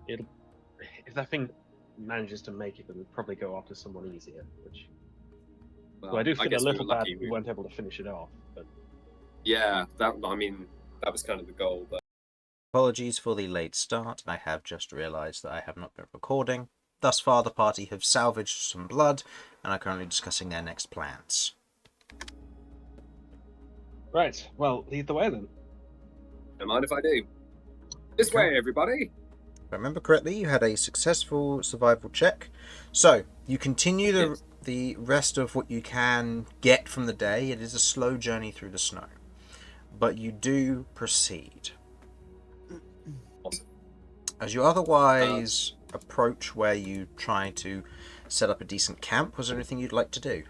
It'll, if that thing manages to make it, it'll probably go after someone easier. Which, well, I do feel a guess we little were bad lucky. we weren't able to finish it off. But Yeah, that was kind of the goal. But Apologies for the late start. I have just realised that I have not been recording. Thus far, the party have salvaged some blood and are currently discussing their next plans. right, well, lead the way then. don't mind if I do. This way, everybody. If I remember correctly, you had a successful survival check. So, you continue the rest of what you can get from the day. It is a slow journey through the snow. But you do proceed. Awesome. As you otherwise approach where you try to set up a decent camp, was there anything you'd like to do?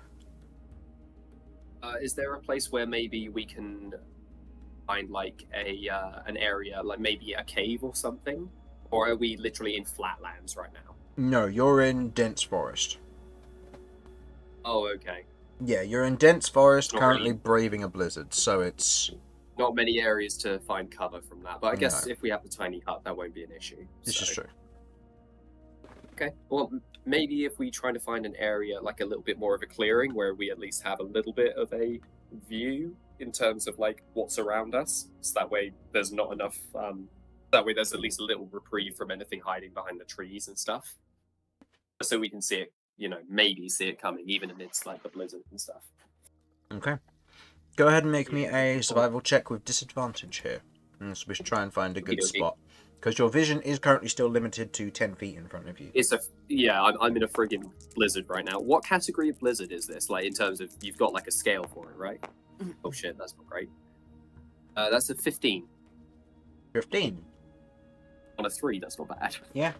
Is there a place where maybe we can find like an area, like maybe a cave or something? Or are we literally in flatlands right now? No, you're in dense forest. Oh, okay. Yeah, you're in dense forest, Not currently really. braving a blizzard, so it's... Not many areas to find cover from that, but I guess No. if we have the tiny hut, that won't be an issue. This is So- true. Okay. Well, maybe if we try to find an area like a little bit more of a clearing where we at least have a little bit of a view in terms of like what's around us, so that way there's not enough. That way there's at least a little reprieve from anything hiding behind the trees and stuff, so we can see it. Maybe see it coming even amidst like the blizzard and stuff. Okay. Go ahead and make me a survival check with disadvantage here. And so we should try and find a good Okey-dokey. spot. Because your vision is currently still limited to 10 feet in front of you. I'm in a friggin' blizzard right now. What category of blizzard is this? Like in terms of you've got like a scale for it, right? Oh shit, that's not great. That's a 15 15. on a 3. That's not bad. Yeah.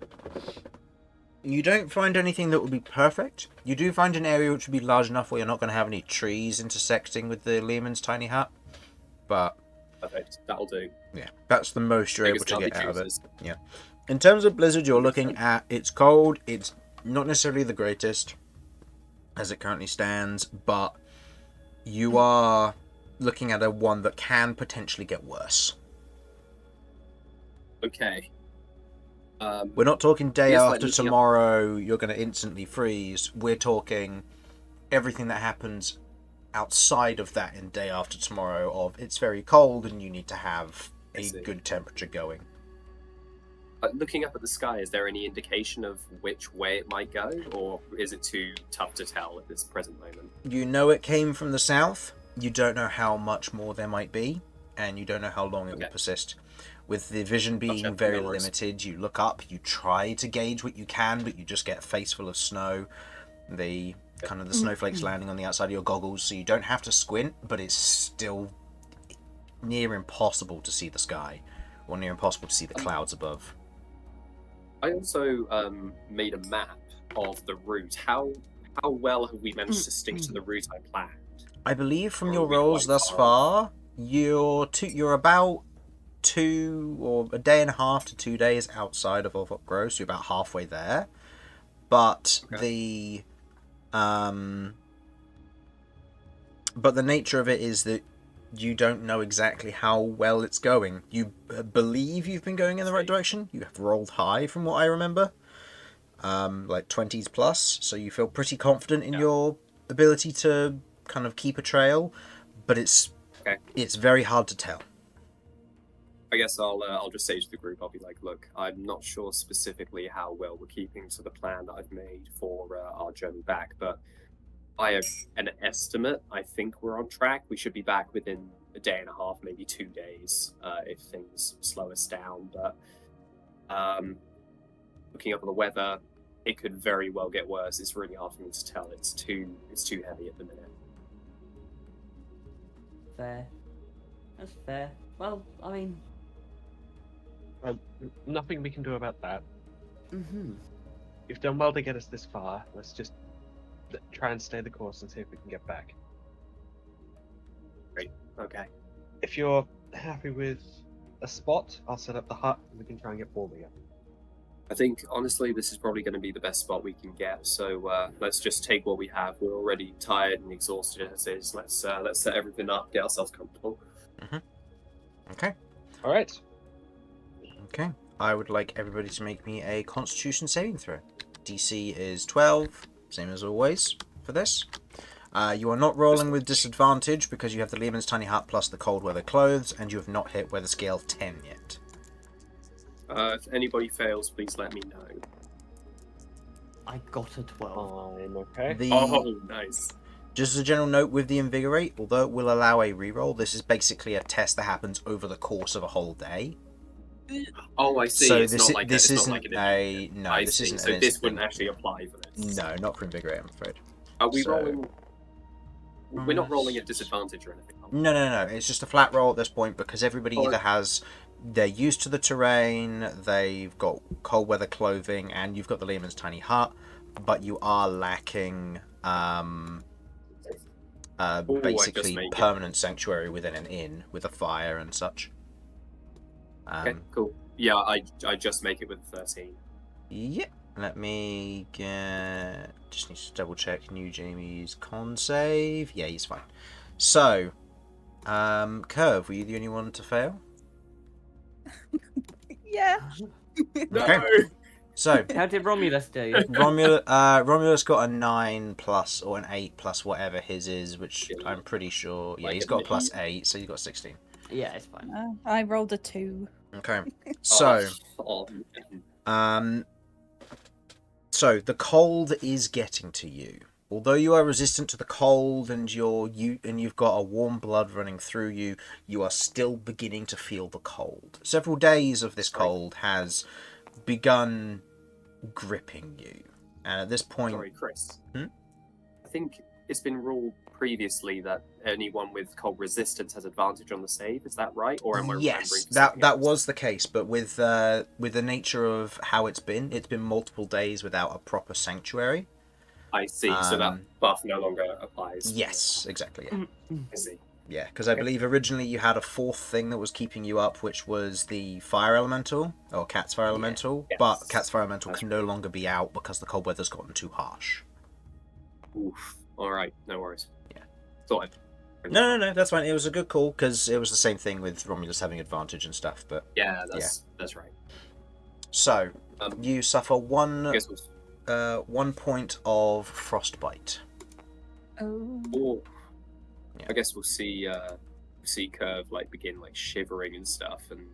You don't find anything that would be perfect. You do find an area which would be large enough where you're not going to have any trees intersecting with the Lehman's tiny hut. But Perfect. That'll do. yeah, that's the most you're able to get out of it. Juices. In terms of blizzard, you're looking at, it's cold, it's not necessarily the greatest as it currently stands, but you are looking at a one that can potentially get worse. Okay. We're not talking day Yes, like after looking up- tomorrow, you're going to instantly freeze. We're talking everything that happens outside of that in day after tomorrow of it's very cold and you need to have I a see. good temperature going. Looking up at the sky, is there any indication of which way it might go, or is it too tough to tell at this present moment? You know it came from the south, you don't know how much more there might be, and you don't know how long it will Okay. persist. With the vision being Gotcha, very no worries. limited, you look up, you try to gauge what you can, but you just get a face full of snow. The kind of the snowflakes landing on the outside of your goggles, so you don't have to squint, but it's still near impossible to see the sky, or near impossible to see the clouds above. I also made a map of the route. How well have we managed to stick to the route I planned? I believe from Or your are we rolls quite thus far far, you're about 2 or a day and a half to 2 days outside of Ovok'Gro, so you're about halfway there. But the nature of it is that you don't know exactly how well it's going. You believe you've been going in the right direction. You have rolled high from what I remember, like 20s plus, so you feel pretty confident in your ability to kind of keep a trail, but it's very hard to tell. I guess I'll just say to the group, I'll be like, look, I'm not sure specifically how well we're keeping to the plan that I've made for our journey back, but I have an estimate. I think we're on track. We should be back within a day and a half, maybe 2 days, if things slow us down. But looking up at the weather, it could very well get worse. It's really hard for me to tell. It's too heavy at the minute. Fair. That's fair. Well, I mean... Nothing we can do about that. Mm-hmm. You've done well to get us this far. Let's just try and stay the course and see if we can get back. Great. Okay. If you're happy with a spot, I'll set up the hut and we can try and get warm again. I think, honestly, this is probably going to be the best spot we can get. So let's just take what we have. We're already tired and exhausted as is. Let's set everything up, get ourselves comfortable. Okay. All right. Okay. I would like everybody to make me a Constitution saving throw. DC is 12, same as always for this. You are not rolling with disadvantage because you have the Lehman's Tiny Hut plus the cold weather clothes, and you have not hit weather scale 10 yet. If anybody fails, please let me know. I got a 12. Fine, okay. Oh, nice. Just as a general note with the Invigorate, although it will allow a reroll, this is basically a test that happens over the course of a whole day. Oh, I see. So it's this, not like this it's isn't not like a... No, I this see. isn't So an this instant wouldn't thing. actually apply for this. No, not for Invigorate, I'm afraid. Are we So- rolling? We're not rolling at disadvantage or anything. are we? No. It's just a flat roll at this point because everybody Oh, either has... They're used to the terrain, they've got cold weather clothing, and you've got the Lehman's Tiny Hut, but you are lacking... I just basically made it. permanent sanctuary within an inn with a fire and such. Okay, cool. Yeah, I just make it with 13. Yep. Let me get... Just need to double check New Jamie's con save. Yeah, he's fine. So, Kirv, were you the only one to fail? Yeah. Okay. So, How did Romulus do? Romulus got a 9 plus or an 8 plus whatever his is, which I'm pretty sure... Yeah, Like he's a got a mini. plus 8, so he's got 16. Yeah, it's fine. I rolled a 2. Okay. So... So the cold is getting to you. Although you are resistant to the cold and you've got a warm blood running through you, you are still beginning to feel the cold. Several days of this cold has begun gripping you. And at this point... Sorry, Chris. Hmm? I think it's been ruled previously that anyone with cold resistance has advantage on the save. Is that right? Or am I remembering Yes, something that else? was the case, but with the nature of how it's been multiple days without a proper sanctuary. I see. So that buff no longer applies. Yes, exactly. Yeah. I see. Yeah, because I believe originally you had a fourth thing that was keeping you up, which was the Fire Elemental, or Cat's Fire Elemental, Yes. but Cat's Fire Elemental That's can no longer be out because the cold weather's gotten too harsh. Oof. All right. No worries. Yeah. Thought I'd... No, that's fine. It was a good call, because it was the same thing with Romulus having advantage and stuff, but... Yeah, that's right. So, you suffer I one guess we'll... 1 point of frostbite. Oh. Oh. Yeah. I guess we'll see Kirv like begin like shivering and stuff, and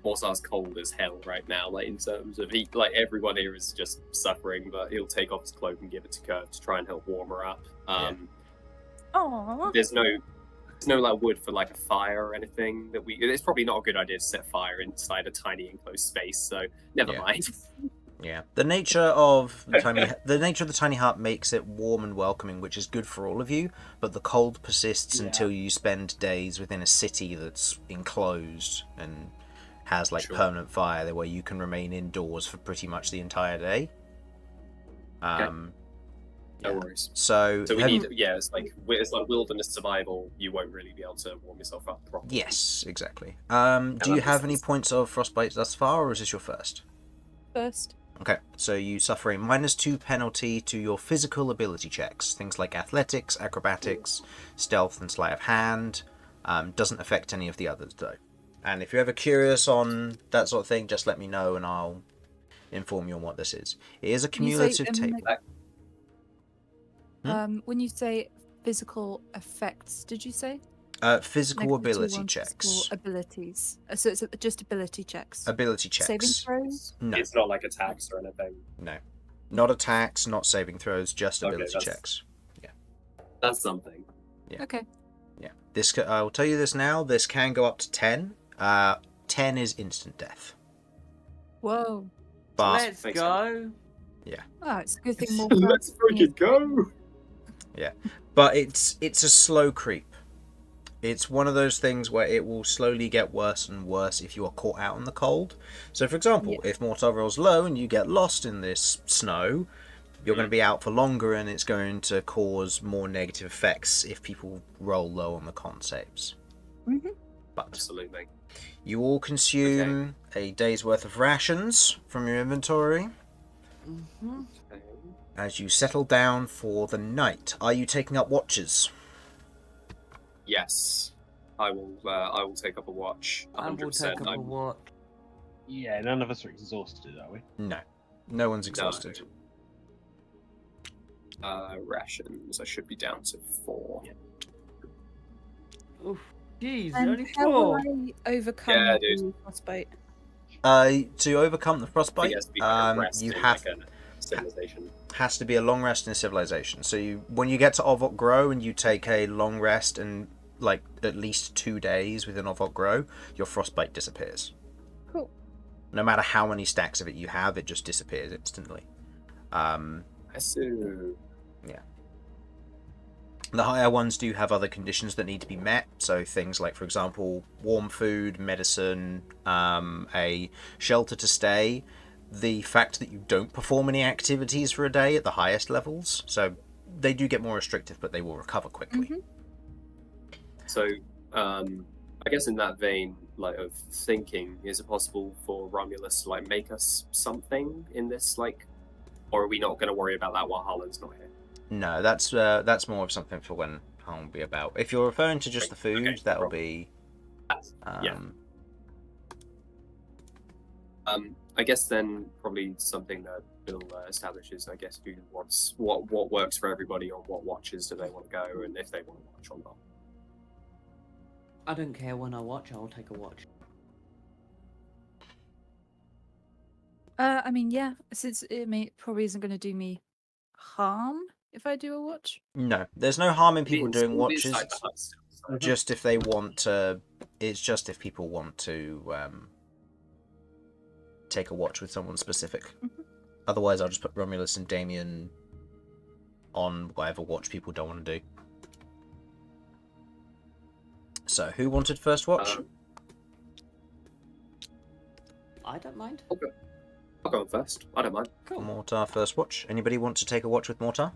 Mortar's cold as hell right now. Like in terms of like everyone here is just suffering, but he'll take off his cloak and give it to Kirv to try and help warm her up. Aww. There's no like wood for like a fire or anything that we. It's probably not a good idea to set fire inside a tiny enclosed space. So never Yeah. mind. Yeah, the nature of the tiny hut makes it warm and welcoming, which is good for all of you. But the cold persists Yeah. until you spend days within a city that's enclosed and has like Sure. permanent fire, there where you can remain indoors for pretty much the entire day. No yeah. worries. So So we have- need, it's like wilderness survival. You won't really be able to warm yourself up properly. Yes, exactly. Do that you makes have any sense. points of frostbite thus far, or is this your first? First. Okay, so you suffer a -2 penalty to your physical ability checks. Things like athletics, acrobatics, stealth, and sleight of hand. Doesn't affect any of the others, though. And if you're ever curious on that sort of thing, just let me know and I'll inform you on what this is. It is a Can you say, cumulative table. when you say physical effects, did you say? Physical Negative ability 2 on checks. physical abilities. So it's just ability checks. Ability checks. Saving throws? No, It's not like attacks or anything. no. Not attacks, not saving throws, just Okay, ability that's- checks. That's something. Yeah. Okay. Yeah. I will tell you this now, this can go up to 10. 10 is instant death. Whoa. But Let's Makes go. Oh, it's a good thing more. Let's freaking go! But it's a slow creep. It's one of those things where it will slowly get worse and worse if you are caught out in the cold. So, for example, if Mortar rolls low and you get lost in this snow, you're going to be out for longer, and it's going to cause more negative effects if people roll low on the con saves. Mhm. But Absolutely. you all consume a day's worth of rations from your inventory Mhm. Okay. as you settle down for the night. Are you taking up watches? Yes. I will take up a watch. I will 100%. take up a watch. Yeah, none of us are exhausted, are we? No. No one's exhausted. Rations. I should be down to 4. Oof. Jeez, And only how will 4. I overcome Yeah, the dude. frostbite? To overcome the I frostbite, think it has to be like a rest you in have like a civilization. has to be a long rest in civilization. So when you get to Ovok'Gro and you take a long rest and like at least 2 days within Ovok'Gro, your frostbite disappears. Cool. No matter how many stacks of it you have, it just disappears instantly. I see. The higher ones do have other conditions that need to be met, so things like, for example, warm food, medicine, a shelter to stay, the fact that you don't perform any activities for a day at the highest levels, so they do get more restrictive, but they will recover quickly. Mhm. So, I guess in that vein, like of thinking, is it possible for Romulus to like make us something in this, like, or are we not going to worry about that while Harlan's not here? No, that's more of something for when I'll be about. If you're referring to just the food, Okay, that'll problem. be. Yeah. I guess then probably something that Bill establishes. I guess who wants what works for everybody, on what watches do they want to go, and if they want to watch or not. I don't care when I watch, I'll take a watch. I mean, yeah, since it probably isn't going to do me harm if I do a watch. No, there's no harm in people It'll be doing it'll be watches. inside the hut still, so- Just if they want to, it's just if people want to take a watch with someone specific. Mhm. Otherwise, I'll just put Romulus and Damian on whatever watch people don't want to do. So, who wanted first watch? I don't mind. I'll go on first. I don't mind. Cool. Mortar first watch. Anybody want to take a watch with Mortar?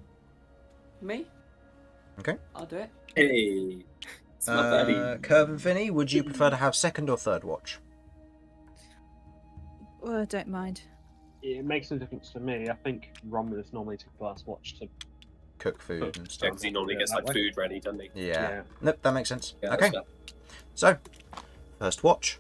Me? Okay. I'll do it. Hey, it's my buddy. Kirv and Vinny, would you prefer to have second or third watch? Well, I don't mind. It makes no difference to me. I think Romulus normally takes the last watch to. Cook food and Yeah, stuff. because he normally gets that like way. food ready, doesn't he? Yeah. Nope, that makes sense. Yeah, Okay. that's So, first watch,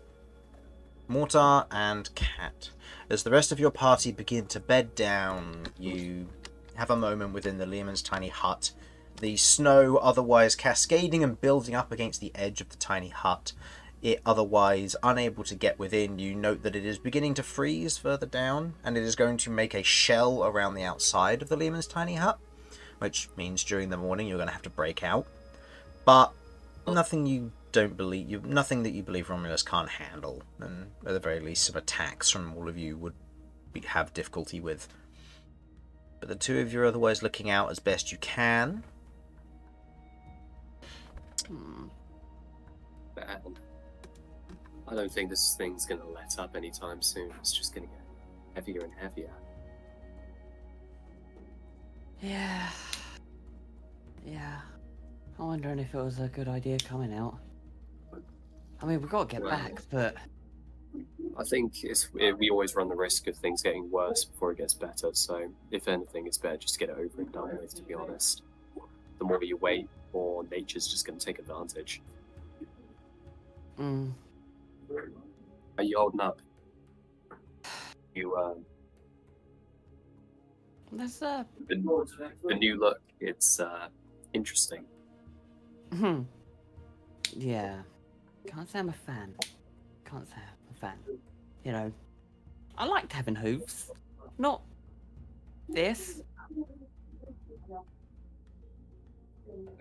Mortar and Cat. As the rest of your party begin to bed down, you have a moment within the Learman's tiny hut. The snow otherwise cascading and building up against the edge of the tiny hut. It otherwise unable to get within. You note that it is beginning to freeze further down, and it is going to make a shell around the outside of the Learman's tiny hut, which means during the morning you're going to have to break out. But nothing you don't believe, nothing that you believe Romulus can't handle, and at the very least some attacks from all of you would have difficulty with. But the two of you are otherwise looking out as best you can. Man, I don't think this thing's gonna let up anytime soon. It's just gonna get heavier and heavier. Yeah. Yeah. I'm wondering if it was a good idea coming out. I mean, we've got to get Well, back, but I think we always run the risk of things getting worse before it gets better. So, if anything, it's better just to get it over and done with. To be honest, the more you wait, the more nature's just going to take advantage. mm, Are you holding up? You there's the new look. It's interesting. yeah. Can't say I'm a fan. Can't say I'm a fan. You know, I liked having hooves. Not this.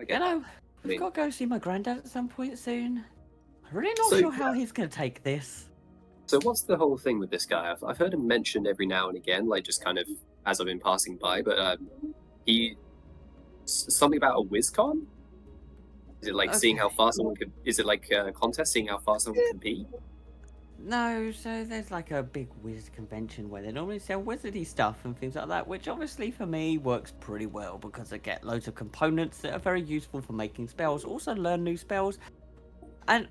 You know, we've got to go see my granddad at some point soon. I'm really not So- sure how he's going to take this. So what's the whole thing with this guy? I've heard him mentioned every now and again, like just kind of as I've been passing by. But he something about a WizCon. Is it like seeing how Okay. far someone could? Is it like a contest, seeing how far someone can be? No, so there's like a big wizard convention where they normally sell wizardy stuff and things like that, which obviously for me works pretty well because I get loads of components that are very useful for making spells, also learn new spells, and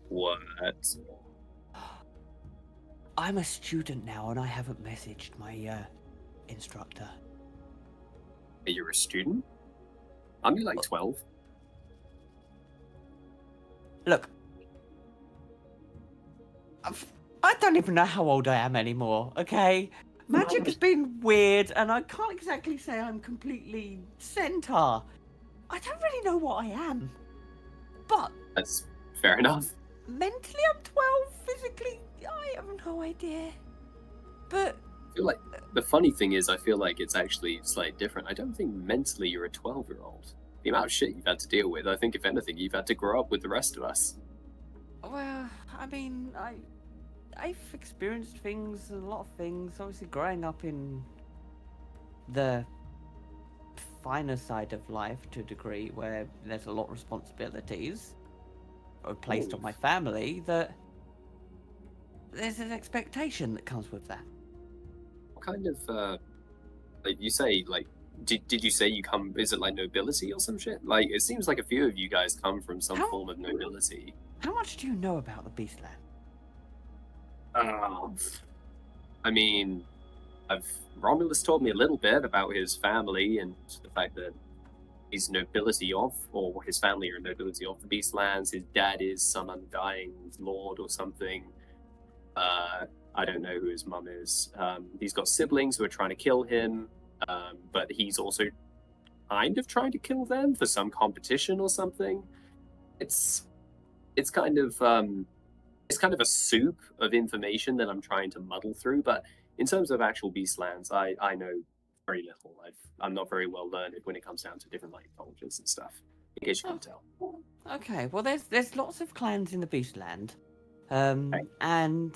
What? I'm a student now and I haven't messaged my instructor. You're a student? I'm like 12. Look, I don't even know how old I am anymore, okay? Magic's been weird, and I can't exactly say I'm completely Centaur. I don't really know what I am. But That's fair enough. mentally I'm 12, physically I have no idea. But I feel like the funny thing is, I feel like it's actually slightly different. I don't think mentally you're a 12-year-old. The amount of shit you've had to deal with, I think if anything, you've had to grow up with the rest of us. well, I mean, I've experienced things, a lot of things. Obviously, growing up in the finer side of life to a degree, where there's a lot of responsibilities placed on my family, that there's an expectation that comes with that. What kind of, like you say, like, did you say you come, is it like nobility or some shit? Like, it seems like a few of you guys come from some form of nobility. How much do you know about the Beastland? I mean, Romulus told me a little bit about his family and the fact that he's nobility of, or his family are nobility of the Beastlands. His dad is some undying lord or something. I don't know who his mum is. He's got siblings who are trying to kill him, but he's also kind of trying to kill them for some competition or something. It's kind of a soup of information that I'm trying to muddle through. But in terms of actual Beastlands, I know very little. I'm not very well learned when it comes down to different like cultures and stuff. In case you can't tell. Okay, well, there's lots of clans in the Beastland, and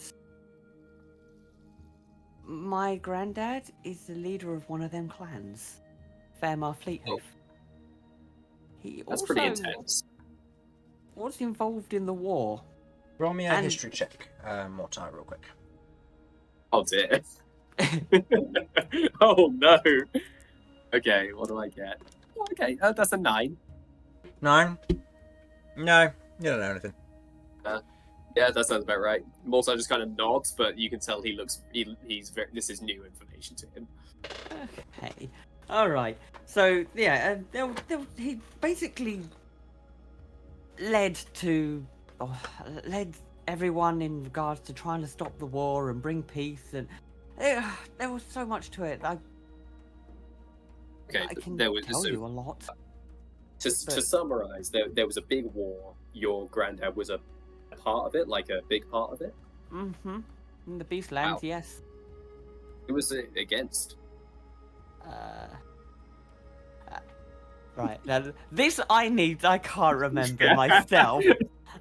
my granddad is the leader of one of them clans, Fairmar Fleethoof. He That's also pretty intense. was involved in the war. Roll me a And- history check, Mortar, real quick. Oh dear. Oh no. Okay, what do I get? Okay, that's a 9. 9? No, you don't know anything. Yeah, that sounds about right. Mortar just kind of nods, but you can tell he's very. This is new information to him. Okay, all right. So yeah, he basically led everyone in regards to trying to stop the war and bring peace, and there was so much to it. I can tell you a lot. To summarize, there was a big war. Your granddad was a part of it, like a big part of it. Mm-hmm. In the Beastlands, Wow. yes. Who was it against? Right. Now, this I can't remember myself.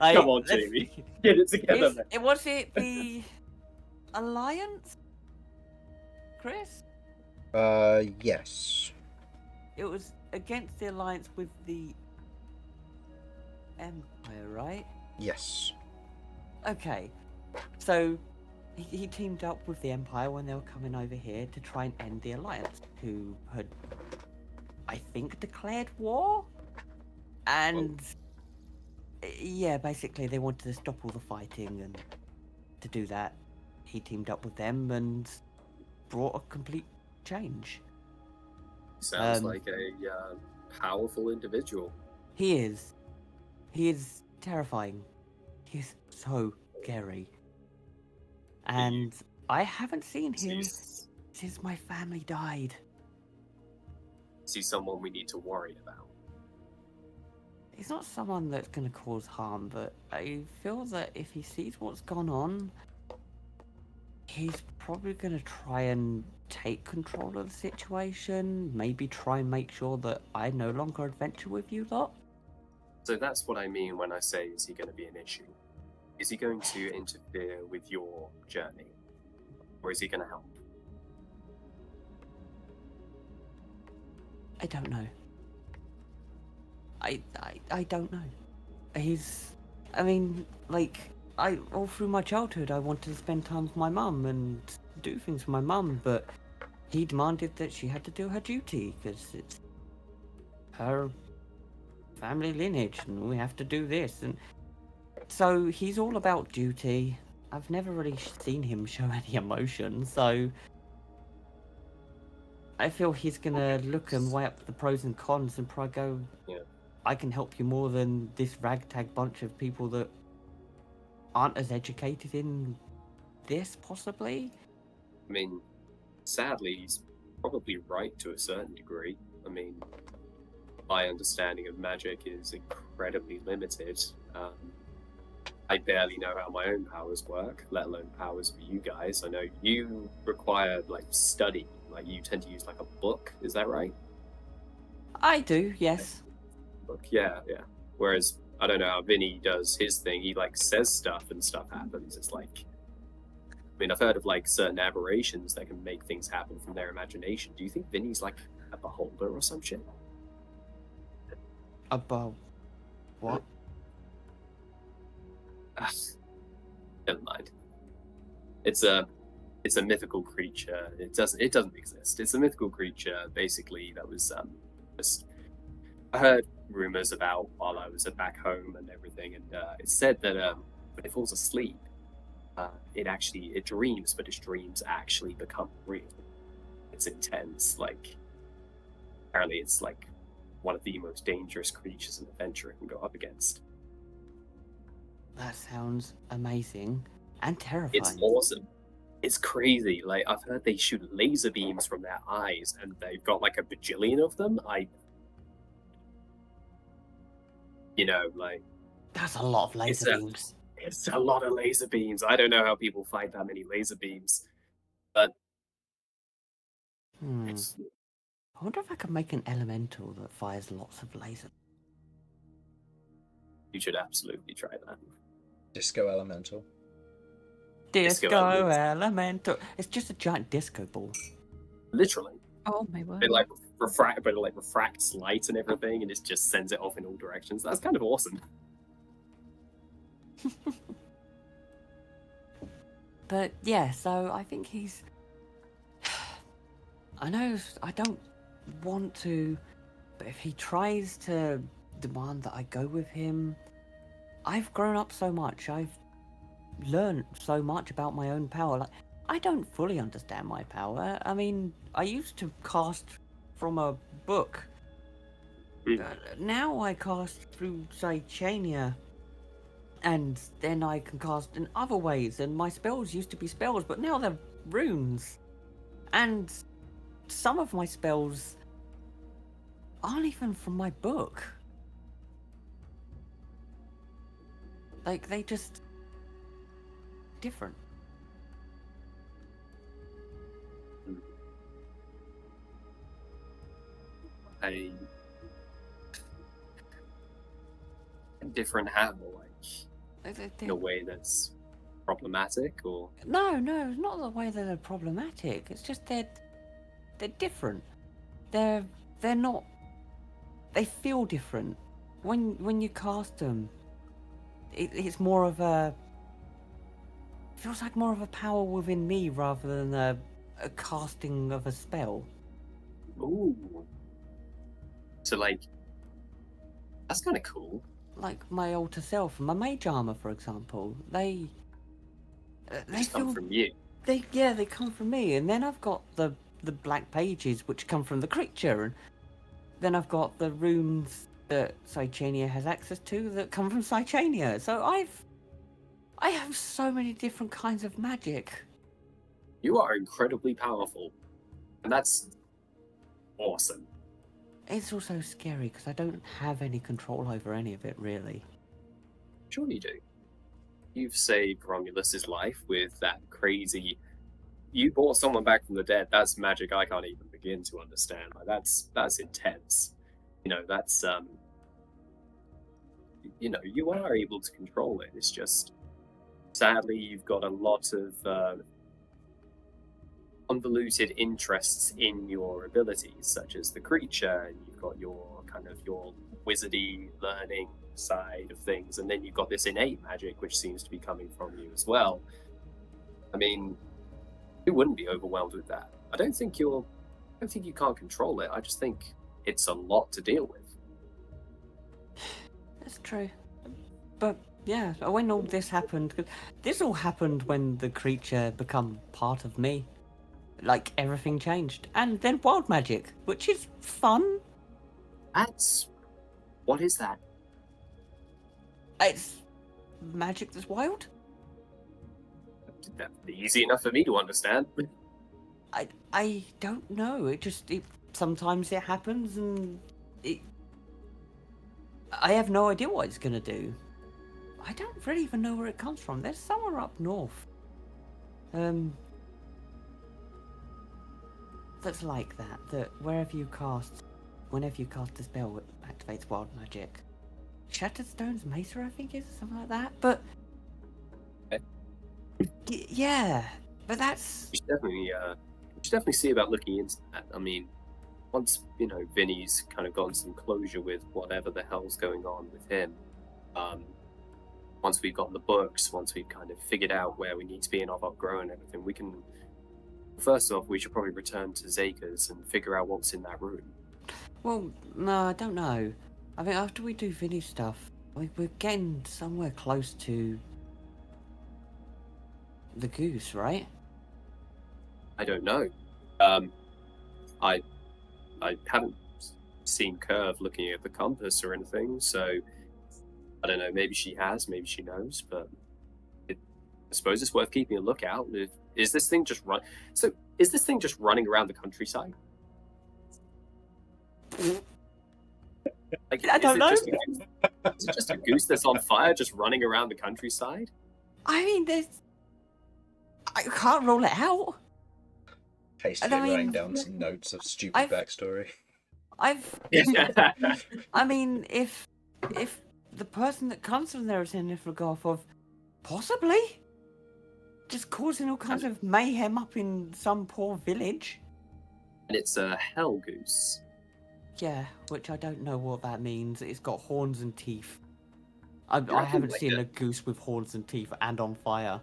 Come on, Jamie. Get it together, man. Was it the Alliance, Chris? Yes. It was against the Alliance with the Empire, right? Yes. Okay. So he teamed up with the Empire when they were coming over here to try and end the Alliance, who had, I think, declared war. And yeah, basically they wanted to stop all the fighting, and to do that, he teamed up with them and brought a complete change. Sounds like a powerful individual. He is. He is terrifying. He is so scary. And I haven't seen him since my family died. Is he someone we need to worry about? He's not someone that's going to cause harm, but I feel that if he sees what's gone on, he's probably going to try and take control of the situation, maybe try and make sure that I no longer adventure with you lot. So that's what I mean when I say, is he going to be an issue? Is he going to interfere with your journey? Or is he going to help? I don't know. I don't know. All through my childhood, I wanted to spend time with my mum and do things for my mum, but he demanded that she had to do her duty because it's her family lineage and we have to do this. And so he's all about duty. I've never really seen him show any emotion, so I feel he's gonna look and weigh up the pros and cons and probably go, Yeah. I can help you more than this ragtag bunch of people that aren't as educated in this, possibly. I mean, sadly, he's probably right to a certain degree. I mean, my understanding of magic is incredibly limited. I barely know how my own powers work, let alone powers for you guys. I know you require like study, like you tend to use like a book. Is that right? I do, yes. Book, yeah. Whereas I don't know how Vinny does his thing. He like says stuff and stuff happens. It's like, I mean, I've heard of like certain aberrations that can make things happen from their imagination. Do you think Vinny's like a beholder or some shit? About what? Never mind. It's a mythical creature. It doesn't exist. It's a mythical creature basically that was I heard rumors about while I was back home and everything, and it said that when it falls asleep, it dreams, but its dreams actually become real. It's intense. Like apparently, it's like one of the most dangerous creatures an adventurer can go up against. That sounds amazing and terrifying. It's awesome. It's crazy. Like I've heard they shoot laser beams from their eyes, and they've got like a bajillion of them. Like That's a lot of laser beams. it's a lot of laser beams. I don't know how people fight that many laser beams, but it's I wonder if I could make an elemental that fires lots of lasers. you should absolutely try that. Disco Elemental. Disco Elemental. elemental. It's just a giant disco ball. Literally, Oh my word. it refracts light and everything, and it just sends it off in all directions. That's kind of awesome. But yeah, so I think he's. I know I don't want to, but if he tries to demand that I go with him, I've grown up so much. I've learned so much about my own power. Like, I don't fully understand my power. I mean, I used to cast from a book. Now I cast through Cychania. And then I can cast in other ways, and my spells used to be spells, but now they're runes. And some of my spells aren't even from my book. Like, they just... different. Different how, in a way that's problematic, or No, it's not the way that they're problematic. It's just they're different. They're not. They feel different. When you cast them, it's more of a. It feels like more of a power within me rather than a casting of a spell. ooh, so like that's kind of cool. Like my alter self and my mage armor, for example, they Come from you. They come from me, and then I've got the black pages which come from the creature, and then I've got the runes that Cychania has access to that come from Cychania. So I have so many different kinds of magic. You are incredibly powerful, and that's awesome. It's also scary because I don't have any control over any of it, really. Sure you do. You've saved Romulus's life with that crazy. You brought someone back from the dead. That's magic I can't even begin to understand. Like that's intense. That's you are able to control it. It's just sadly you've got a lot of convoluted interests in your abilities, such as the creature, and you've got your wizardy learning side of things, and then you've got this innate magic which seems to be coming from you as well. I mean, who wouldn't be overwhelmed with that? I don't think you can't control it. I just think it's a lot to deal with. That's true. But yeah, when all this happened, 'cause this all happened when the creature become part of me. Like, everything changed. And then wild magic, which is fun. What is that? It's magic that's wild. That's easy enough for me to understand. I don't know. Sometimes it happens, and I have no idea what it's gonna do. I don't really even know where it comes from. There's somewhere up north. That's like that. That whenever you cast a spell, it activates wild magic. Shatterstone's Mesa, I think, is something like that. But yeah, but that's. We should definitely see about looking into that. I mean, once Vinny's kind of gotten some closure with whatever the hell's going on with him. Once we've got the books, once we've kind of figured out where we need to be in Ovok'Gro and everything, we can. First off, we should probably return to Zaker's and figure out what's in that room. Well, no, I don't know. I mean, after we do Vinny's stuff, we're getting somewhere close to the goose, right? I don't know. I haven't seen Kirv looking at the compass or anything, so I don't know. Maybe she has, maybe she knows, but I suppose it's worth keeping a lookout. Is this thing just running around the countryside? Like, I don't know. Is it just a goose that's on fire, just running around the countryside? I mean, I can't rule it out. Hastily writing down some notes of stupid backstory. I mean, if the person that comes from there is in the regard of possibly just causing all kinds of mayhem up in some poor village. And it's a hell goose. Yeah, which I don't know what that means. It's got horns and teeth. I reckon, haven't like, seen a goose with horns and teeth and on fire.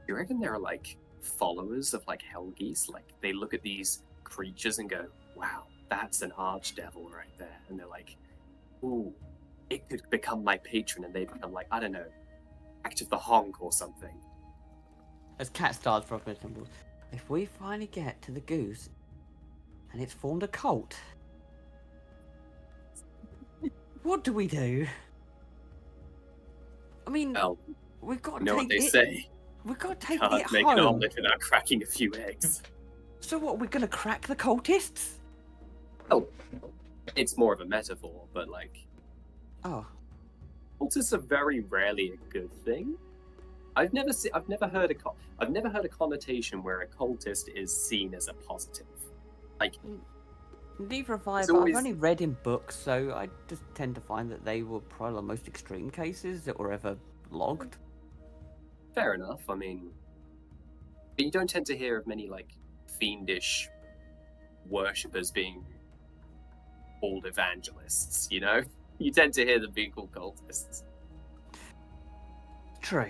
You reckon there are like followers of like hell geese? Like they look at these creatures and go, "Wow, that's an archdevil right there," and they're like, "Ooh, it could become my patron," and they become like, I don't know, Act of the Honk or something. As Cat starts for a symbol, if we finally get to the goose and it's formed a cult, what do we do? I mean, Well, we've got to you know what take they it. say? We've got to take Can't it make an home. omelet without cracking a few eggs. So what? We're gonna crack the cultists? Oh, it's more of a metaphor, but like, Oh, cultists are very rarely a good thing. I've never heard a connotation where a cultist is seen as a positive. Like, neither have I. It's But always- I've only read in books, so I just tend to find that they were probably the most extreme cases that were ever logged. fair enough. I mean, but you don't tend to hear of many like fiendish worshippers being called evangelists. You know, you tend to hear them being called cultists. True,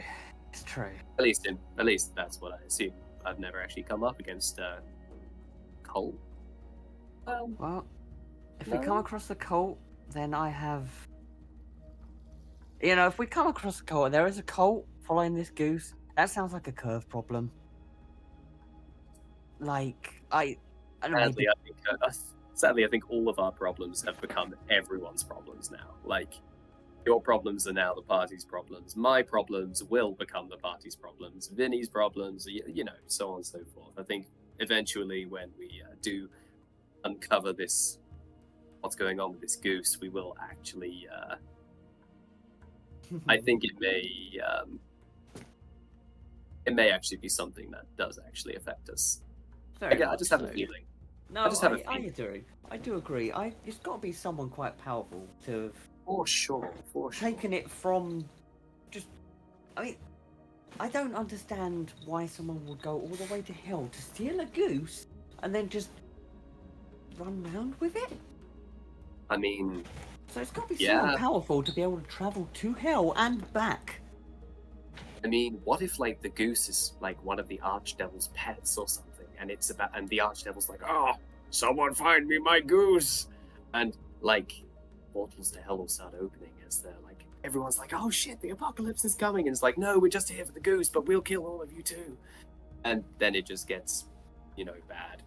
it's true. At least that's what I assume. I've never actually come up against a cult. Well, if we No. come across a cult, then I have. You know, if we come across a cult, there is a cult following this goose. That sounds like a Kirv problem. Like I don't know. Sadly, I think all of our problems have become everyone's problems now. Like, your problems are now the party's problems. My problems will become the party's problems. Vinny's problems, you know, so on and so forth. I think eventually, when we do uncover this, what's going on with this goose, we will actually. I think it may actually be something that does actually affect us. Very Again, I much just have a so. feeling. No, I just have a I feeling. do. I do agree. It's got to be someone quite powerful to have For sure. taken it from. Just, I mean, I don't understand why someone would go all the way to hell to steal a goose and then just run round with it. I mean, So it's got to be Yeah. someone powerful to be able to travel to hell and back. what if like the goose is like one of the archdevil's pets or something, and the archdevil's like, "Oh, someone find me my goose," and like portals to hell will start opening as they're like, everyone's like, "Oh shit, the apocalypse is coming," and it's like, "No, we're just here for the goose, but we'll kill all of you too," and then it just gets, bad.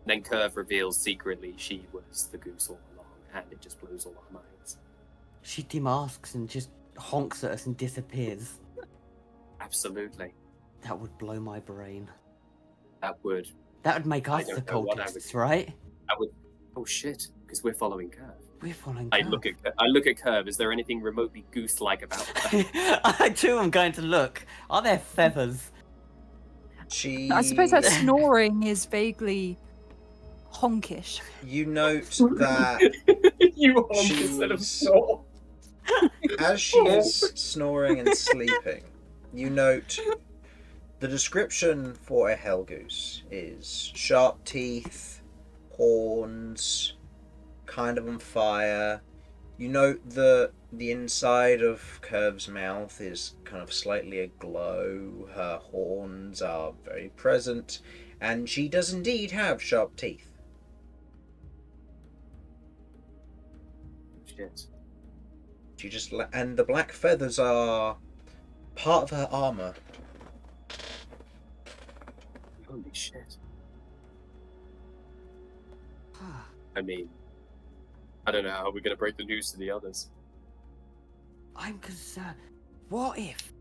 Then Kirv reveals secretly she was the goose all along, and it just blows all our minds. She demasks and just honks at us and disappears. Absolutely. That would blow my brain. That would. That would make I us the don't know what I cultists, would- right? That would. Oh shit! Because we're following Kirv. We're following. I Kirv. look at Kirv. Is there anything remotely goose-like about that? I too am going to look. Are there feathers? She. I suppose that snoring is vaguely honkish. You note that You honk instead of She's- snore. as she is snoring and sleeping, you note the description for a hell goose is sharp teeth, horns, kind of on fire. You note that the inside of Kirv's mouth is kind of slightly aglow. Her horns are very present, and she does indeed have sharp teeth. Shit. She just and the black feathers are part of her armor. Holy shit. I mean, I don't know how we're gonna break the news to the others. I'm concerned. What if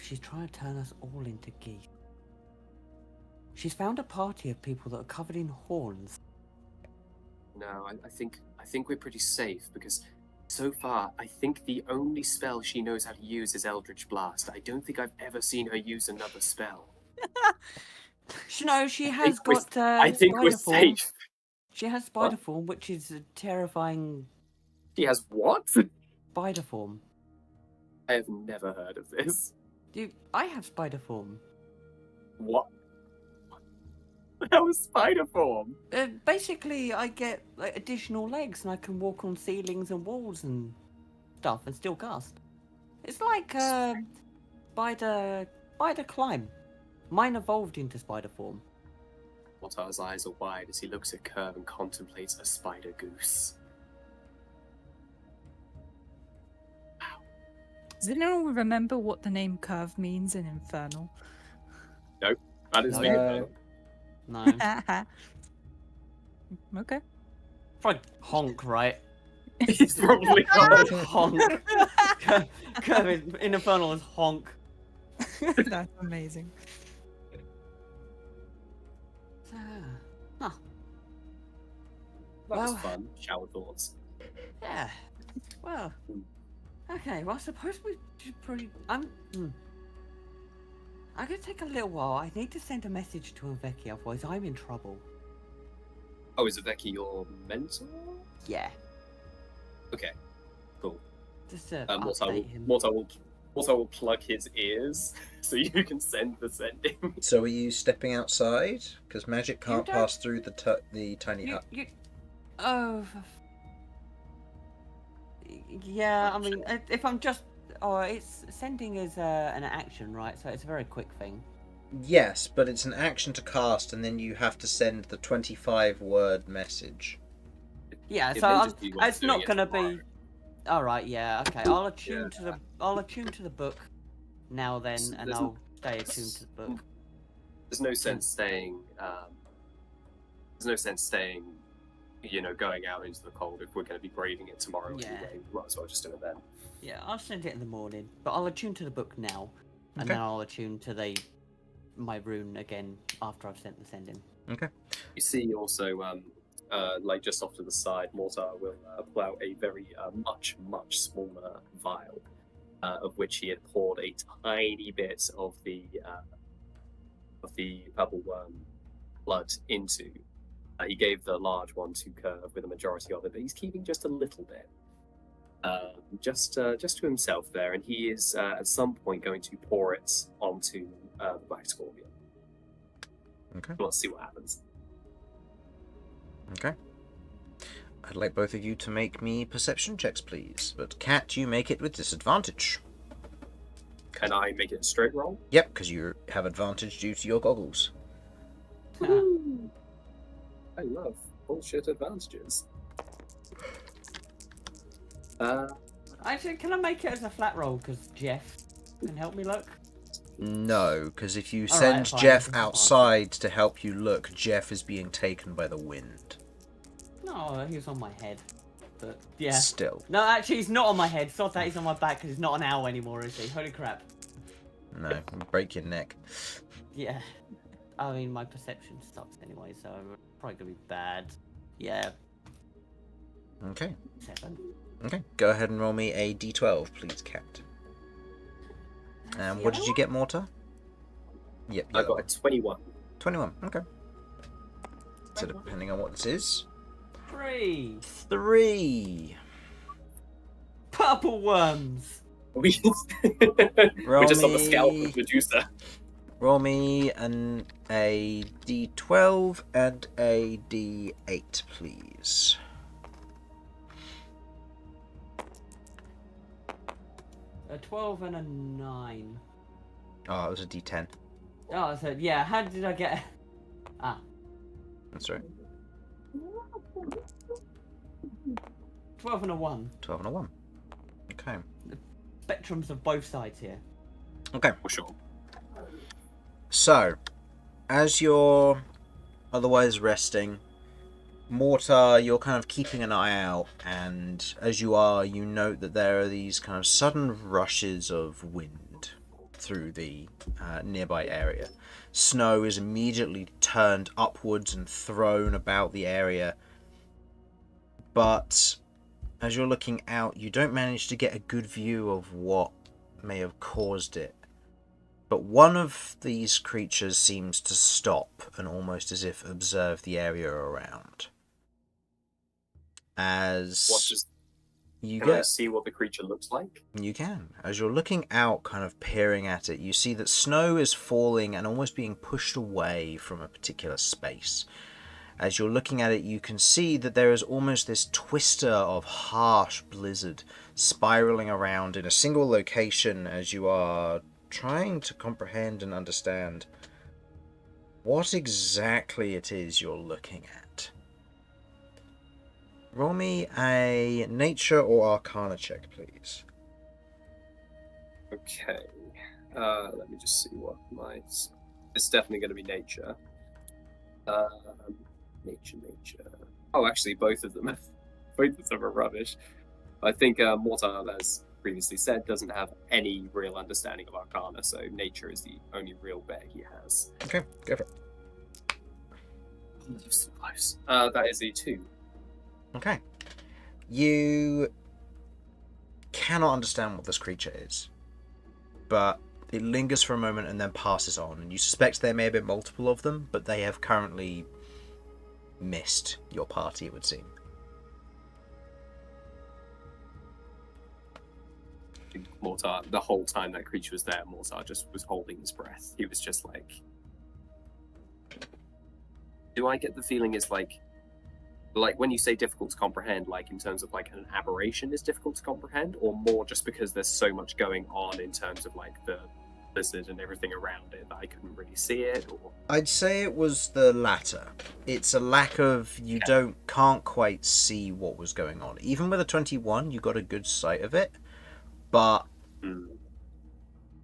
she's trying to turn us all into geese? She's found a party of people that are covered in horns. No, I think we're pretty safe because so far I think the only spell she knows how to use is Eldritch Blast. I don't think I've ever seen her use another spell. No, she has think we're- got. I think we're spider form. safe. She has spider form, which is a terrifying She has what? spider form. I have never heard of this. I have spider form. What? The hell is spider form? Basically, I get like, additional legs, and I can walk on ceilings and walls and stuff, and still cast. It's like spider climb. Mine evolved into spider form. Mortar's eyes are wide as he looks at Kirv and contemplates a spider goose. Does anyone remember what the name Kirv means in Infernal? That is No. me. No, Okay. probably honk, right? He's probably honk. Kirv in Infernal is honk. That's amazing. Huh. That was Well- fun. Shower thoughts. Yeah. Well. Okay. Well, I suppose we should probably. I'm gonna take a little while. I need to send a message to Ovok'Gro, otherwise I'm in trouble. Oh, is Ovok'Gro your mentor? Yeah. Okay, cool. Just to Mortar update him. will plug his ears so you can send the sending. So are you stepping outside? Because magic can't don't- pass through the tiny hut. Oh. Yeah. I mean, if I'm just. Oh, it's sending is an action, right? So it's a very quick thing. Yes, but it's an action to cast, and then you have to send the 25-word message. Yeah. It So may I'm, just be when it's doing not it gonna tomorrow. be. All right. Yeah. Okay. I'll attune to the book now then, and There's- I'll stay attuned to the book. There's no sense staying. There's no sense staying. Going out into the cold if we're going to be braving it tomorrow Yeah. anyway. We might as well just do it then. Yeah, I'll send it in the morning, but I'll attune to the book now, and Okay. then I'll attune to my rune again after I've sent the sending. You see also, like just off to the side, Mortar will pull out a very much smaller vial, of which he had poured a tiny bit of the purple worm blood into. He gave the large one to Kirv with a majority of it, but he's keeping just a little bit, just to himself there, and he is at some point going to pour it onto the Black Scorpion. Okay. Let's see what happens. Okay. I'd like both of you to make me perception checks, please. But Cat, you make it with disadvantage. Can I make it a straight roll? Yep, because you have advantage due to your goggles. I love bullshit advantages. Actually, can I make it as a flat roll? Because Jeff can help me look. No, because if you All right, send fine, Jeff fine. outside to help you look, Jeff is being taken by the wind. No, he was on my head. But yeah. Still. No, actually, he's not on my head. Sod that he's on my back because he's not an owl anymore, is he? Holy crap. No, it'll break your neck. Yeah. I mean, my perception sucks anyway, so probably gonna be bad. Yeah, Okay. 7. Okay. Go ahead and roll me a d12, please, Cat. What did you get, Mortar? Yep. I got a 21. 21. Okay. So depending on what this is. 3 3. purple worms. We're just on the scale of Medusa. Roll me a d12 and a d8, please. A 12 and a 9. Oh, it was a d10. Oh, so yeah, how did I get... Ah. That's right. 12 and a 1. 12 and a 1. Okay. Spectrums of both sides here. Okay. For sure. So, as you're otherwise resting, Mortar, you're kind of keeping an eye out, and as you are, you note that there are these kind of sudden rushes of wind through the nearby area. Snow is immediately turned upwards and thrown about the area, but as you're looking out, you don't manage to get a good view of what may have caused it. But one of these creatures seems to stop and almost as if observe the area around. As Can I see what the creature looks like? You can. As you're looking out, kind of peering at it, you see that snow is falling and almost being pushed away from a particular space. As you're looking at it, you can see that there is almost this twister of harsh blizzard spiraling around in a single location as you are trying to comprehend and understand what exactly it is you're looking at. Roll me a nature or arcana check, please. Okay. Let me just see what my... It's definitely going to be nature. Nature. Oh, actually, both of them. Both of them are rubbish. I think Mortar, as previously said, doesn't have any real understanding of Arcana, so nature is the only real bet he has. Okay, go for it. So close. That is a 2. Okay. You cannot understand what this creature is, but it lingers for a moment and then passes on, and you suspect there may have been multiple of them, but they have currently missed your party, it would seem. Mortar, the whole time that creature was there, Mortar just was holding his breath. He was just like... Do I get the feeling is like when you say difficult to comprehend, like in terms of like an aberration is difficult to comprehend, or more just because there's so much going on in terms of like the blizzard and everything around it that I couldn't really see it? Or I'd say it was the latter. It's a lack of can't quite see what was going on. Even with a 21, you got a good sight of it, but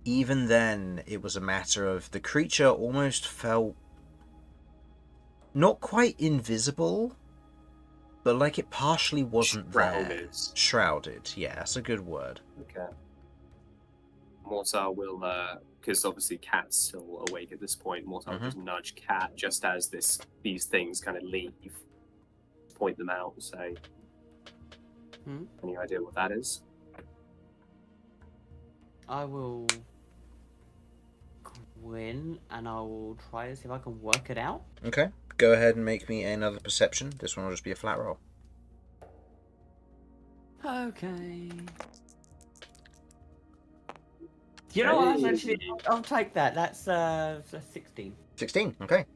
even then, it was a matter of the creature almost felt not quite invisible, but like it partially wasn't there. Shrouded, yeah, that's a good word. Okay. Mortar will, because obviously Cat's still awake at this point, Mortar will just nudge Cat just as these things kind of leave, point them out and say, any idea what that is? I will win, and I will try to see if I can work it out. Okay, go ahead and make me another perception. This one will just be a flat roll. Okay. You know what? Actually, I'll take that. That's 16. 16, okay.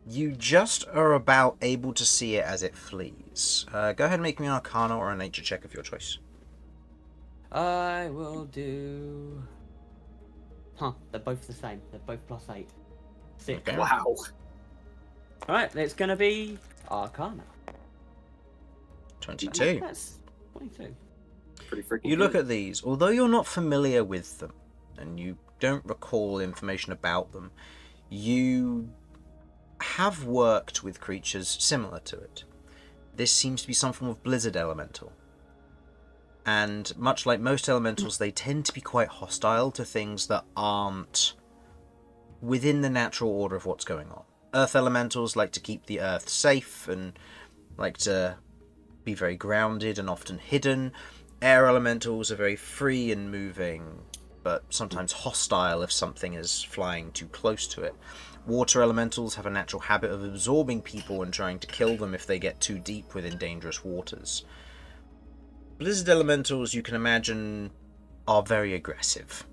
You just are about able to see it as it flees. Go ahead and make me an arcana or a nature check of your choice. I will do... they're both the same. They're both +8. 6. Okay. Wow. Alright, it's going to be Arcana. 22. That's 22. Pretty freaking You look good. at these, although you're not familiar with them, and you don't recall information about them, you have worked with creatures similar to it. This seems to be some form of blizzard elemental. And much like most elementals, they tend to be quite hostile to things that aren't within the natural order of what's going on. Earth elementals like to keep the earth safe and like to be very grounded and often hidden. Air elementals are very free and moving, but sometimes hostile if something is flying too close to it. Water elementals have a natural habit of absorbing people and trying to kill them if they get too deep within dangerous waters. Blizzard elementals, you can imagine, are very aggressive.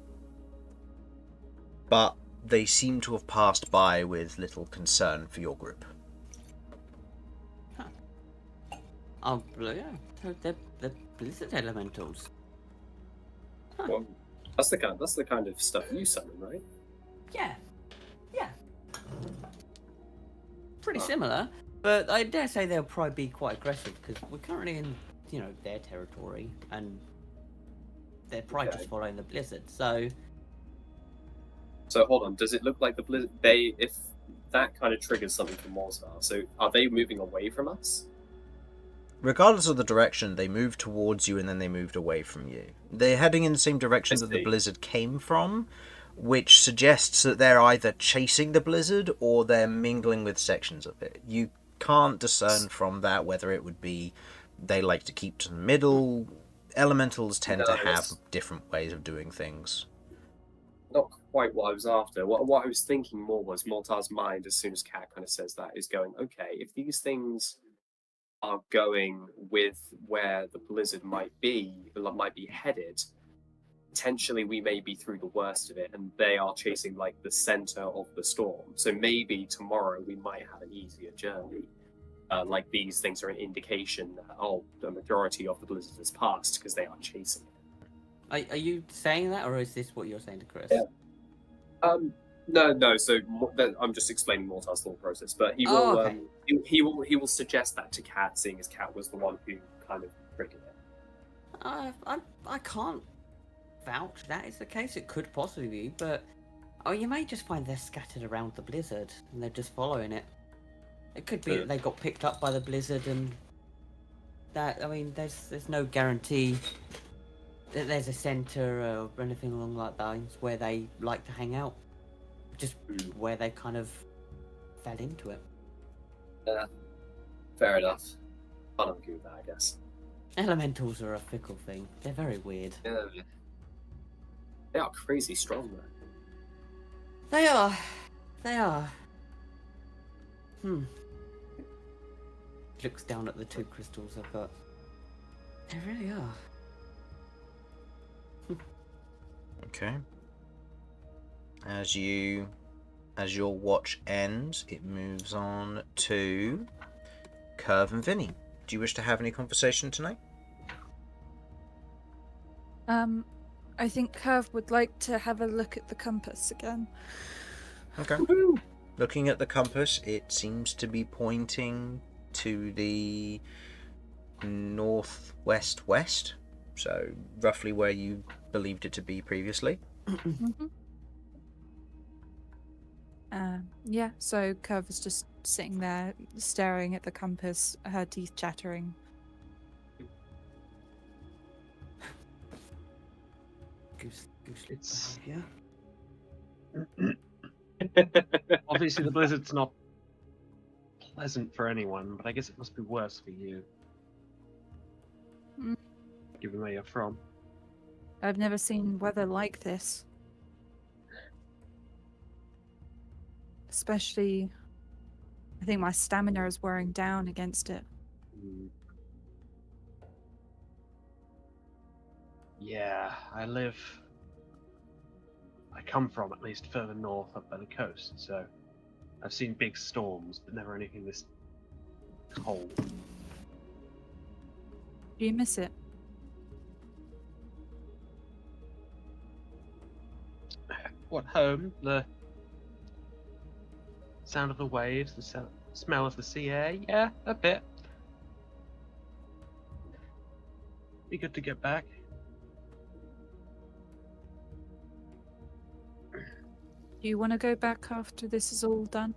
But they seem to have passed by with little concern for your group. Oh, yeah. So they're blizzard elementals. Huh. Well, that's the kind of stuff you summon, right? Yeah. Pretty similar, but I dare say they'll probably be quite aggressive because we're currently in, their territory and they're probably just following the blizzard. So hold on. Does it look like the blizzard? If that kind of triggers something from Mortar, so are they moving away from us? Regardless of the direction, they moved towards you and then they moved away from you. They're heading in the same direction that the blizzard came from, which suggests that they're either chasing the blizzard or they're mingling with sections of it. You can't discern from that whether it would be they like to keep to the middle. Elementals tend to have different ways of doing things. Not quite what I was after. What I was thinking more was Mortar's mind, as soon as Kat kind of says that, is going, okay, if these things are going with where the blizzard might be headed, potentially we may be through the worst of it, and they are chasing like the center of the storm. So maybe tomorrow we might have an easier journey. Like these things are an indication that the majority of the blizzard has passed because they are chasing it. are you saying that, or is this what you're saying to Chris? Yeah. No. So I'm just explaining Mortar's thought process, but he will. Okay. He will suggest that to Kat, seeing as Kat was the one who kind of triggered it. I can't vouch that is the case. It could possibly be, but you may just find they're scattered around the blizzard and they're just following it. It could be that they got picked up by the blizzard, and that there's no guarantee that there's a center or anything along that lines where they like to hang out. Just where they kind of fell into it. Yeah, fair enough. Can't argue with that, I guess. Elementals are a fickle thing. They're very weird. Yeah. They are crazy strong, though. They are. Looks down at the 2 crystals I've got. They really are. Okay. As your watch ends, it moves on to Kirv and Vinny. Do you wish to have any conversation tonight? I think Kirv would like to have a look at the compass again. Okay. Looking at the compass, it seems to be pointing to the northwest, so roughly where you believed it to be previously. Yeah, so Kirv is just sitting there staring at the compass, her teeth chattering. It's behaviour. obviously the blizzard's not pleasant for anyone, but I guess it must be worse for you, given where you're from. I've never seen weather like this. Especially, I think my stamina is wearing down against it. Yeah, I come from at least further north up by the coast, so I've seen big storms, but never anything this cold. Do you miss it? What, home? The sound of the waves, the smell of the sea air? Yeah, a bit. Be good to get back. Do you want to go back after this is all done?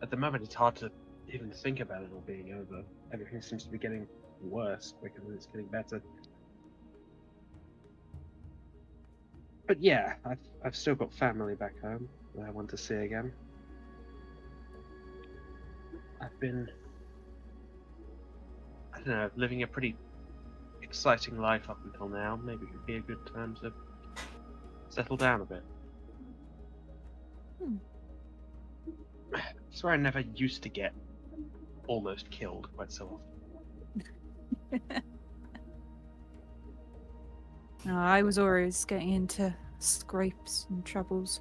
at the moment it's hard to even think about it all being over. Everything seems to be getting worse quicker than it's getting better. But yeah, I've still got family back home that I want to see again. I've been, I don't know, living a pretty exciting life up until now. Maybe it would be a good time to settle down a bit. I swear I never used to get almost killed quite so often. No, I was always getting into scrapes and troubles.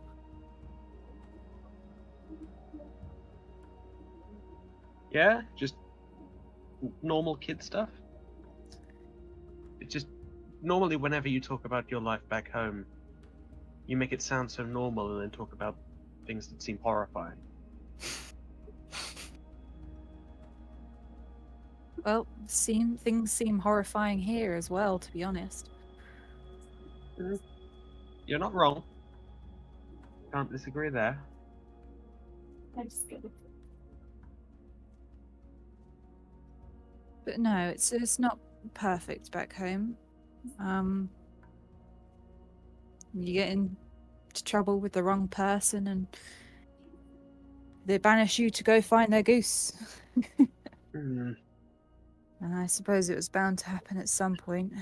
Yeah, just normal kid stuff. It's just normally whenever you talk about your life back home, you make it sound so normal and then talk about things that seem horrifying. Well, things seem horrifying here as well, to be honest. You're not wrong. Can't disagree there. But no, it's not perfect back home. You get into trouble with the wrong person and they banish you to go find their goose. Mm. And I suppose it was bound to happen at some point.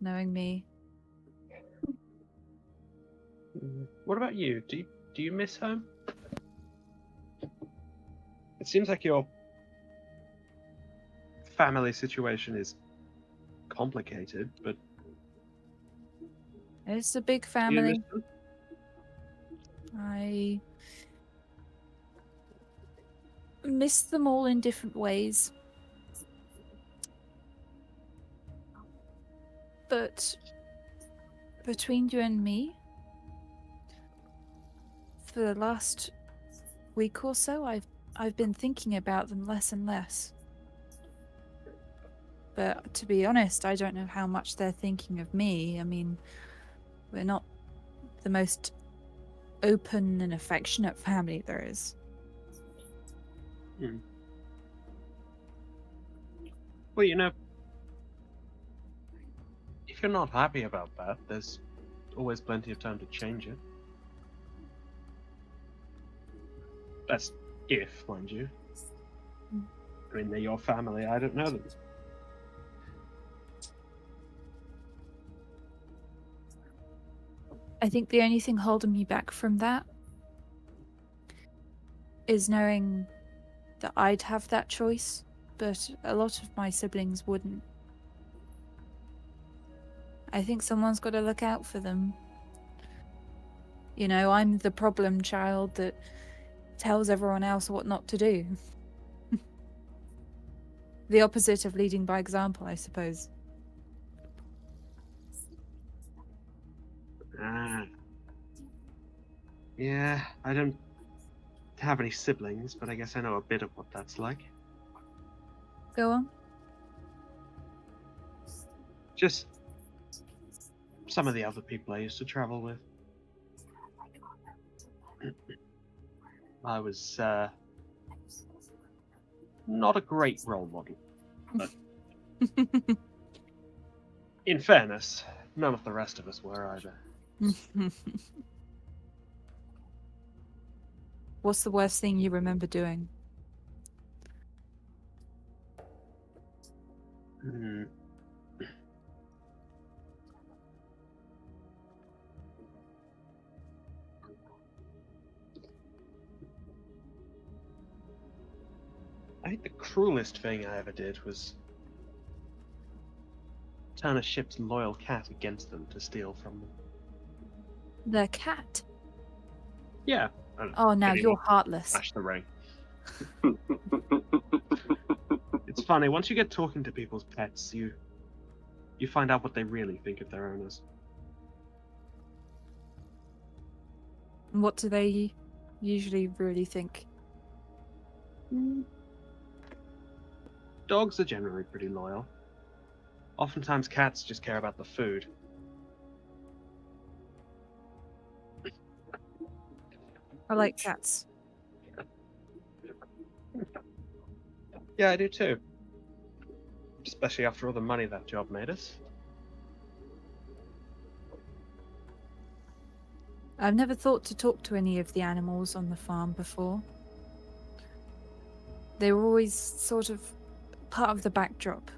Knowing me. What about you? Do you miss home? It seems like your family situation is complicated, but It's a big do you family. miss them? I miss them all in different ways. But between you and me, for the last week or so, I've been thinking about them less and less. But to be honest, I don't know how much they're thinking of me. I mean, we're not the most open and affectionate family there is. Well, you know, if you're not happy about that, there's always plenty of time to change it. That's if, mind you. I mean, they're your family, I don't know them. I think the only thing holding me back from that is knowing that I'd have that choice, but a lot of my siblings wouldn't. I think someone's got to look out for them. You know, I'm the problem child that tells everyone else what not to do. The opposite of leading by example, I suppose. Ah. Yeah, I don't have any siblings, but I guess I know a bit of what that's like. Go on. Just some of the other people I used to travel with. I was not a great role model, but in fairness, none of the rest of us were either. What's the worst thing you remember doing? Hmm. I think the cruelest thing I ever did was turn a ship's loyal cat against them to steal from them. The cat. Yeah. Oh, now Vinny you're heartless. Smash the ring. It's funny, once you get talking to people's pets, you find out what they really think of their owners. What do they usually really think? Dogs are generally pretty loyal. Oftentimes cats just care about the food. I like cats. Yeah, I do too. Especially after all the money that job made us. I've never thought to talk to any of the animals on the farm before. They were always sort of part of the backdrop.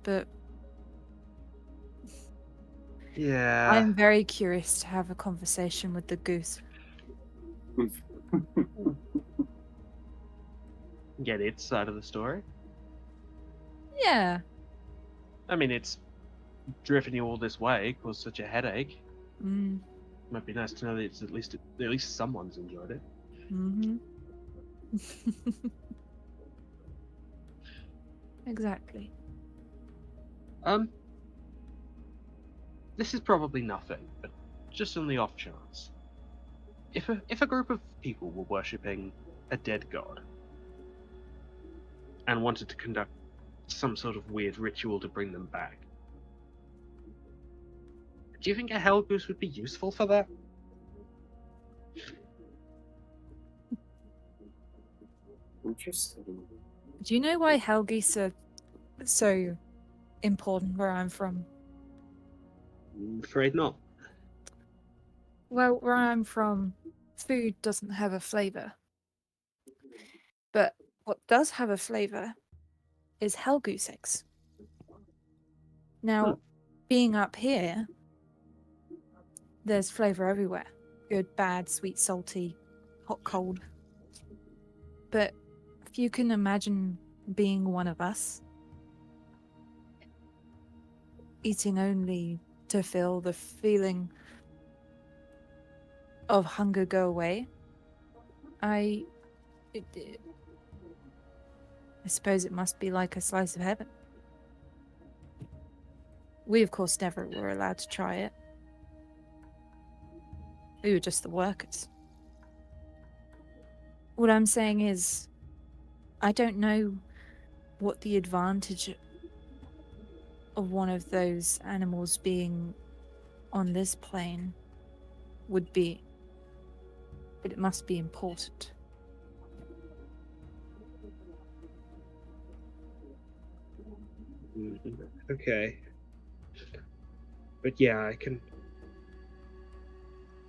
But Yeah. I'm very curious to have a conversation with the goose. Get its side of the story. Yeah. I mean, it's driven you all this way, caused such a headache. Mm. Might be nice to know that it's at least someone's enjoyed it. Mm-hmm. Exactly. This is probably nothing, but just on the off chance, if a group of people were worshipping a dead god and wanted to conduct some sort of weird ritual to bring them back, do you think a hell goose would be useful for that? Interesting. Do you know why hell geese are so important where I'm from? I'm afraid not. Well, where I'm from, food doesn't have a flavour. But what does have a flavour is hell goose eggs. Now, being up here, there's flavour everywhere. Good, bad, sweet, salty, hot, cold. But if you can imagine being one of us, eating only to feel the feeling of hunger go away, I suppose it must be like a slice of heaven. We, of course, never were allowed to try it. We were just the workers. What I'm saying is, I don't know what the advantage of one of those animals being on this plane would be, but it must be important. Okay. But yeah, I can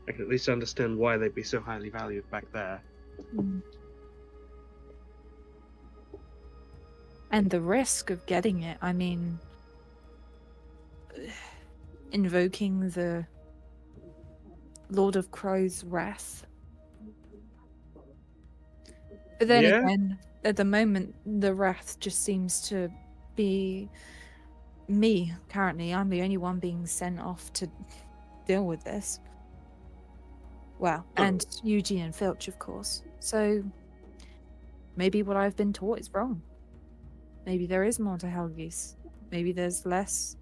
at least understand why they'd be so highly valued back there. Mm. And the risk of getting it, I mean, invoking the Lord of Crow's wrath. But then Yeah? again, at the moment, the wrath just seems to be me currently. I'm the only one being sent off to deal with this. Well, and Eugene and Filch, of course. So maybe what I've been taught is wrong. Maybe there is more to Helgis. Maybe there's less.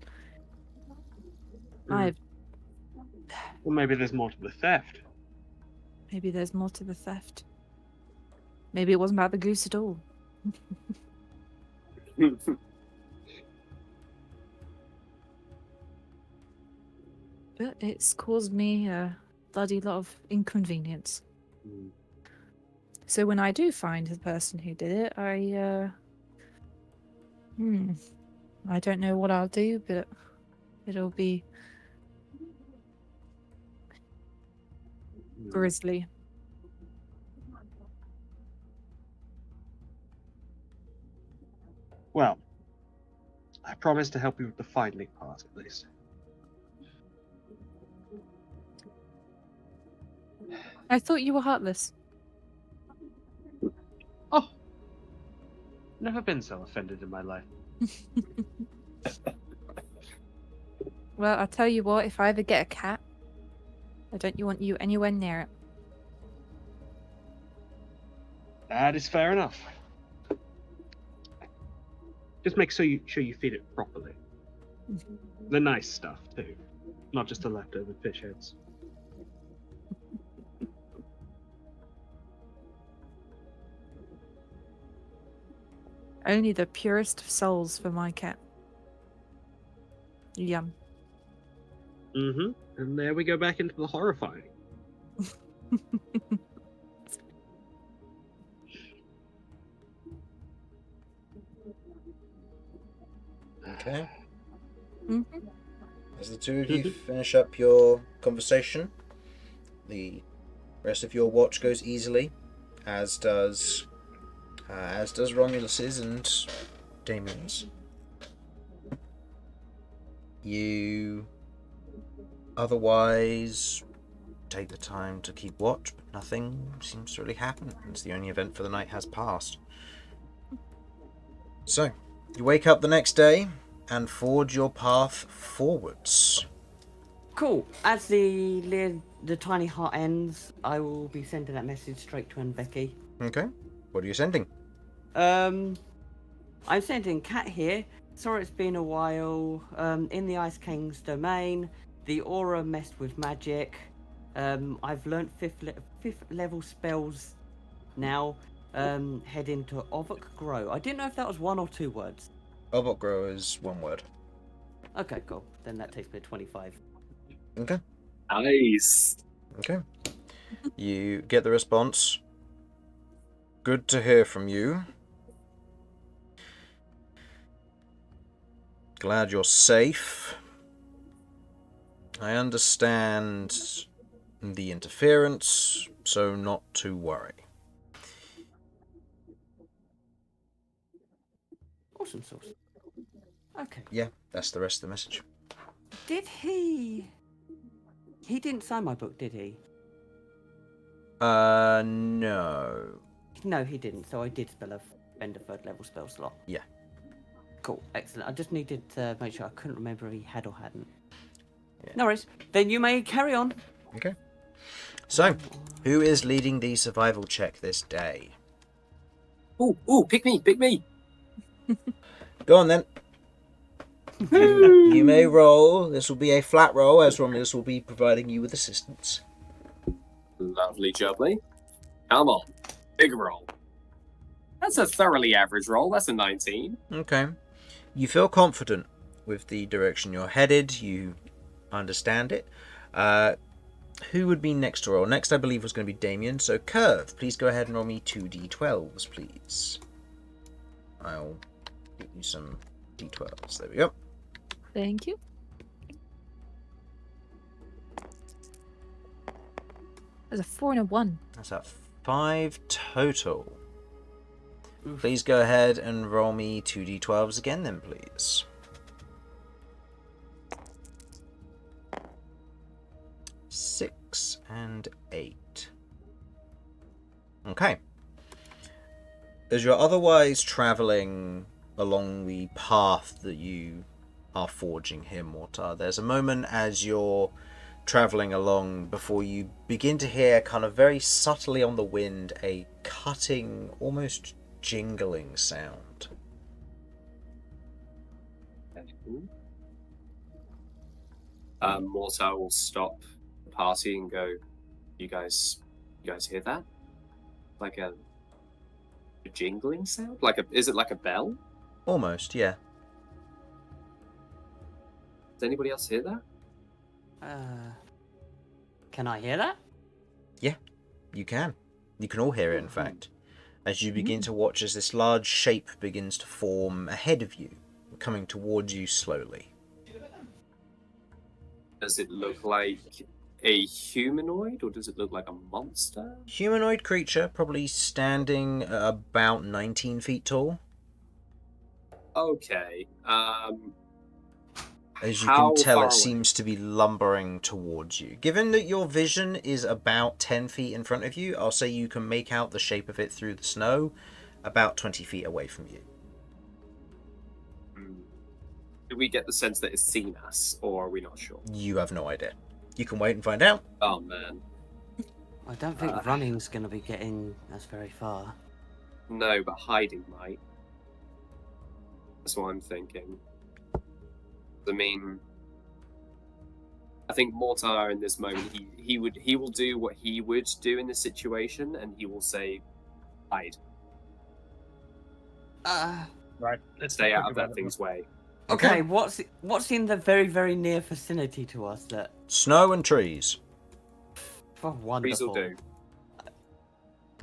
Well, maybe there's more to the theft. Maybe there's more to the theft. Maybe it wasn't about the goose at all. But it's caused me a bloody lot of inconvenience. So when I do find the person who did it, I don't know what I'll do, but it'll be grisly. Well, I promise to help you with the finding part, at least. I thought you were heartless. Oh! Never been so offended in my life. Well, I'll tell you what, if I ever get a cat, I don't want you anywhere near it. That is fair enough. Just make sure you feed it properly. The nice stuff, too. Not just the leftover fish heads. Only the purest of souls for my cat. Yum. And there we go back into the horrifying. Okay. Mhm. As the two of you finish up your conversation, the rest of your watch goes easily, as does Romulus's and Damian's. You otherwise take the time to keep watch, but nothing seems to really happen, as the only event for the night has passed. So, you wake up the next day and forge your path forwards. Cool. As the tiny heart ends, I will be sending that message straight to Becky. Okay. What are you sending? I'm sending Cat here. Sorry it's been a while. In the Ice King's domain, the aura messed with magic. I've learnt fifth level spells now. Heading to Ovok'Gro. I didn't know if that was 1 or 2 words. Ovok'Gro is one word. Okay, cool. Then that takes me to 25. Okay. Nice. Okay. You get the response. Good to hear from you. Glad you're safe. I understand the interference, so not to worry. Awesome sauce. Okay. Yeah, that's the rest of the message. Did he... He didn't sign my book, did he? No. No, he didn't. So I did spend a 3rd level spell slot. Yeah. Cool. Excellent. I just needed to make sure I couldn't remember if he had or hadn't. Yeah. No worries. Then you may carry on. Okay. So, who is leading the survival check this day? Ooh, pick me. Go on then. You may roll. This will be a flat roll, as Romulus will be providing you with assistance. Lovely jubbly. Come on. Big roll. That's a thoroughly average roll. That's a 19. Okay. You feel confident with the direction you're headed. You understand it. Who would be next to roll? Next, I believe, was going to be Damian. So, Kirv, please go ahead and roll me 2 d12s, please. I'll get you some d12s. There we go. Thank you. There's a 4 and a 1. That's at 5 total. Please go ahead and roll me 2 d12s again, then, please. Six and 8. Okay. As you're otherwise traveling along the path that you are forging here, Mortar, there's a moment as you're traveling along before you begin to hear, kind of very subtly on the wind, a cutting, almost jingling sound. Mortar will stop the party and go, you guys hear that? Like a jingling sound? Is it like a bell? Almost, yeah. Does anybody else hear that? Can I hear that? Yeah, you can. You can all hear it, in fact, as you begin to watch as this large shape begins to form ahead of you, coming towards you slowly. Does it look like a humanoid, or does it look like a monster? Humanoid creature, probably standing at about 19 feet tall. Okay. As you How can tell, far it away? seems to be lumbering towards you. Given that your vision is about 10 feet in front of you, I'll say you can make out the shape of it through the snow, about 20 feet away from you. Do we get the sense that it's seen us, or are we not sure? You have no idea. You can wait and find out. Oh man. I don't think running's going to be getting us very far. No, but hiding might. That's what I'm thinking. I mean, I think Mortar in this moment, he will do what he would do in this situation, and he will say, hide. Right. Let's Stay not out talk of that about it. thing's way. Okay, what's in the very, very near vicinity to us that... Snow and trees. Oh, Trees will wonderful. do.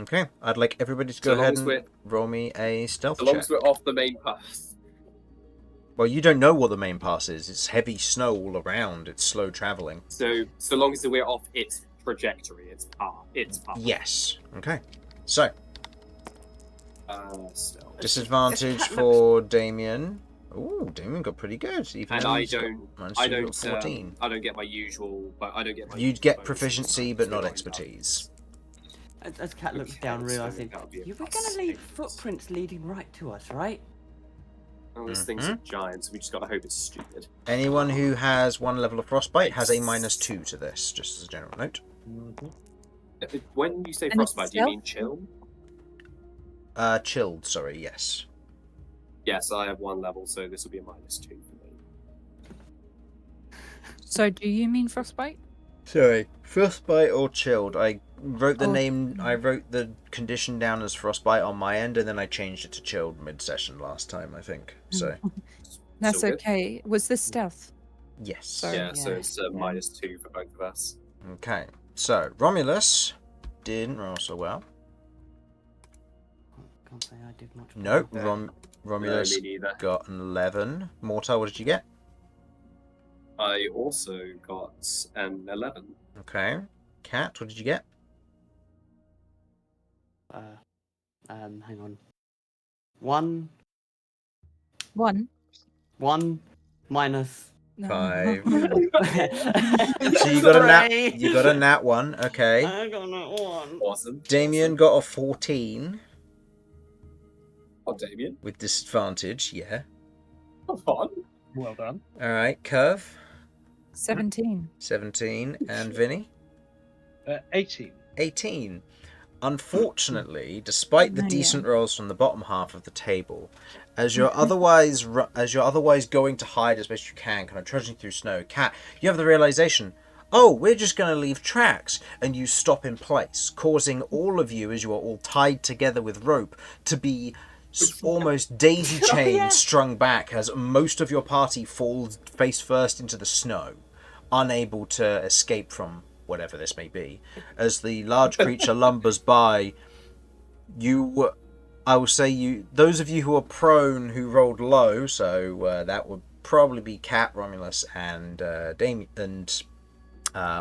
Okay, I'd like everybody to So go long ahead as and we're- roll me a stealth As long check. as we're off the main path. Well, you don't know what the main pass is. It's heavy snow all around. It's slow traveling. So long as we're off its trajectory, its path. Yes. Okay. So, Stealth. disadvantage for Damian. Ooh, Damian got pretty good. Even And though I he's got don't. minus I two, don't. got 14. I don't get my usual. But I don't get my. You'd usual get bonuses, proficiency, so but not it's expertise. As Cat looks Okay, down, so realizing that would be a you were plus gonna leave 6. footprints leading right to us, right? Well, this thing's a giant, so we just gotta hope it's stupid. Anyone who has 1 level of frostbite has a minus 2 to this, just as a general note. When you say And frostbite, do you stealth? mean chill? Chilled, sorry, yes. Yes, I have 1 level, so this will be a minus 2 for me. So do you mean frostbite? Sorry, frostbite or chilled? I wrote the Oh. name. I wrote the condition down as frostbite on my end, and then I changed it to chilled mid-session last time, I think. So That's Still good? okay. Was this stealth? yes. Sorry. Yeah, so Yeah, it's yeah. minus 2 for both of us. Okay. So Romulus didn't roll so well. Can't say I did much. No, better. Romulus No, me neither. got an 11. Mortar, what did you get? I also got an 11. Okay. Cat, what did you get? Hang on. One minus. No. 5. So So you got a nat. You got a nat 1. Okay. I got a nat 1. Awesome. Damien got a 14 Oh, Damian. with disadvantage. Yeah. Come on. Well done. All right. Kirv, 17. 17, and Vinny, 18. 18. Unfortunately, despite the Oh, yeah. decent rolls from the bottom half of the table, as you're otherwise going to hide as best you can, kind of trudging through snow, Cat, you have the realization, oh, we're just going to leave tracks, and you stop in place, causing all of you, as you are all tied together with rope, to be almost daisy chain yeah. strung back as most of your party falls face first into the snow, unable to escape from whatever this may be. As the large creature lumbers by, I will say those of you who are prone who rolled low, so that would probably be Cat, Romulus, and Damian and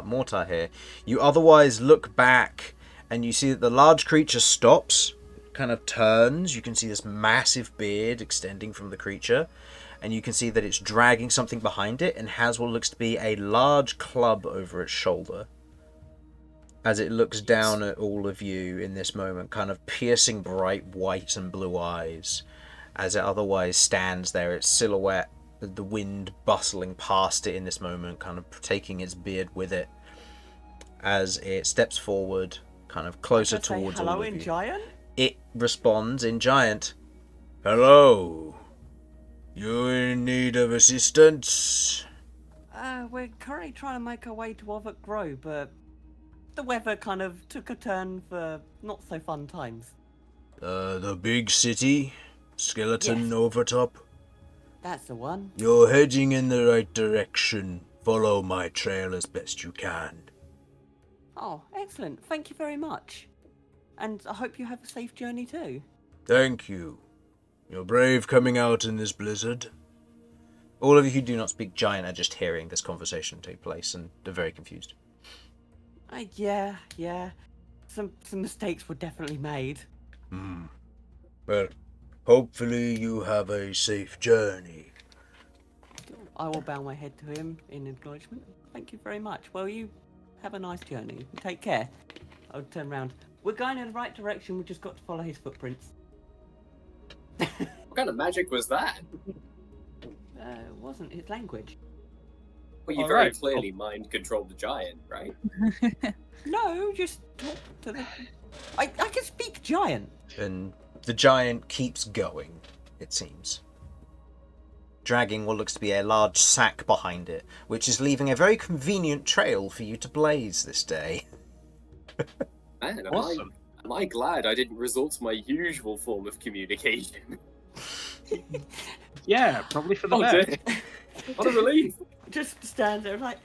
Mortar here. You otherwise look back and you see that the large creature stops, kind of turns. You can see this massive beard extending from the creature, and you can see that it's dragging something behind it and has what looks to be a large club over its shoulder. As it looks down at all of you in this moment, kind of piercing bright white and blue eyes, as it otherwise stands there, its silhouette, the wind bustling past it in this moment, kind of taking its beard with it, as it steps forward, kind of closer Should I say towards hello all of in you. giant? It responds in giant. Hello. You in need of assistance? We're currently trying to make our way to Ovok'Gro, but the weather kind of took a turn for not so fun times. The big city? Skeleton Yes. Overtop? That's the one. You're heading in the right direction. Follow my trail as best you can. Oh, excellent. Thank you very much. And I hope you have a safe journey too. Thank you. You're brave coming out in this blizzard. All of you who do not speak giant are just hearing this conversation take place and they're very confused. Yeah. Some mistakes were definitely made. Well, hopefully you have a safe journey. I will bow my head to him in acknowledgement. Thank you very much. Well, you have a nice journey. Take care. I'll turn round. We're going in the right direction. We just got to follow his footprints. What kind of magic was that? It wasn't his language. Well, you All very right. clearly mind controlled the giant, right? No, just talk to the... I can speak giant. And the giant keeps going, it seems, dragging what looks to be a large sack behind it, which is leaving a very convenient trail for you to blaze this day. Man, Awesome. am I glad I didn't resort to my usual form of communication? Yeah, probably for the Oh, best. dear. What a relief! Just stand there like...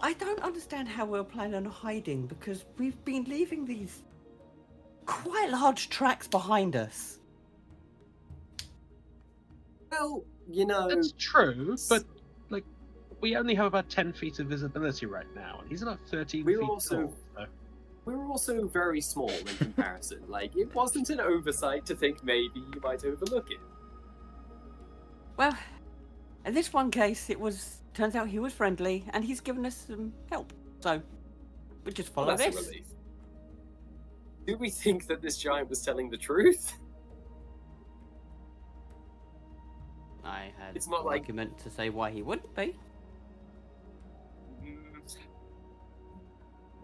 I don't understand how we're planning on hiding, because we've been leaving these quite large tracks behind us. Well, You know, That's true, but like we only have about 10 feet of visibility right now, and he's about 13 We're feet also- tall. So. we're also very small in comparison. Like, it wasn't an oversight to think maybe you might overlook it. Well, in this one case, turns out he was friendly, and he's given us some help. So, we just follow Well, that's this. a relief. Do we think that this giant was telling the truth? I had It's not an like- argument to say why he wouldn't be.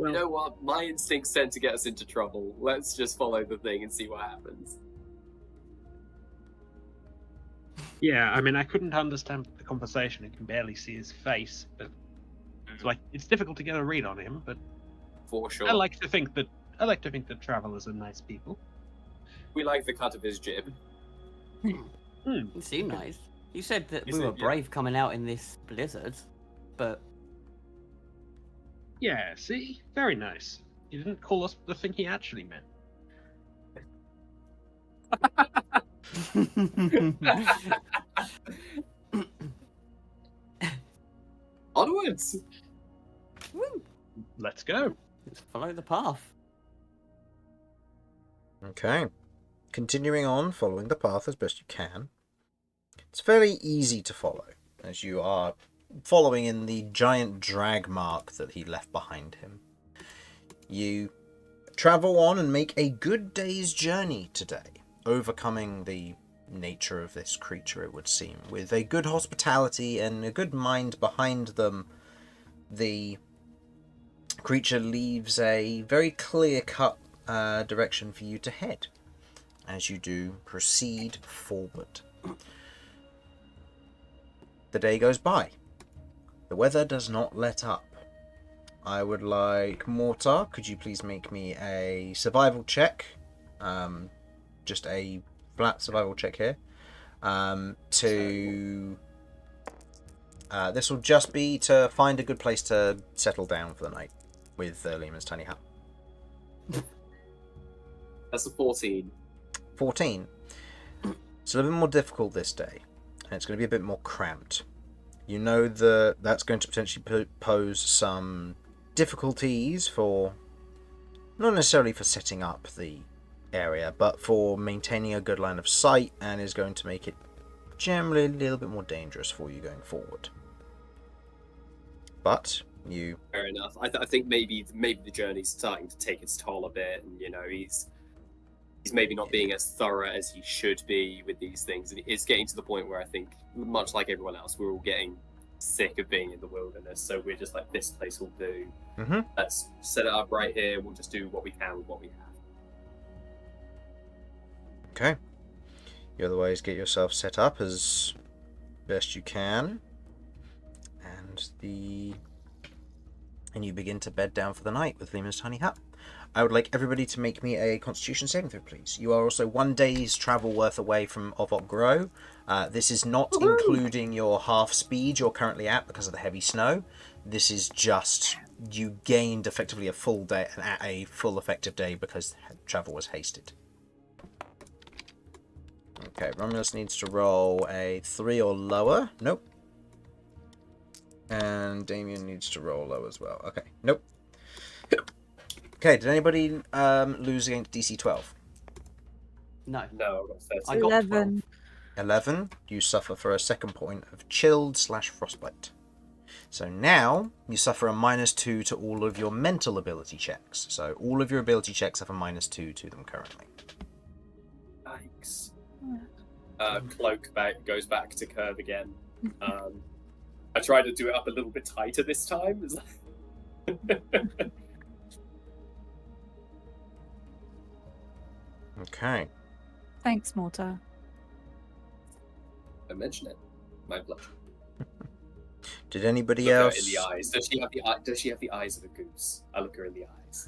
You know what? My instincts tend to get us into trouble. Let's just follow the thing and see what happens. Yeah, I mean, I couldn't understand the conversation. I can barely see his face, but it's difficult to get a read on him. But For sure. I like to think that travelers are nice people. We like the cut of his jib. It seemed nice. You said that You we said, were yeah. brave coming out in this blizzard, but Yeah, see, very nice. He didn't call us the thing he actually meant. Onwards! Woo! Let's go. Let's follow the path. Okay. Continuing on, following the path as best you can. It's fairly easy to follow, as you are following in the giant drag mark that he left behind him. You travel on and make a good day's journey today, overcoming the nature of this creature, it would seem. With a good hospitality and a good mind behind them, the creature leaves a very clear-cut direction for you to head as you do proceed forward. The day goes by. The weather does not let up. I would like Mortar, could you please make me a survival check? Just a flat survival check here. This will just be to find a good place to settle down for the night with Lehman's tiny hut. That's a 14. 14. It's a little bit more difficult this day, and it's going to be a bit more cramped. You know that that's going to potentially pose some difficulties for, not necessarily for setting up the area, but for maintaining a good line of sight, and is going to make it generally a little bit more dangerous for you going forward. But you... Fair enough. I think maybe the journey's starting to take its toll a bit, and you know he's maybe not being as thorough as he should be with these things, and it's getting to the point where I think, much like everyone else, we're all getting sick of being in the wilderness. So we're just like, this place will do. Mhm. Let's set it up right here. We'll just do what we can with what we have. Okay. You otherwise get yourself set up as best you can, and you begin to bed down for the night with Lehman's tiny hut. I would like everybody to make me a Constitution saving throw, please. You are also 1 day's travel worth away from Ovok'Gro. This is not including your half speed you're currently at because of the heavy snow. This is just you gained effectively a full day, a full effective day because travel was hasted. Okay, Romulus needs to roll a 3 or lower. Nope. And Damian needs to roll low as well. Okay, nope. Okay, did anybody lose against DC 12? No. No, I got 11. 11, you suffer for a second point of chilled/frostbite. So now you suffer a -2 to all of your mental ability checks. So all of your ability checks have a -2 to them currently. Yikes. Cloak goes back to Kirv again. I tried to do it up a little bit tighter this time. Okay. Thanks, Mortar. Don't mention it. My pleasure. Did anybody Look her else? in the eyes. Does she have the eyes of a goose? I look her in the eyes.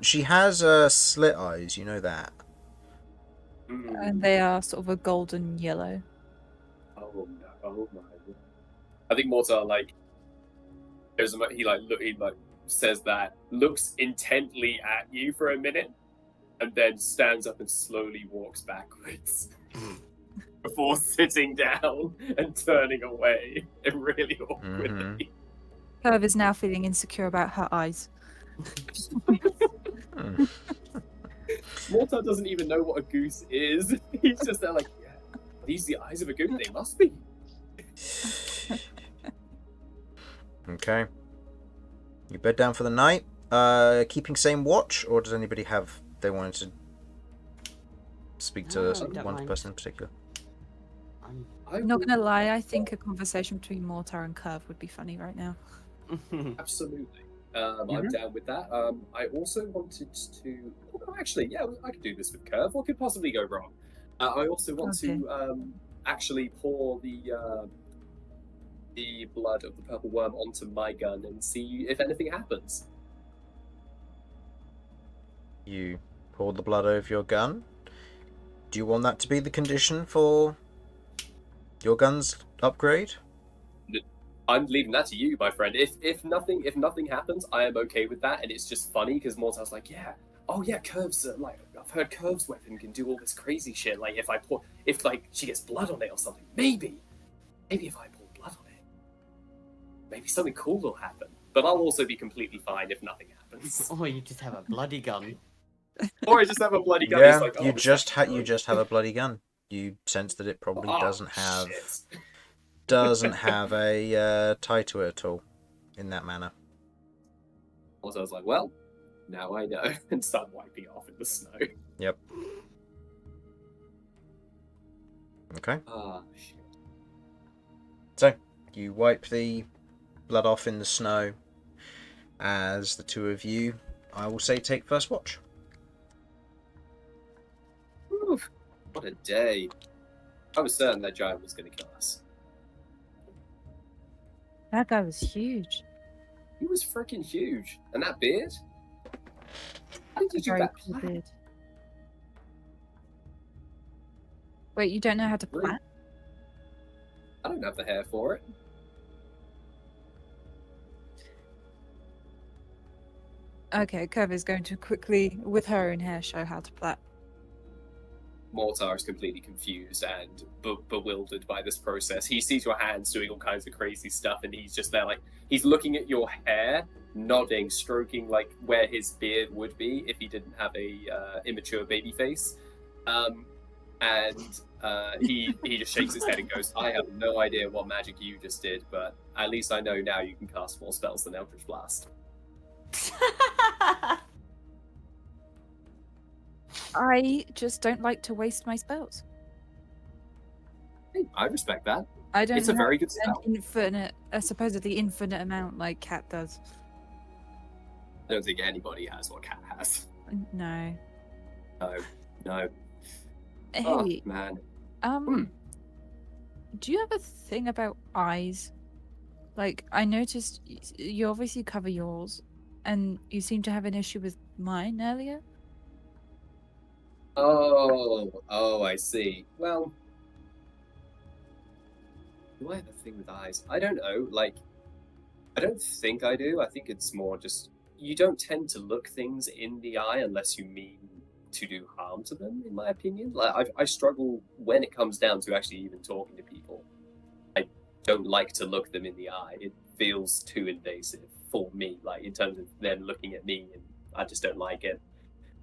She has slit eyes. You know that. And they are sort of a golden yellow. Oh no! Oh my! I think Mortar he says that, looks intently at you for a minute, and then stands up and slowly walks backwards. before sitting down and turning away really awkwardly. Kirv is now feeling insecure about her eyes. Mortar doesn't even know what a goose is. He's just there like, yeah, are these the eyes of a goose? They must be. Okay. You bed down for the night. Keeping same watch, or does anybody have? They wanted to speak to No, I don't one mind. person in particular. I'm not gonna lie, I think a conversation between Mortar and Kirv would be funny right now. Absolutely. I'm down with that. I also wanted to. Oh, actually, yeah, I could do this with Kirv. What could possibly go wrong? I also want to actually pour the blood of the purple worm onto my gun and see if anything happens. You pour the blood over your gun. Do you want that to be the condition for your gun's upgrade? I'm leaving that to you, my friend. If nothing happens, I am okay with that, and it's just funny because Mortar's like, yeah, oh yeah, Kirv's like I've heard Kirv's weapon can do all this crazy shit. Like if like she gets blood on it or something, maybe if I pour blood on it, maybe something cool will happen. But I'll also be completely fine if nothing happens. Or you just have a bloody gun. Or I just have a bloody gun. Yeah, It's like, oh, you this just is you just have a bloody gun. You sense that it probably Oh, doesn't have shit. a tie to it at all in that manner. Also, I was like, well, now I know, and start wiping off in the snow. Yep. Okay. Ah, shit. So you wipe the blood off in the snow as the two of you, I will say, take first watch. Whew, what a day. I was certain that giant was going to kill us. That guy was huge. He was freaking huge. And that beard? How did you do Very that? cool beard. Wait, you don't know how to Really? plant? I don't have the hair for it. Okay, Kirv is going to quickly, with her own hair, show how to plant. Mortar is completely confused and bewildered by this process. He sees your hands doing all kinds of crazy stuff, and he's just there, like, he's looking at your hair, nodding, stroking, like, where his beard would be if he didn't have a immature baby face. He just shakes his head and goes, I have no idea what magic you just did, but at least I know now you can cast more spells than Eldritch Blast. I just don't like to waste my spells. Hey, I respect that. I don't It's a have very good an spell. supposedly infinite amount like Cat does. I don't think anybody has what Cat has. No. No. Hey, Oh, man. do you have a thing about eyes? Like, I noticed you obviously cover yours, and you seem to have an issue with mine earlier. Oh, I see. Well, do I have a thing with eyes? I don't know. Like, I don't think I do. I think it's more just you don't tend to look things in the eye unless you mean to do harm to them, in my opinion. Like, I struggle when it comes down to actually even talking to people. I don't like to look them in the eye. It feels too invasive for me, like, in terms of them looking at me, and I just don't like it.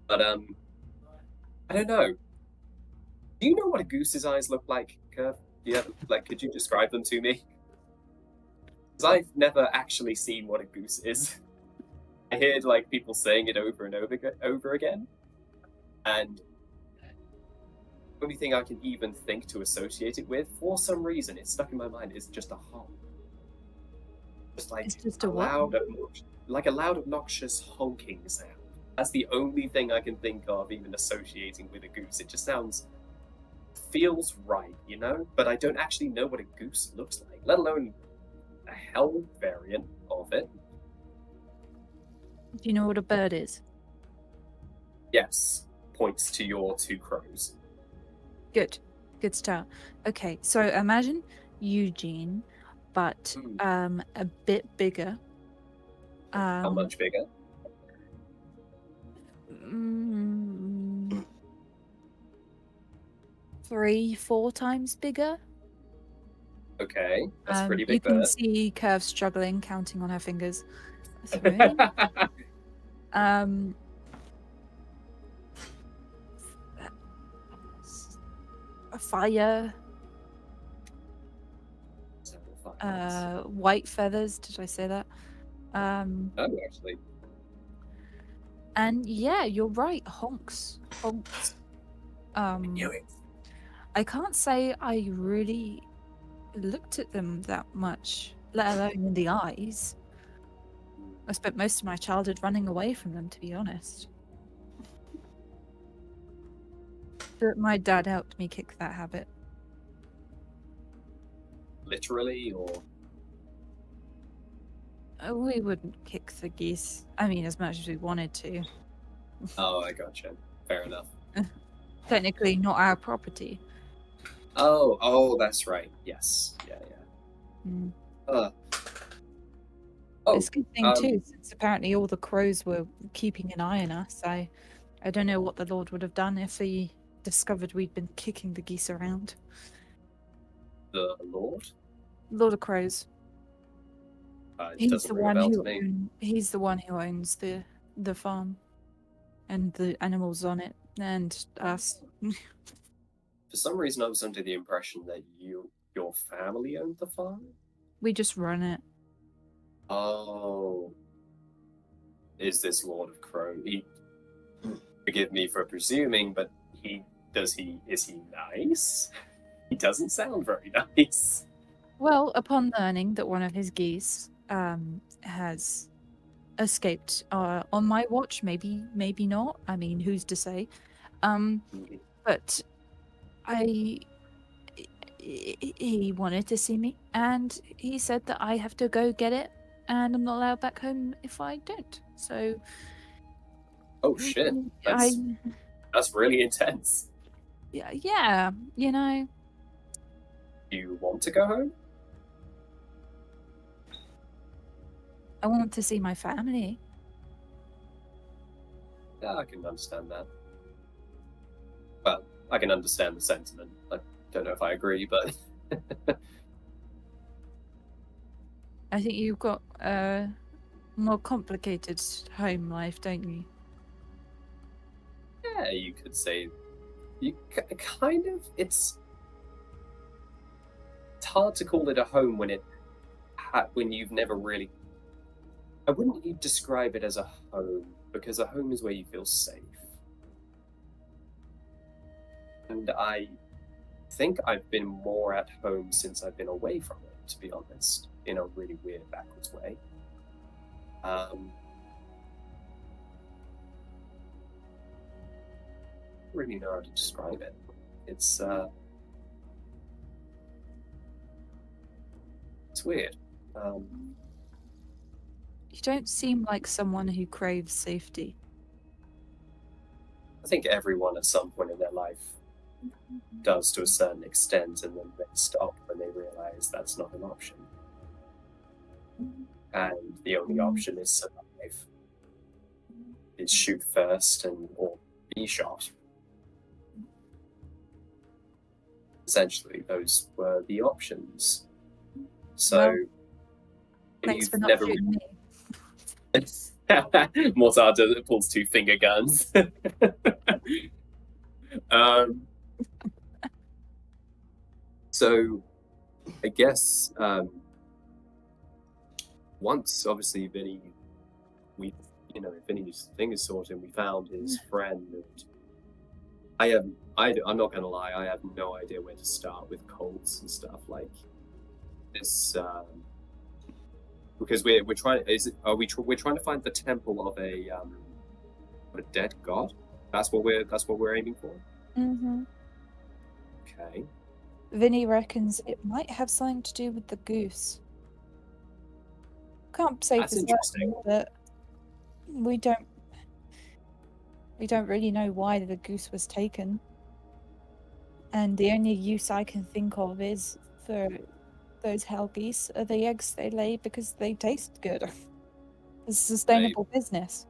But, I don't know. Do you know what a goose's eyes look like, Kirv? Yeah, like, could you describe them to me? Because I've never actually seen what a goose is. I hear, like, people saying it over and over again, and the only thing I can even think to associate it with, for some reason, it's stuck in my mind, is just a honk. Just like It's just a a what? loud, obnoxious honking sound. That's the only thing I can think of even associating with a goose. It just feels right, you know? But I don't actually know what a goose looks like, let alone a hell variant of it. Do you know what a bird is? Yes, points to your two crows. Good start. Okay, so imagine Eugene, but a bit bigger. How much bigger? 3-4 times bigger. Okay, that's a pretty You big can bird. see Kirv struggling, counting on her fingers. 3. Um, a fire. White feathers. Did I say that? Oh, actually. And yeah, you're right. Honks. Knew it. I can't say I really looked at them that much, let alone in the eyes. I spent most of my childhood running away from them, to be honest. But my dad helped me kick that habit. Literally, or We wouldn't kick the geese. I mean, as much as we wanted to. oh, I gotcha. Fair enough. Technically, not our property. Oh, that's right. Yes, yeah. Mm. Oh, It's a good thing too, since apparently all the crows were keeping an eye on us. I don't know what the Lord would have done if he discovered we'd been kicking the geese around. the Lord. Lord of Crows. It He's doesn't the ring a one bell who to me. he's the one who owns the farm and the animals on it and us. For some reason, I was under the impression that your family owned the farm. We just run it. Oh, is this Lord of Crow? Forgive me for presuming, but is he nice? He doesn't sound very nice. Well, upon learning that one of his geese has escaped on my watch, maybe not. I mean, who's to say? But he wanted to see me, and he said that I have to go get it, and I'm not allowed back home if I don't. So, Oh shit, that's really intense. yeah, you know. Do you want to go home? I want to see my family. Yeah, I can understand that. Well, I can understand the sentiment. I don't know if I agree, but I think you've got a more complicated home life, don't you? yeah, you could say you kind of. It's hard to call it a home when you've never really. I wouldn't describe it as a home, because a home is where you feel safe. And I think I've been more at home since I've been away from it, to be honest, in a really weird backwards way. Really know how to describe it. It's weird. You don't seem like someone who craves safety. I think everyone at some point in their life does to a certain extent, and then they stop when they realize that's not an option. And the only option is survive. Is shoot first or be shot. Essentially, those were the options. So, Well, if thanks for you've not never shooting me. Mortar pulls 2 finger guns. So, I guess once, obviously, Vinny, Vinny's thing is sorted, and we found his friend. And I'm not gonna lie, I have no idea where to start with cults and stuff like this. Because we're trying. We're trying to find the temple of a dead god. That's what we're aiming for. Mm-hmm. Okay. Vinny reckons it might have something to do with the goose. Can't say That's for interesting. certain, but we don't really know why the goose was taken. And the only use I can think of is for those hell geese are the eggs they lay because they taste good. It's a sustainable business.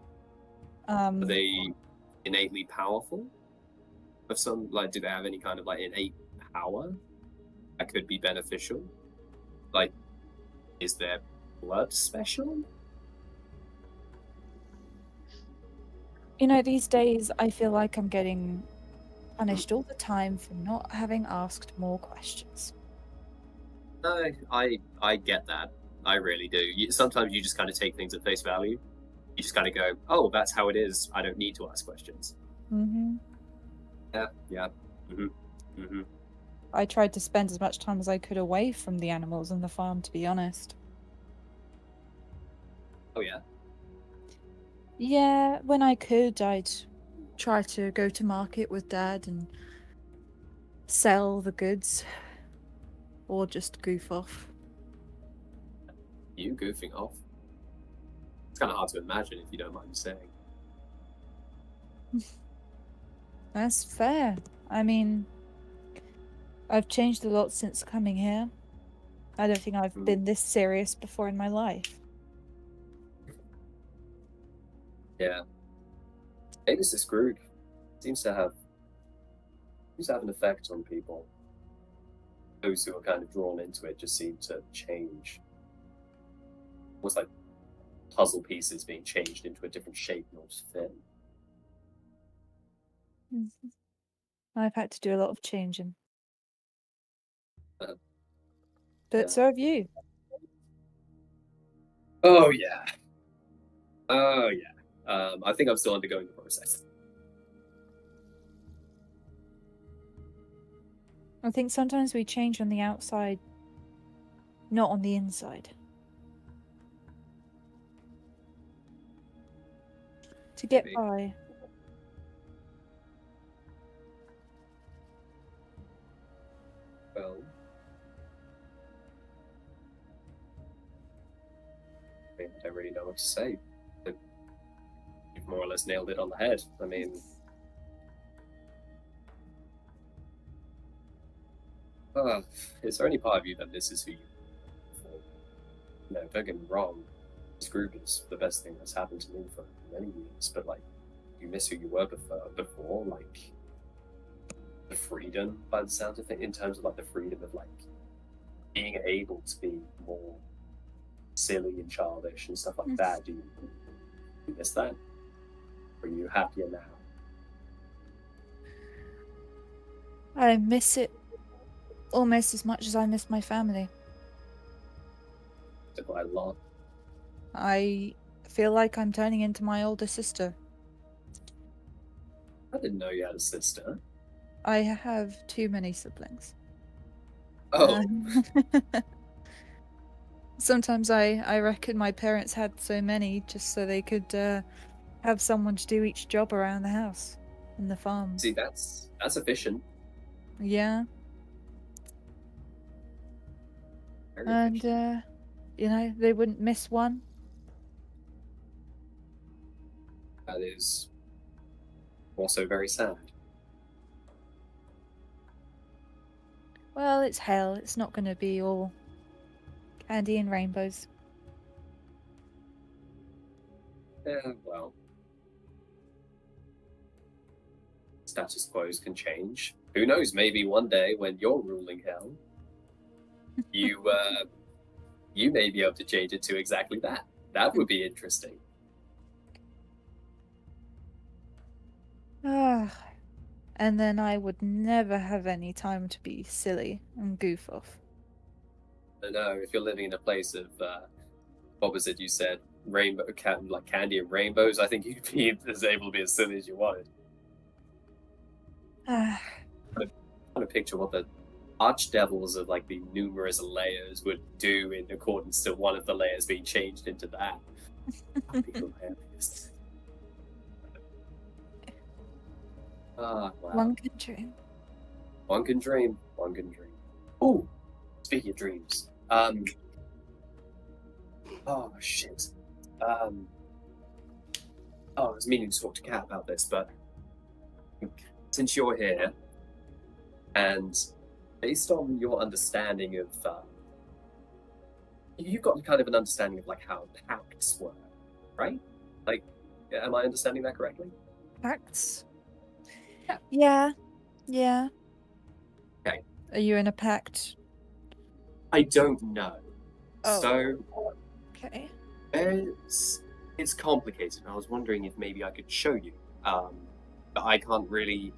Are they innately powerful? of some, like, do they have any kind of like innate power that could be beneficial? Like, is their blood special? You know, these days I feel like I'm getting punished all the time for not having asked more questions. I get that. I really do. Sometimes you just kind of take things at face value. You just kind of go, oh, that's how it is. I don't need to ask questions. Mm-hmm. Yeah. I tried to spend as much time as I could away from the animals and the farm, to be honest. Oh, yeah? Yeah, when I could, I'd try to go to market with Dad and sell the goods. Or just goof off. You goofing off? It's kind of hard to imagine, if you don't mind me saying. That's fair. I mean, I've changed a lot since coming here. I don't think I've been this serious before in my life. Yeah. Maybe this group seems to have an effect on people. Those who are kind of drawn into it just seem to change. Almost like puzzle pieces being changed into a different shape in order to fit. I've had to do a lot of changing. But But so have you. Oh yeah. I think I'm still undergoing the process. I think sometimes we change on the outside, not on the inside. To get Maybe. by. Well, I don't really know what to say. You've more or less nailed it on the head. I mean, is there any part of you that this is who you are? No, don't get me wrong. This group is the best thing that's happened to me for many years, but like, you miss who you were before, like the freedom, by the sounds of it, in terms of like the freedom of like being able to be more silly and childish and stuff like that. Do you miss that? Or are you happier now? I miss it almost as much as I miss my family. It's quite a lot. I feel like I'm turning into my older sister. I didn't know you had a sister. I have too many siblings. Oh, Sometimes I reckon my parents had so many just so they could have someone to do each job around the house and the farm. see, that's efficient. Yeah. Very And efficient. you know, they wouldn't miss one. That is also very sad. Well, it's hell. It's not going to be all candy and rainbows. Yeah, well, status quos can change. Who knows? Maybe one day when you're ruling hell, you may be able to change it to exactly that. That would be interesting. And then I would never have any time to be silly and goof off. I know if you're living in a place of what was it you said? Rainbow, like candy and rainbows. I think you'd be as able to be as silly as you wanted. I'm trying to picture what the archdevils of like the numerous layers would do in accordance to one of the layers being changed into that. That'd be hilarious. Wow. One can dream. One can dream. One can dream. Oh, speaking of dreams. Oh shit. I was meaning to talk to Kat about this, but since you're here, and based on your understanding of, you've got kind of an understanding of like how pacts work, right? Like, am I understanding that correctly? Facts. Yeah. Yeah. Okay. Are you in a pact? I don't know. Oh. So Okay. it's complicated. I was wondering if maybe I could show you, but I can't really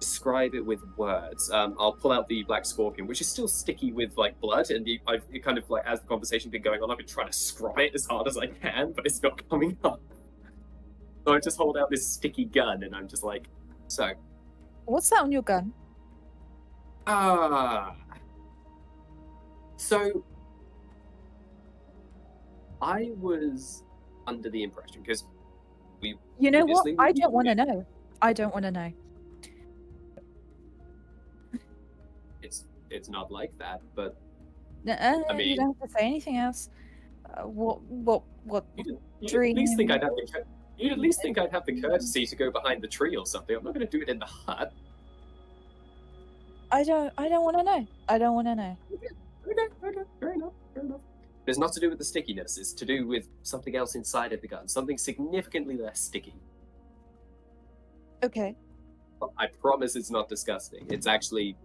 describe it with words. I'll pull out the black scorpion, which is still sticky with like blood, and I've it kind of like as the conversation's been going on, I've been trying to scrub it as hard as I can, but it's not coming up. So I just hold out this sticky gun, and I'm just like, so What's that on your gun? So I was under the impression because we. You know what? previously- I don't want to know. I don't want to know. It's not like that, but Nuh-uh, I mean- you don't have to say anything else. What you'd dream? at least think I'd have the. You'd at least think I'd have the courtesy to go behind the tree or something. I'm not going to do it in the hut. I don't want to know. I don't want to know. Okay, fair enough. It's not to do with the stickiness. It's to do with something else inside of the gun. Something significantly less sticky. Okay. I promise it's not disgusting. It's actually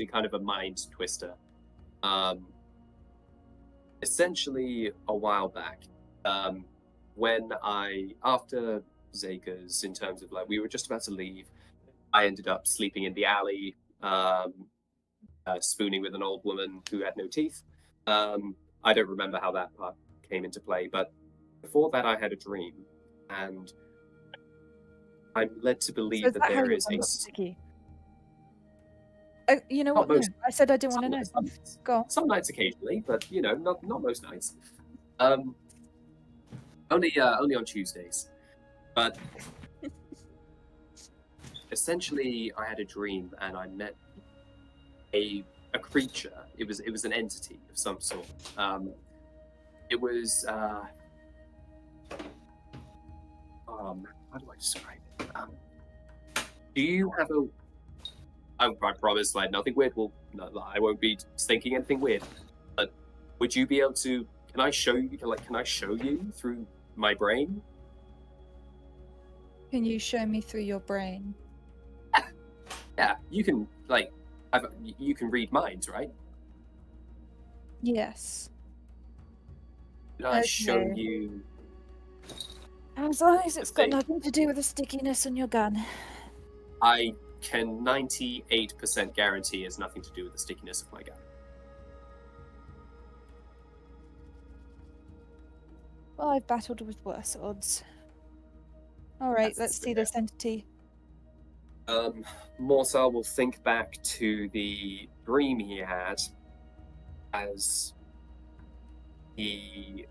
kind of a mind twister. Essentially, a while back, when after Zakers, in terms of like, we were just about to leave, I ended up sleeping in the alley, spooning with an old woman who had no teeth. I don't remember how that part came into play, but before that, I had a dream, and I'm led to believe So is that that how there your is gun a. got sticky? You know Not what? No, most- I said I didn't want to know. Go on. Some nights occasionally, but not most nights. Only on Tuesdays. But essentially, I had a dream and I met a creature. It was an entity of some sort. It was how do I describe it? Do you have a? I promise, like nothing weird. I won't be thinking anything weird. But would you be able to? Can I show you? Can I show you through my brain? Can you show me through your brain? Yeah, you can you can read minds, right? Yes. Can I show Okay. you? As long as it's got thing. nothing to do with the stickiness on your gun. I can 98% guarantee it's nothing to do with the stickiness of my gun. Well, I've battled with worse odds. Alright, That's let's the see this entity. Mortar will think back to the dream he had as he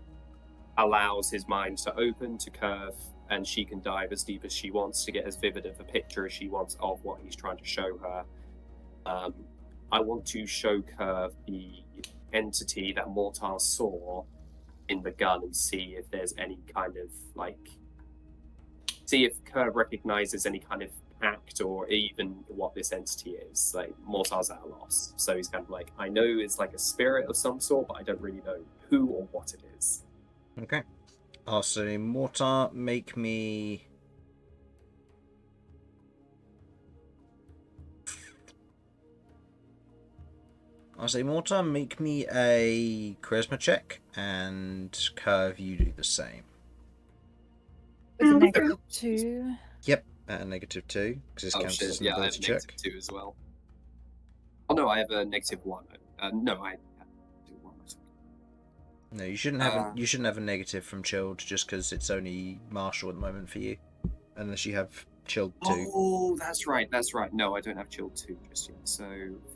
allows his mind to open to Kirv, and she can dive as deep as she wants to get as vivid of a picture as she wants of what he's trying to show her. I want to show Kirv the entity that Mortar saw in the gun and see if there's any kind of see if Kirv recognizes any kind of act or even what this entity is. Like, Mortar's at a loss, so he's kind of like, I know it's like a spirit of some sort, but I don't really know who or what it is. Okay. I'll say Mortar, make me... a charisma check, and Kirv, you do the same. With a -2. Yep, at a -2, because this counts as an I have ability check. -2 as well. Oh no, I have a -1. No, I have to do 1. No, you shouldn't have a negative from chilled just because it's only martial at the moment for you, unless you have chilled 2. Oh, that's right. No, I don't have chilled 2 just yet. So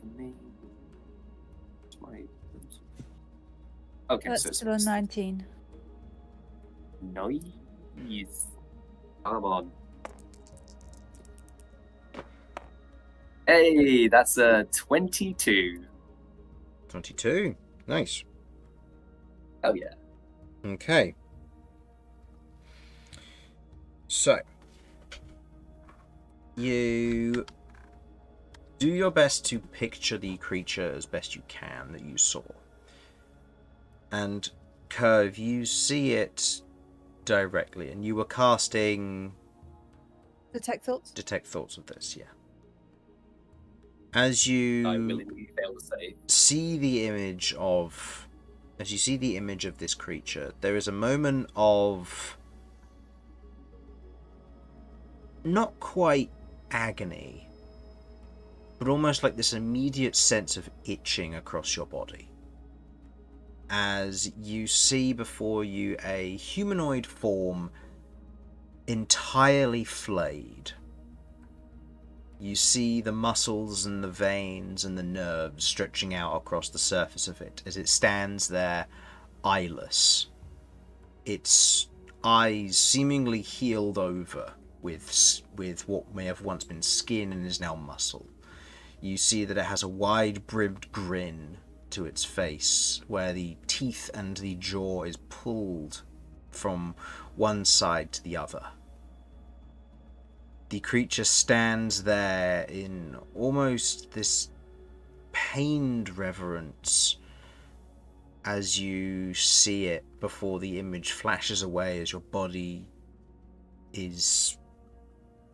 for me, what's my okay, That's so still a 19. Nice. Come on. Hey, that's a 22. 22. Nice. Oh yeah. Okay. So, you do your best to picture the creature as best you can that you saw. And, Kirv, you see it directly, and you were casting Detect thoughts? Detect Thoughts of this, yeah. As I you willingly fail to say. see the image of this creature, there is a moment of not quite agony, but almost like this immediate sense of itching across your body as you see before you a humanoid form entirely flayed. You see the muscles and the veins and the nerves stretching out across the surface of it as it stands there, eyeless. Its eyes seemingly healed over with what may have once been skin and is now muscle. You see that it has a wide-brimmed grin to its face, where the teeth and the jaw is pulled from one side to the other. The creature stands there in almost this pained reverence as you see it before the image flashes away as your body is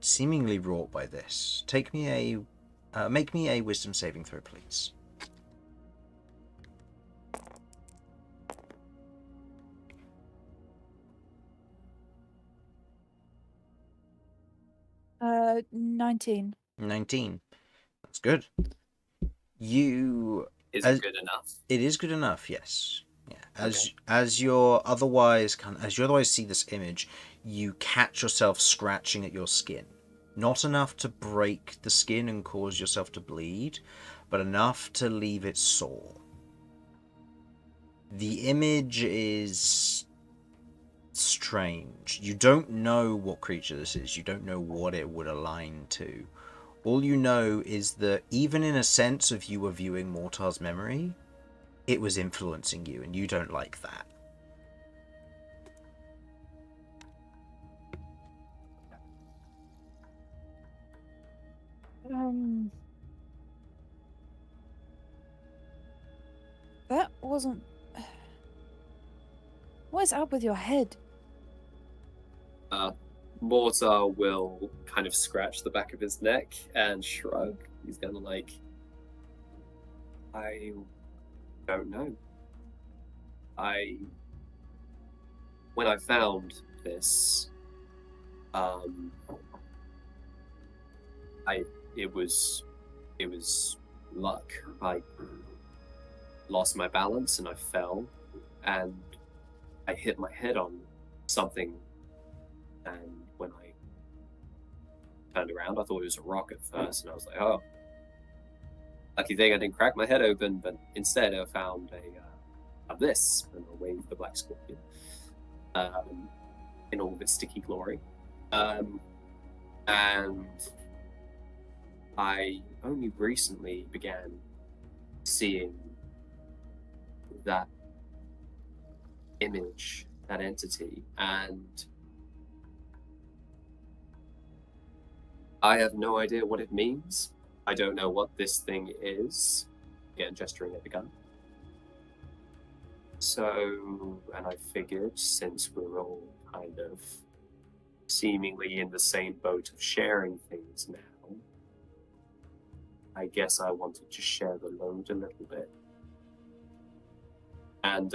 seemingly wrought by this. Make me a wisdom saving throw, please. Uh, 19. 19. That's good. You... Is it good enough? It is good enough, yes. Yeah. Okay. As you otherwise see this image, you catch yourself scratching at your skin. Not enough to break the skin and cause yourself to bleed, but enough to leave it sore. The image is strange. You don't know what creature this is. You don't know what it would align to. All you know is that even in a sense of you were viewing Mortar's memory, it was influencing you, and you don't like that. That wasn't... What is up with your head? Mortar will kind of scratch the back of his neck and shrug. He's gonna I don't know. When I found this, it was luck. I lost my balance and I fell, and I hit my head on something, and when I turned around, I thought it was a rock at first, and I was like, oh, lucky thing I didn't crack my head open, but instead I found a this, and I waved the black scorpion in all of its sticky glory. And I only recently began seeing that image, that entity, and I have no idea what it means. I don't know what this thing is. Again, gesturing at the gun. So, and I figured since we're all kind of seemingly in the same boat of sharing things now, I guess I wanted to share the load a little bit. And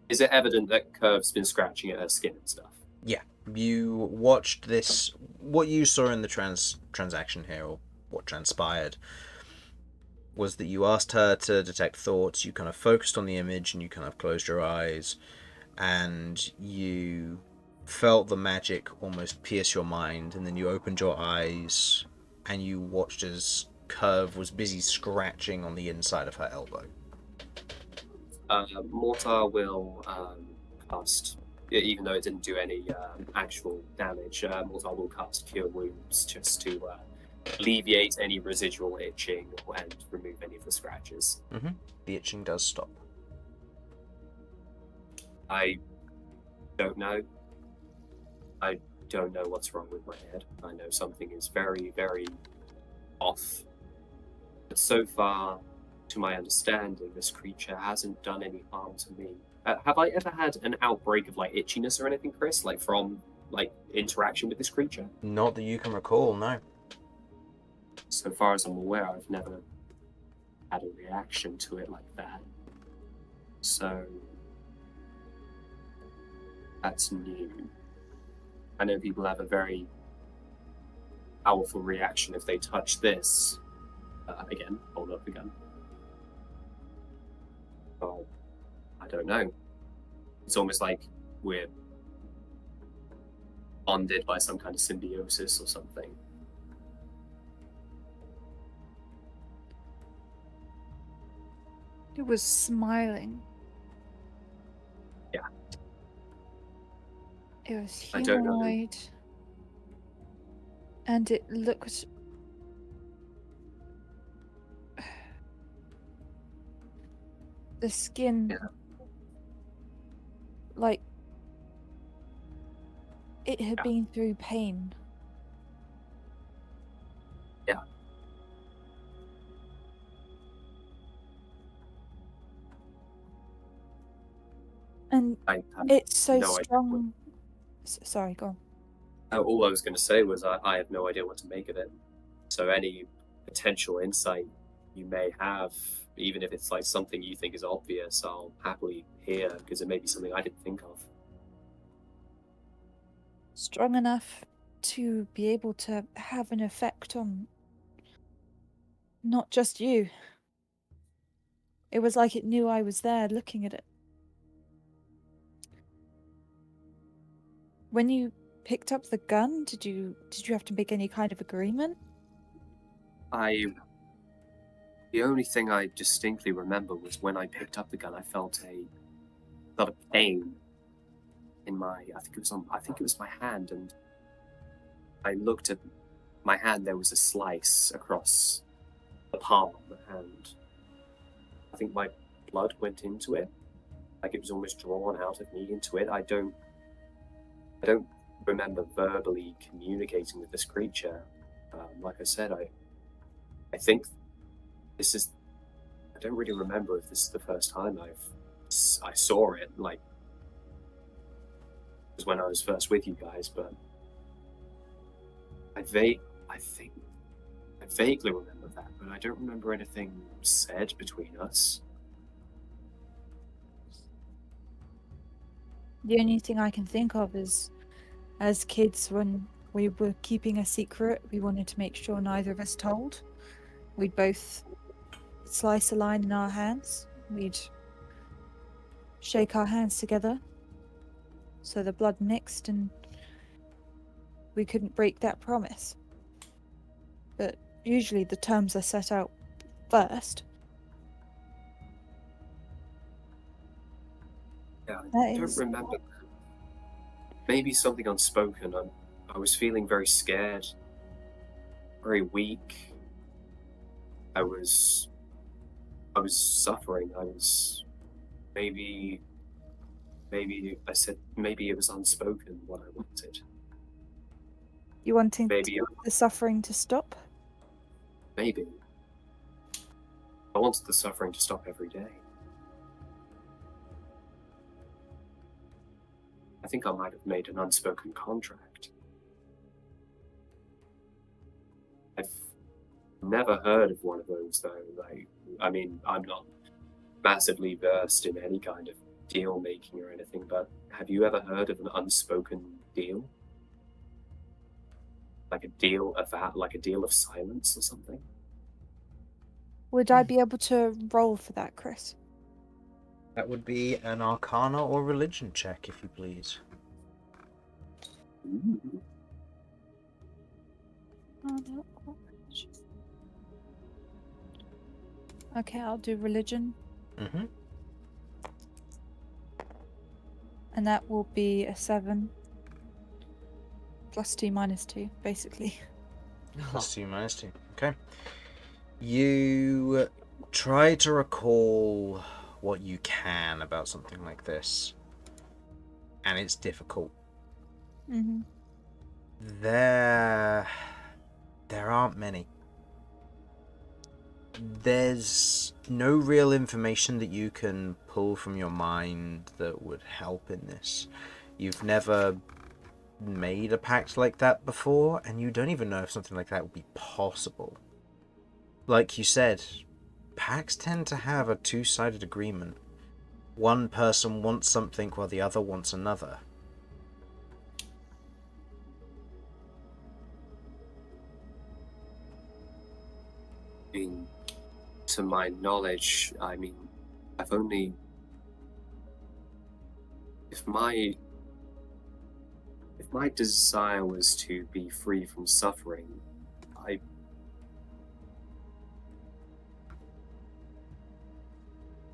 is it evident that Kirv's been scratching at her skin and stuff? Yeah, you watched this. What you saw in the transaction here, or what transpired, was that you asked her to detect thoughts. You kind of focused on the image, and you kind of closed your eyes, and you felt the magic almost pierce your mind. And then you opened your eyes, and you watched as Kirv was busy scratching on the inside of her elbow. Mortar will cast, even though it didn't do any actual damage, Mortar will cast Cure Wounds just to alleviate any residual itching and remove any of the scratches. Mm-hmm. The itching does stop. I don't know. I don't know what's wrong with my head. I know something is very, very off. But so far, to my understanding, this creature hasn't done any harm to me. Have I ever had an outbreak of itchiness or anything, Chris? From interaction with this creature? Not that you can recall, no. so far as I'm aware, I've never had a reaction to it like that. So that's new. I know people have a very powerful reaction if they touch this. Again, hold up the gun. Oh, I don't know. It's almost like we're bonded by some kind of symbiosis or something. It was smiling. Yeah. It was I don't know. humanoid. And it looked... The skin... Yeah. Like... It had Yeah. been through pain. Yeah. And I have it's so no idea strong. Sorry, go on. all I was going to say was I have no idea what to make of it. So any potential insight you may have, even if it's like something you think is obvious, I'll happily hear, because it may be something I didn't think of. Strong enough to be able to have an effect on not just you. It was like it knew I was there looking at it. When you picked up the gun, did you have to make any kind of agreement? The only thing I distinctly remember was when I picked up the gun, I felt a pain in my, I think it was my hand, and I looked at my hand, there was a slice across the palm, and I think my blood went into it, like it was almost drawn out of me into it. I don't remember verbally communicating with this creature. Like I said, I think this is, I don't really remember if this is the first time I saw it, like, it was when I was first with you guys, but I vaguely remember that, but I don't remember anything said between us. The only thing I can think of is, as kids, when we were keeping a secret, we wanted to make sure neither of us told. We'd both slice a line in our hands. We'd shake our hands together so the blood mixed, and we couldn't break that promise. But usually the terms are set out first. Yeah, That I don't is- remember. Maybe something unspoken. I was feeling very scared, very weak. I was suffering. Maybe I said, maybe it was unspoken what I wanted. You wanting Maybe the suffering to stop? Maybe. I wanted the suffering to stop every day. I think I might have made an unspoken contract. I've never heard of one of those, though. Like, I mean, I'm not massively versed in any kind of deal making or anything, but have you ever heard of an unspoken deal? Like a deal of silence or something? Would I be able to roll for that, Chris? That would be an Arcana or Religion check, if you please. Ooh. Okay, I'll do religion. Mm-hmm. And that will be a 7. +2 -2, basically. +2 -2. Okay. You try to recall what you can about something like this, and it's difficult. Mm-hmm. There aren't many. There's no real information that you can pull from your mind that would help in this. You've never made a pact like that before, and you don't even know if something like that would be possible. like you said, packs tend to have a two-sided agreement. One person wants something while the other wants another. To my knowledge, I mean, I've only... If my desire was to be free from suffering,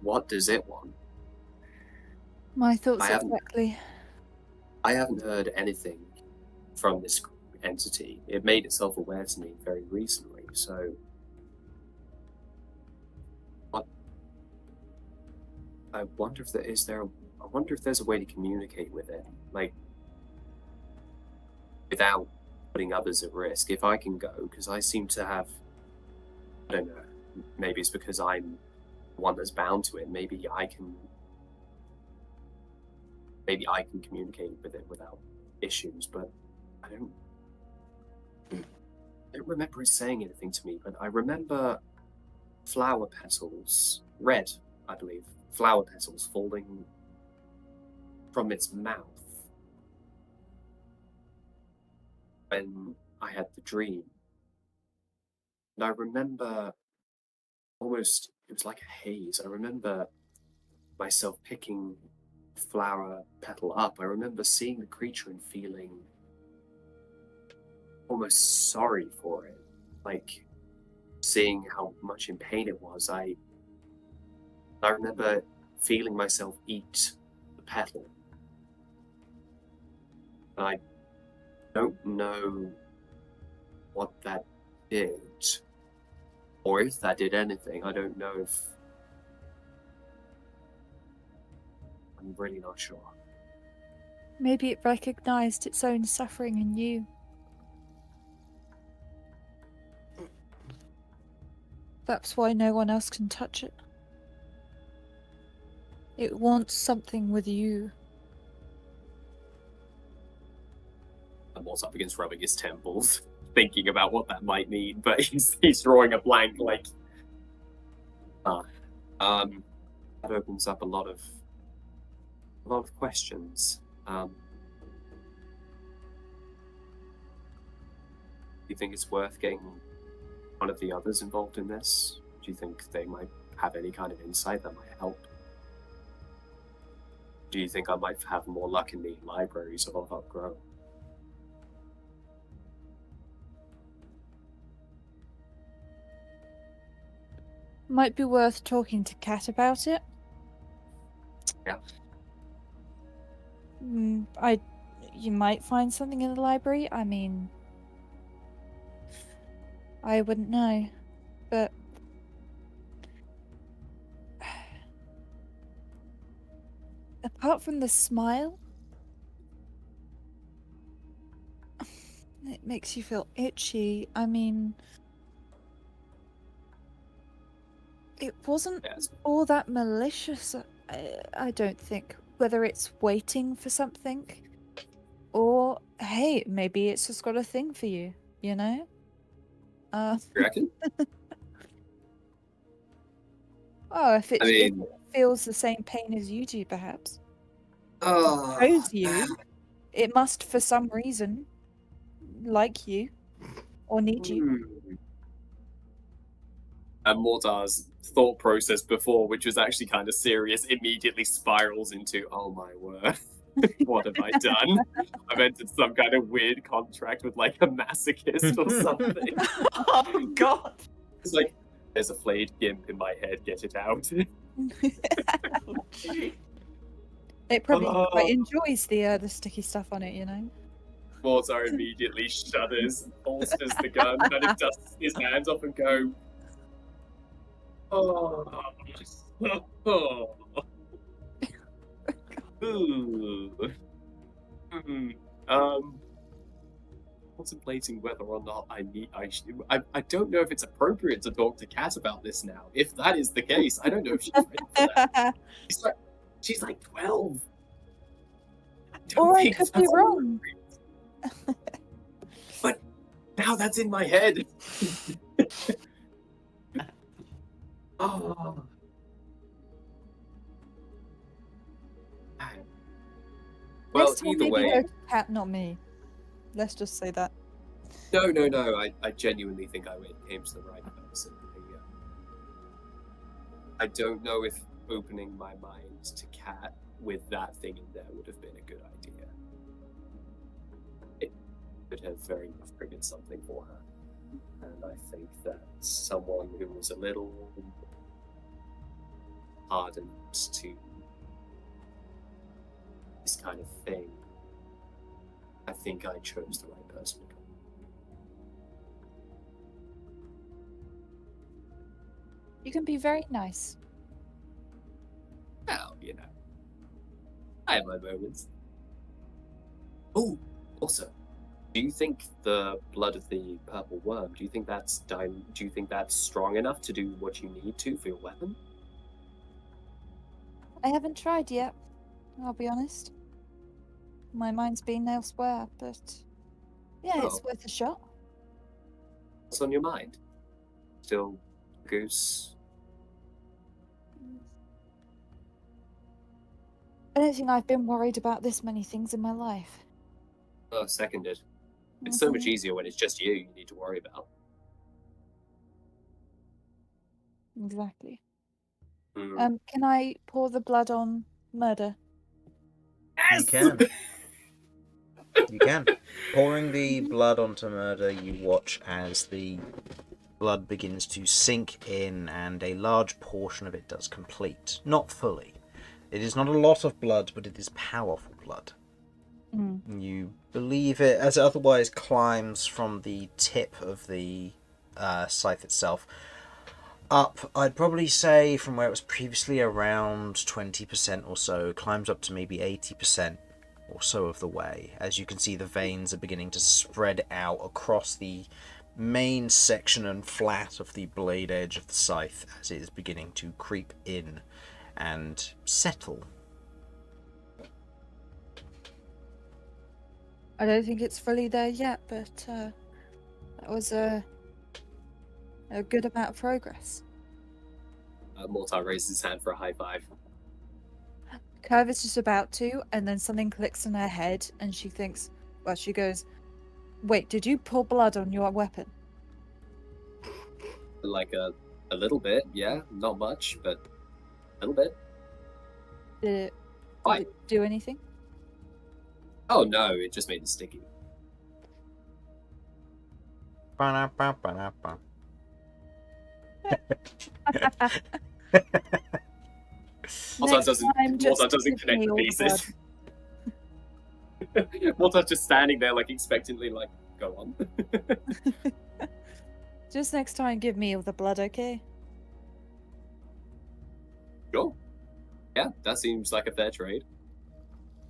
what does it want? My thoughts I haven't- exactly. I haven't heard anything from this entity. It made itself aware to me very recently, so... What? I wonder if I wonder if there's a way to communicate with it, like, without putting others at risk. If I can go, because I seem to have... I don't know, maybe it's because I'm the one that's bound to it. Maybe I can communicate with it without issues, but I don't remember it saying anything to me, but I remember flower petals, red, I believe, flower petals falling from its mouth when I had the dream. And I remember almost, it was like a haze. I remember myself picking flower petal up. I remember seeing the creature and feeling almost sorry for it, like seeing how much in pain it was. I remember feeling myself eat the petal. I don't know what that did, or if that did anything. I don't know if... I'm really not sure. Maybe it recognized its own suffering in you. That's why no one else can touch it. It wants something with you. And what's up against rubbing his temples, thinking about what that might mean, but he's drawing a blank, like... that opens up a lot of questions. Do you think it's worth getting one of the others involved in this? Do you think they might have any kind of insight that might help? Do you think I might have more luck in the libraries of Ovok'Gro? Might be worth talking to Kat about it. Yeah. You might find something in the library. I mean, I wouldn't know, but apart from the smile, it makes you feel itchy. I mean, it wasn't Yes. all that malicious. I don't think. Whether it's waiting for something, or hey, maybe it's just got a thing for you. You know. You reckon? Oh, if it mean- feels the same pain as you do, perhaps. Oh, Chose you. It must, for some reason, like you or need you. And Mortar's thought process before, which was actually kind of serious, immediately spirals into, oh my word, what have I done? I've entered some kind of weird contract with like a masochist or something. Oh god! It's like, there's a flayed gimp in my head, get it out. Oh, gee. It probably quite enjoys the sticky stuff on it, you know. Mortar immediately shudders, holsters the gun, and it dusts his hands off and go, oh. Ooh. Contemplating whether or not I don't know if it's appropriate to talk to Kat about this now. If that is the case, I don't know if she's ready for that. She's like 12. I don't Or I think could be that's wrong. But now that's in my head. Oh. Man. Well, Next time, either maybe way, go to Cat, not me. Let's just say that. no. I genuinely think I came to the right person. I don't know if opening my mind to Cat with that thing in there would have been a good idea. It could have very much triggered something for her. And I think that someone who was a little hardened to this kind of thing, I think I chose the right person to go. You can be very nice. Well, I have my moments. Oh, also, do you think the blood of the purple worm? Do you think that's strong enough to do what you need to for your weapon? I haven't tried yet, I'll be honest. My mind's been elsewhere, but yeah, it's Oh. worth a shot. What's on your mind? Still goose? I don't think I've been worried about this many things in my life. Oh, seconded. It's so much Mhm. easier when it's just you need to worry about. Exactly. Hmm. Can I pour the blood on murder? You can. You can. Pouring the blood onto Murder, you watch as the blood begins to sink in and a large portion of it does complete. Not fully. It is not a lot of blood, but it is powerful blood. Mm. You believe it, as it otherwise climbs from the tip of the scythe itself up, I'd probably say from where it was previously around 20% or so, climbs up to maybe 80% or so of the way. As you can see, the veins are beginning to spread out across the main section and flat of the blade edge of the scythe as it is beginning to creep in and settle. I don't think it's fully there yet, but that was a good amount of progress. Mortar raises his hand for a high five. Kirv is just about to, and then something clicks in her head, and she thinks, well, she goes, wait, did you pour blood on your weapon? Like a little bit, yeah. Not much, but a little bit. Did Why? it do anything? Oh no, it just made it sticky. Ba-da-ba-ba-da-ba. Mortar Next doesn't time, just doesn't give me connect the all the pieces. Mortar's just standing there, like expectantly, like, go on. Just next time, give me all the blood, okay? Sure. Yeah, that seems like a fair trade.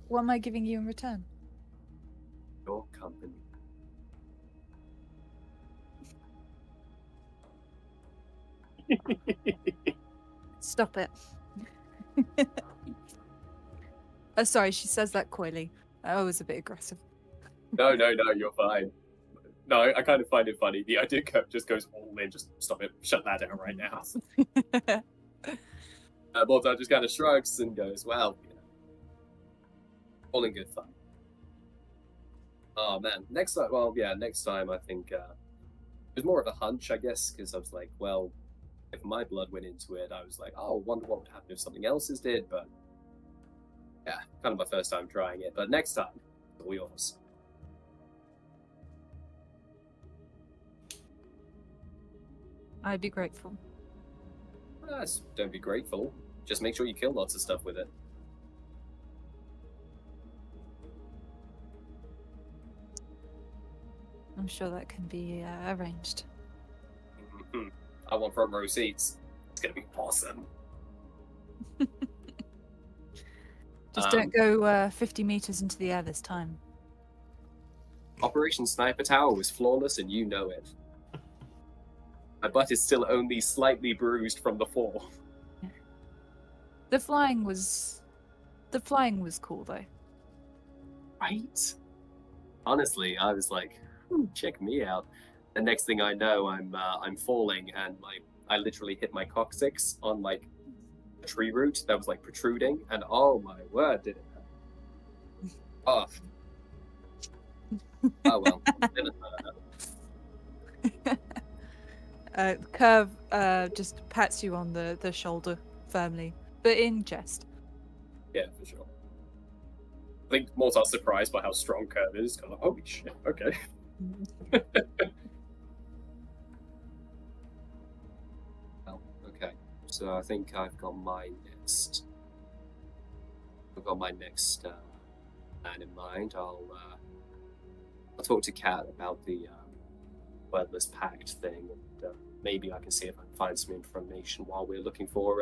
What am I giving you in return? Your company. Stop it. Oh, sorry, she says that coyly. I was a bit aggressive. No, you're fine. No, I kind of find it funny. The idea just goes all in. Just stop it. Shut that down right now. Mortar just kind of shrugs and goes, well, all in good fun. Oh, man. Next time I think it was more of a hunch, I guess, because I was like, well, if my blood went into it, I was like, oh, I wonder what would happen if something else's did, but yeah, kind of my first time trying it. But next time, it's all yours. I'd be grateful. Don't be grateful. Just make sure you kill lots of stuff with it. I'm sure that can be arranged. I want front row seats. It's gonna be awesome. Just don't go 50 meters into the air this time. Operation Sniper Tower was flawless, and you know it. My butt is still only slightly bruised from the fall. The flying was cool though. Right? Honestly, I was like, check me out. The next thing I know, I'm falling, and my I literally hit my coccyx on like a tree root that was like protruding, and oh my word, did it hurt. Oh. Oh well. Didn't hurt. Kirv just pats you on the shoulder firmly, but in jest. Yeah, for sure. I think Mortar's surprised by how strong Kirv is. Kind of, holy shit, okay. Well, okay. So I think I've got my next. Man in mind. I'll talk to Kat about the wordless pact thing, and maybe I can see if I can find some information while we're looking for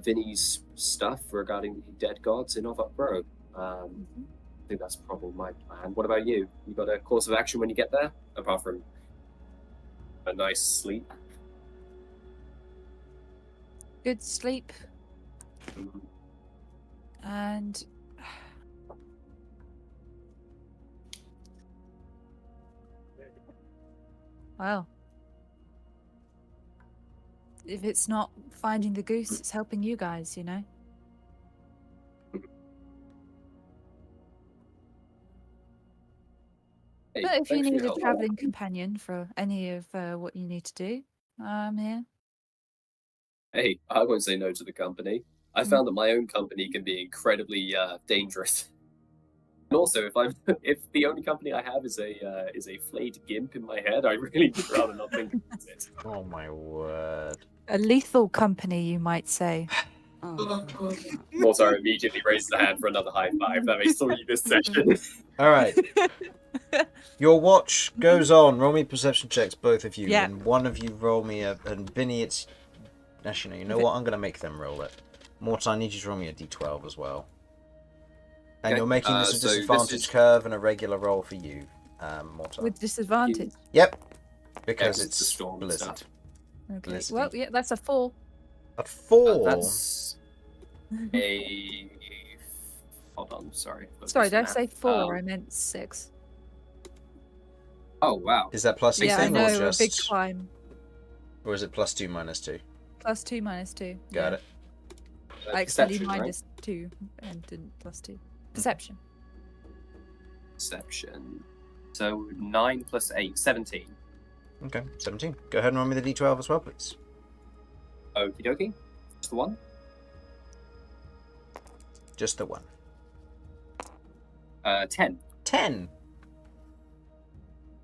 Vinny's stuff regarding the dead gods in Ovok'Gro. I think that's probably my plan. What about you? You got a course of action when you get there, apart from a nice sleep? Good sleep. Mhm. And well, if it's not finding the goose, it's helping you guys, you know. Hey, But if you thanks for need your a help. traveling companion for any of what you need to do, I'm here. Hey, I won't say no to the company. I found that my own company can be incredibly dangerous. And also, if the only company I have is a flayed gimp in my head, I really would rather not think about it. Oh my word. A lethal company, you might say. Oh, Mortar immediately raises a hand for another high five. That may stall you this session. Alright. Your watch goes on. Roll me perception checks, both of you. Yeah. And one of you roll me a... And Vinny, it's... Actually, no, you know what? I'm going to make them roll it. Mortar, I need you to roll me a d12 as well. And Okay, you're making this a so this disadvantage is- curve and a regular roll for you, Mortar. With disadvantage. Yep. Because Yeah, it's the storm blizzard. stuff. Okay. Blizzard. Well, yeah, that's a 4. A 4? That's a. Hold on, sorry. Sorry, did I Math. say 4? I meant 6. Oh wow. Is that plus Yeah, I anything or know, just... a big climb. Or is it plus 2 minus 2? +2 -2. Got yeah. it. I accidentally Perception, right? -2 and didn't +2. Perception. Perception. So 9 plus 8, 17. Okay, 17. Go ahead and roll me the d12 as well, please. Okie dokie. Just the one. Just the one. 10. 10.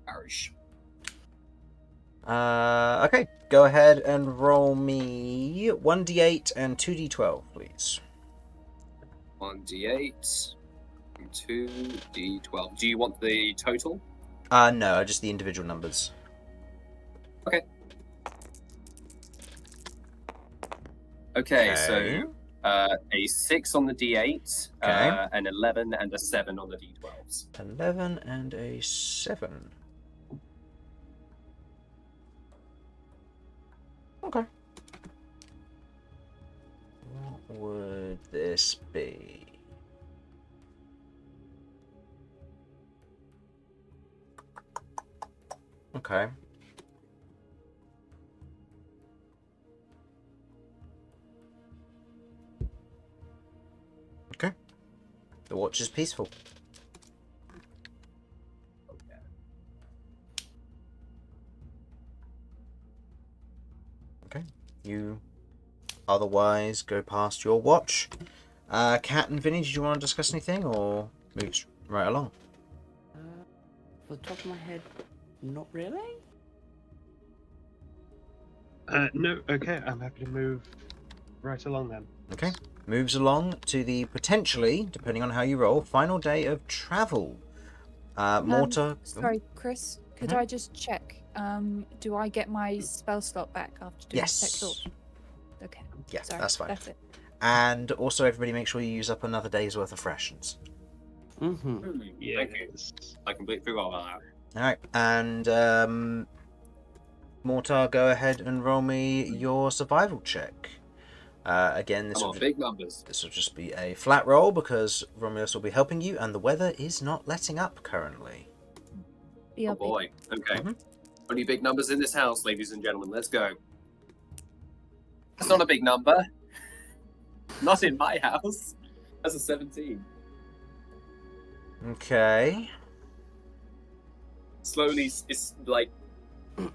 Parish. Okay, go ahead and roll me 1d8 and 2d12, please. 1d8 and 2d12. Do you want the total? No, just the individual numbers. Okay, so a 6 on the d8, Okay. an 11 and a 7 on the d12s. 11 and a 7. Okay. What would this be? Okay. Okay. The watch is peaceful. Okay. You otherwise go past your watch. Kat and Vinny, did you want to discuss anything or move right along? off the top of my head, not really. No, okay, I'm happy to move right along then. Okay. Moves along to the potentially, depending on how you roll, final day of travel. Mortar. Sorry, Chris. Could Mhm. I just check? Do I get my spell slot back after doing Yes. Detect Thought? Okay. Yeah, Sorry, that's fine. That's it. And also, everybody, make sure you use up another day's worth of rations. Mm-hmm. Thank you. Yes. I completely forgot about that. All right, and Mortar, go ahead and roll me your survival check. Again, this Come will on, big numbers. just be a flat roll because Romulus will be helping you, and the weather is not letting up currently. Oh BRB. boy. Okay. Mhm. Only big numbers in this house, ladies and gentlemen. Let's go. That's not a big number. Not in my house. That's a 17. Okay. Slowly, it's like,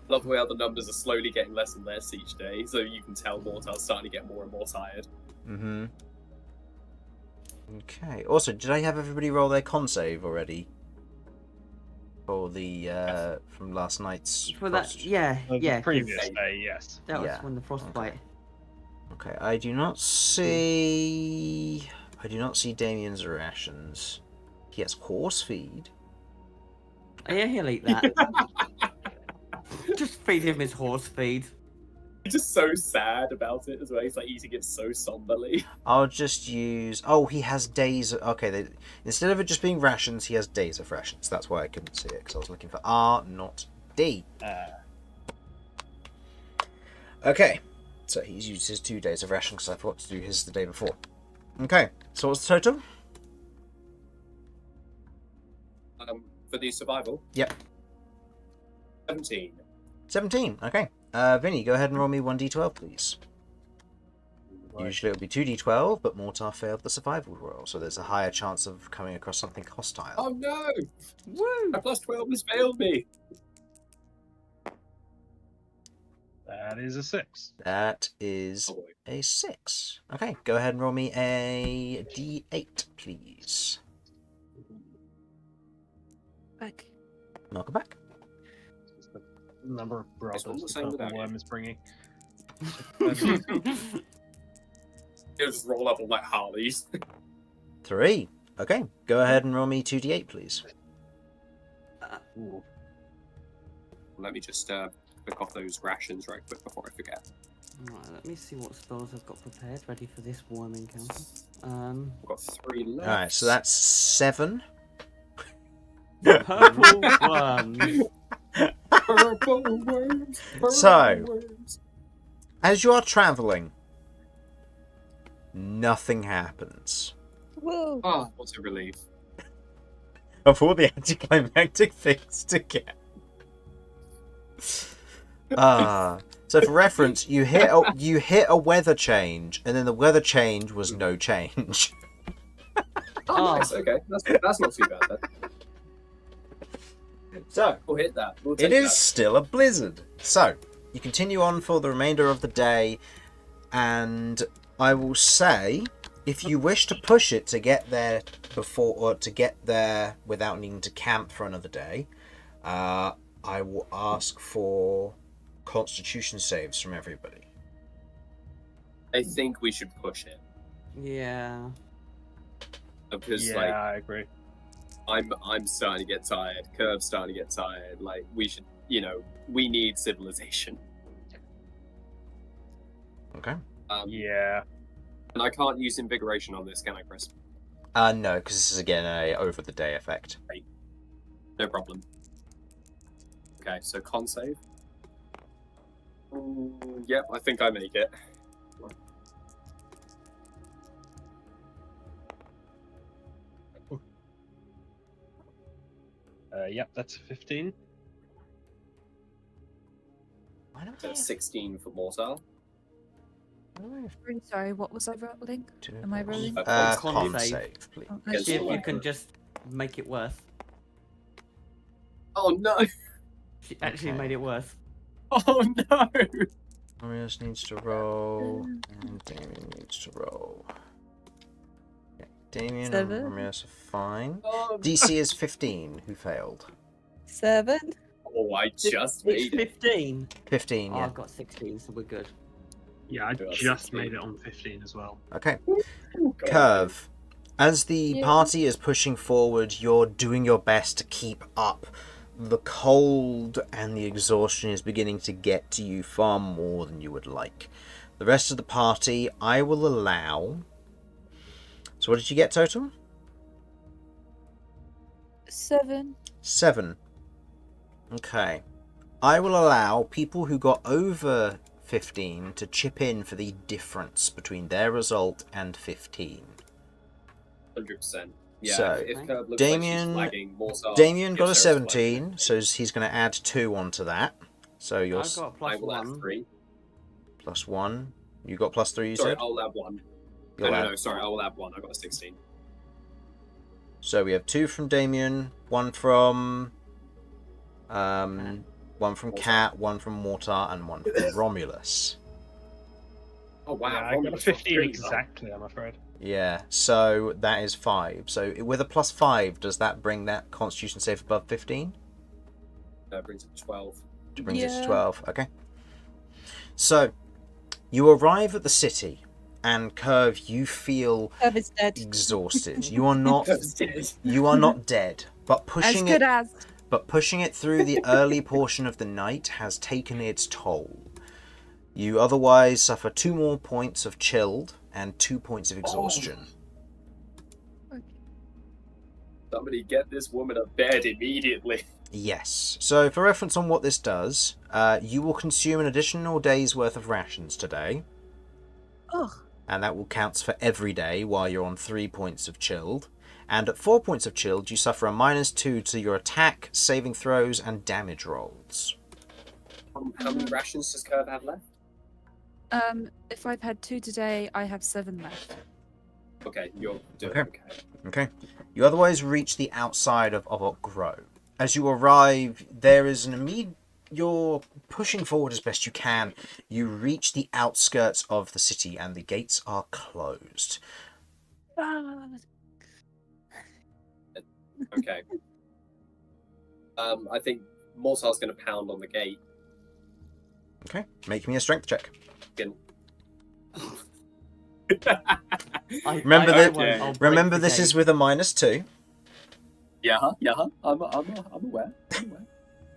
love the way how the numbers are slowly getting less and less each day, so you can tell Mortar's starting to get more and more tired. Mm-hmm. Okay. Also, did I have everybody roll their con save already? For the from last night's For frost? that, yeah, The yeah. 'cause previous day, yes. That was Yeah. when the frostbite. Okay, I do not see Damian's rations. He has horse feed. Oh, yeah, he'll eat that. Just feed him his horse feed. He's just so sad about it as well. He's like eating it so somberly. I'll just use. Oh, he has days. Okay, instead of it just being rations, he has days of rations. That's why I couldn't see it because I was looking for R, not D. Okay, so he's used his 2 days of rations because I forgot to do his the day before. Okay, so what's the total? For the survival. Yep. 17. 17. Okay. Vinny, go ahead and roll me 1d12, please. Usually it'll be 2d12, but Mortar failed the survival roll, so there's a higher chance of coming across something hostile. Oh no! Woo! My plus 12 has failed me. That is a 6. That is Oh, boy. a 6. Okay, go ahead and roll me a d8, please. Back. Welcome back. Just the number of It's brothers all the the same purple without worm is bringing. He'll just roll up on like Harleys. 3. Okay, go ahead and roll me 2d8, please. Ooh. Let me just click off those rations right quick before I forget. Right, let me see what spells I've got prepared, ready for this worm encounter. I've got 3 left. Alright, so that's 7. Purple worms. Purple worms, purple So- worms. As you are travelling, nothing happens. Whoa. Ah, what a relief. Of all the anticlimactic things to get. So for reference, you hit a weather change, and then the weather change was no change. Oh, nice. Okay, that's not too bad then. So We'll hit that. We'll take it is that. still a blizzard. So you continue on for the remainder of the day, and I will say, if you wish to push it to get there before, or to get there without needing to camp for another day, I will ask for Constitution saves from everybody. I think we should push it Yeah. because Yeah, like I agree. I'm starting to get tired. Kirv's starting to get tired. Like we should, we need civilization. Okay. Yeah. And I can't use invigoration on this, can I, Chris? No, because this is again a over the day effect. No problem. Okay, so con save. Yep, I think I make it. Yep, that's a 15. Why don't So 16 for Mortar. Really sorry, what was I rolling? Am I rolling? Con Con save. save, please. Oh, Yes, See if you you are. can just make it worse. Oh no! She actually Okay. made it worse. Oh no! Romulus needs to roll, and Damian needs to roll. Okay, Damian 7. and Romulus are fine. Oh, DC is 15. Who failed? 7. oh I just It's made it. 15. 15, Oh, yeah. I've got 16, so we're good. Yeah, I Yeah, just 16. made it on 15 as well. Okay. Oh, God. Kirv. As the Yeah. party is pushing forward, you're doing your best to keep up. The cold and the exhaustion is beginning to get to you far more than you would like. The rest of the party, I will allow... So what did you get total? 7. 7. Okay. I will allow people who got over 15 to chip in for the difference between their result and 15. 100%. Yeah, So, if Kirv looks Damian- like she's flagging, Mortar Damian got a gives her flag. 17, so he's going to add 2 onto that. So you're I've got I plus will add one. 3. +1. You got +3, you Sorry, said? I'll add 1. You'll add- No, sorry, I will add 1. I got a 16. So we have 2 from Damian, 1 from... one from Mortar. Cat, 1 from Mortar, and 1 from Romulus. Oh, wow. Yeah, I got a Romulus 15 really exactly, I'm afraid. Yeah, so that is 5. So with a +5, does that bring that Constitution save above 15? That brings it to 12. It brings it to Yeah. 12. Okay. So you arrive at the city, and Kirv, you feel Kirv is dead. exhausted. You are not. You are not dead, but As pushing good it. as. But pushing it through the early portion of the night has taken its toll. You otherwise suffer 2 more points of chilled and 2 points of exhaustion. Somebody get this woman a bed immediately. Yes. So for reference on what this does, you will consume an additional day's worth of rations today. Ugh. And that will count for every day while you're on 3 points of chilled. And at 4 points of chilled, you suffer a -2 to your attack, saving throws, and damage rolls. How many rations does Kirv have left? If I've had 2 today, I have 7 left. Okay, you're doing Okay. okay. Okay. You otherwise reach the outside of Ovok'Gro. As you arrive, there is an immediate... You're pushing forward as best you can. You reach the outskirts of the city, and the gates are closed. Okay. I think Mortar's going to pound on the gate. Okay. Make me a strength check. Remember Remember, this is with a -2. Yeah, I'm aware.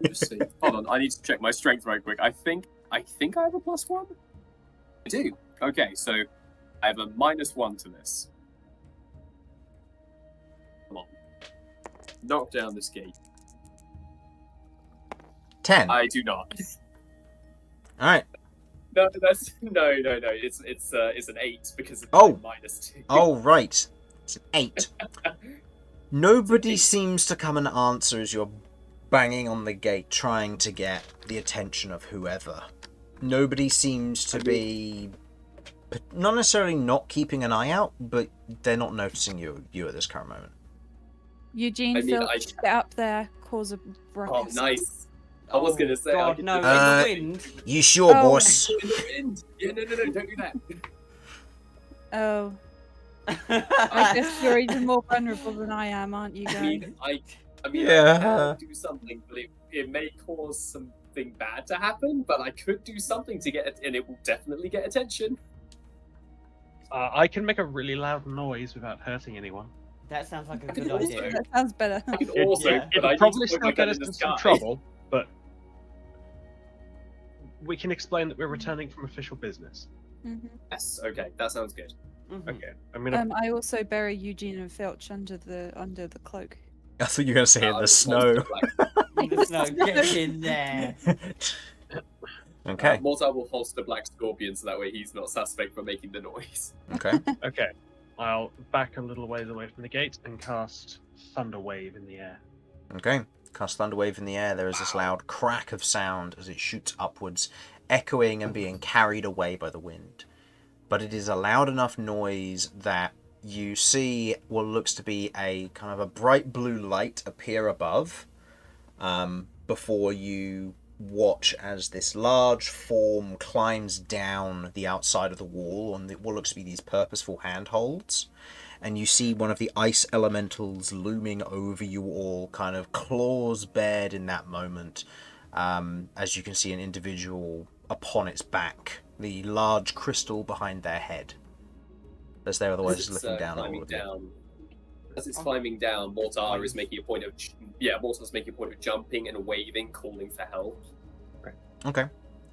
Let's see. Hold on, I need to check my strength right quick. I think I have a +1. I do. Okay, so I have a -1 to this. Come on, knock down this gate. 10. I do not. All right. No, that's no. It's an 8 because of Oh. my -2. Oh, right. It's an 8. Nobody seems to come and answer as you're banging on the gate, trying to get the attention of whoever. Nobody seems to be... Not necessarily not keeping an eye out, but they're not noticing you at this current moment. Eugene, I mean, Phil, get up there, cause a Oh, ruckus. nice. I was gonna say. I God, could no, do in Uh, the wind. You sure, Oh. boss? in the wind. Yeah, no, don't do that. Oh, I guess you're even more vulnerable than I am, aren't you I guys? mean, I Yeah. can do something, but it may cause something bad to happen. But I could do something to get it, and it will definitely get attention. I can make a really loud noise without hurting anyone. That sounds like a I could good also- idea. That sounds better. I could also, Yeah. but I It'll need probably to point still my get gun us in the in some sky. trouble, but we can explain that we're returning from official business. Yes. Okay, that sounds good. Mhm. Okay, I'm gonna. I also bury Eugene and Filch under the cloak. I thought you were going to say in I the was snow. In the snow, get in there. Okay. Mortar will holster Black Scorpion so that way he's not suspect for making the noise. Okay. Okay, I'll back a little ways away from the gate and cast Thunder Wave in the air. Okay. Cast Thunderwave in the air. There is this loud crack of sound as it shoots upwards, echoing and being carried away by the wind. But it is a loud enough noise that you see what looks to be a kind of a bright blue light appear above, before you watch as this large form climbs down the outside of the wall on what looks to be these purposeful handholds. And you see one of the ice elementals looming over you all, kind of claws bared in that moment, as you can see an individual upon its back, the large crystal behind their head, as they're otherwise just looking down at all of you. As it's climbing down, Mortar is making a point of Mortar's making a point of jumping and waving, calling for help. Okay.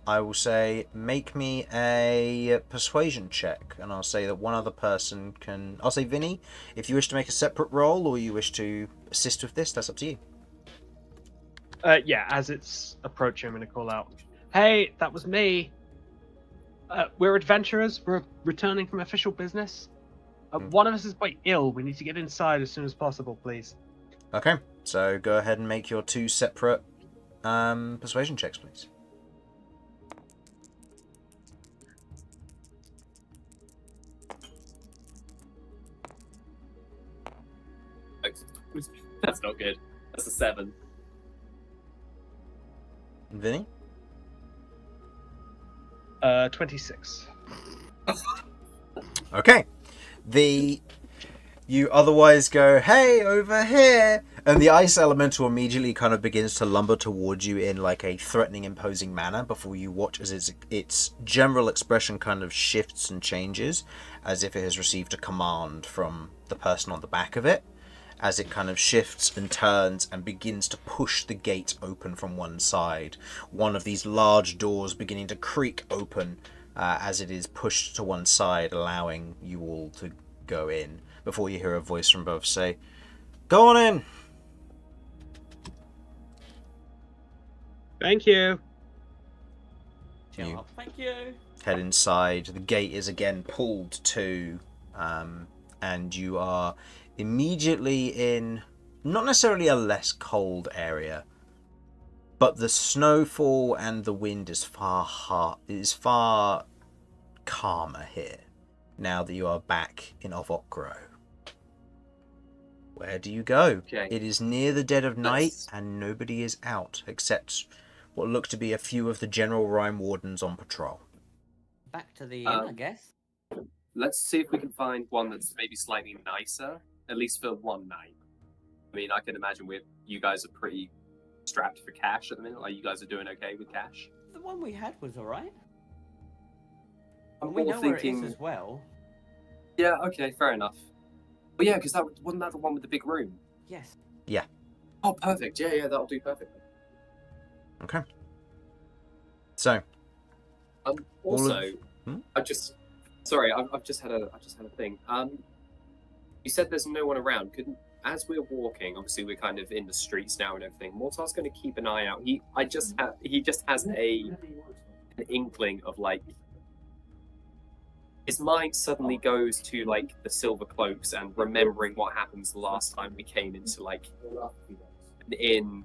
I will say, make me a persuasion check, and I'll say that one other person can... I'll say, Vinny, if you wish to make a separate roll, or you wish to assist with this, that's up to you. Yeah, as it's approaching, I'm gonna call out, "Hey, that was me. We're adventurers. We're returning from official business. One of us is quite ill. We need to get inside as soon as possible, please." Okay, so go ahead and make your 2 separate persuasion checks, please. That's not good. That's a 7. Vinny? 26. Okay. You otherwise go, hey, over here! And the ice elemental immediately kind of begins to lumber towards you in like a threatening, imposing manner before you watch as its general expression kind of shifts and changes, as if it has received a command from the person on the back of it, as it kind of shifts and turns and begins to push the gate open from one side. One of these large doors beginning to creak open as it is pushed to one side, allowing you all to go in, before you hear a voice from above say, "Go on in!" Thank you. Shut You- up. Thank you. Head inside. The gate is again pulled to, and you are immediately in not necessarily a less cold area, but the snowfall and the wind is far calmer here now that you are back in Ovok'Gro. Where do you go? Okay. It is near the dead of night, Let's- and nobody is out except what look to be a few of the general Rime Wardens on patrol. Back to the inn, I Um, guess. Let's see if we can find one that's maybe slightly nicer, at least for one night. I mean, I can imagine you guys are pretty strapped for cash at the minute. Like, you guys are doing okay with cash. The one we had was alright. I'm We more know where it thinking. is as well. Yeah, okay, fair enough. Well, yeah, because wasn't that the one with the big room? Yes. Oh, perfect. Yeah, that'll do perfectly. Okay. So, Also, Hmm? I've just had a thing. You said there's no one around. As we're walking, obviously we're kind of in the streets now and everything. Mortar's going to keep an eye out. He just has an inkling of like. His mind suddenly goes to like the silver cloaks and remembering what happens the last time we came into like an inn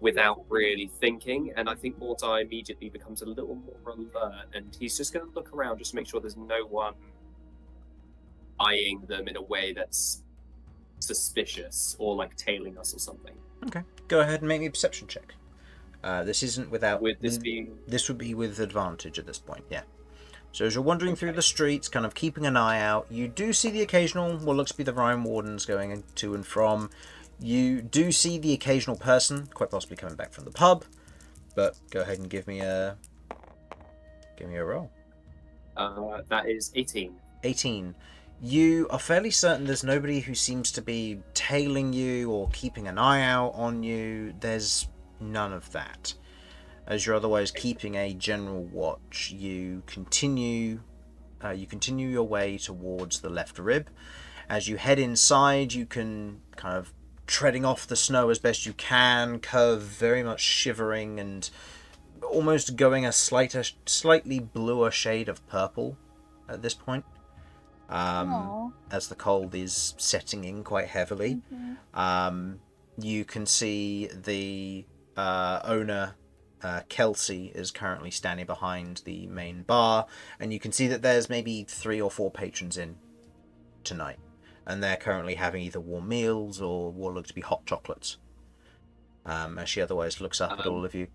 without really thinking, and I think Mortar immediately becomes a little more alert, and he's just going to look around just to make sure there's no one eyeing them in a way that's suspicious or like tailing us or something. okay. Go ahead and make me a perception check. This isn't without... With this being This would be with advantage at this point, yeah. So as you're wandering through the streets, kind of keeping an eye out, you do see the occasional, what looks to be the Rime Wardens going to and from. You do see the occasional person, quite possibly coming back from the pub, but go ahead and give me a roll. that is 18. 18. You are fairly certain there's nobody who seems to be tailing you or keeping an eye out on you. There's none of that. As you're otherwise keeping a general watch, you continue your way towards the left rib. As you head inside, you can kind of treading off the snow as best you can, Kirv very much shivering and almost going a slightly bluer shade of purple at this point. As the cold is setting in quite heavily. You can see the owner, Kelsey, is currently standing behind the main bar, and you can see that there's maybe 3 or 4 patrons in tonight, and they're currently having either warm meals or what look to be hot chocolates. As she otherwise looks up at all of you.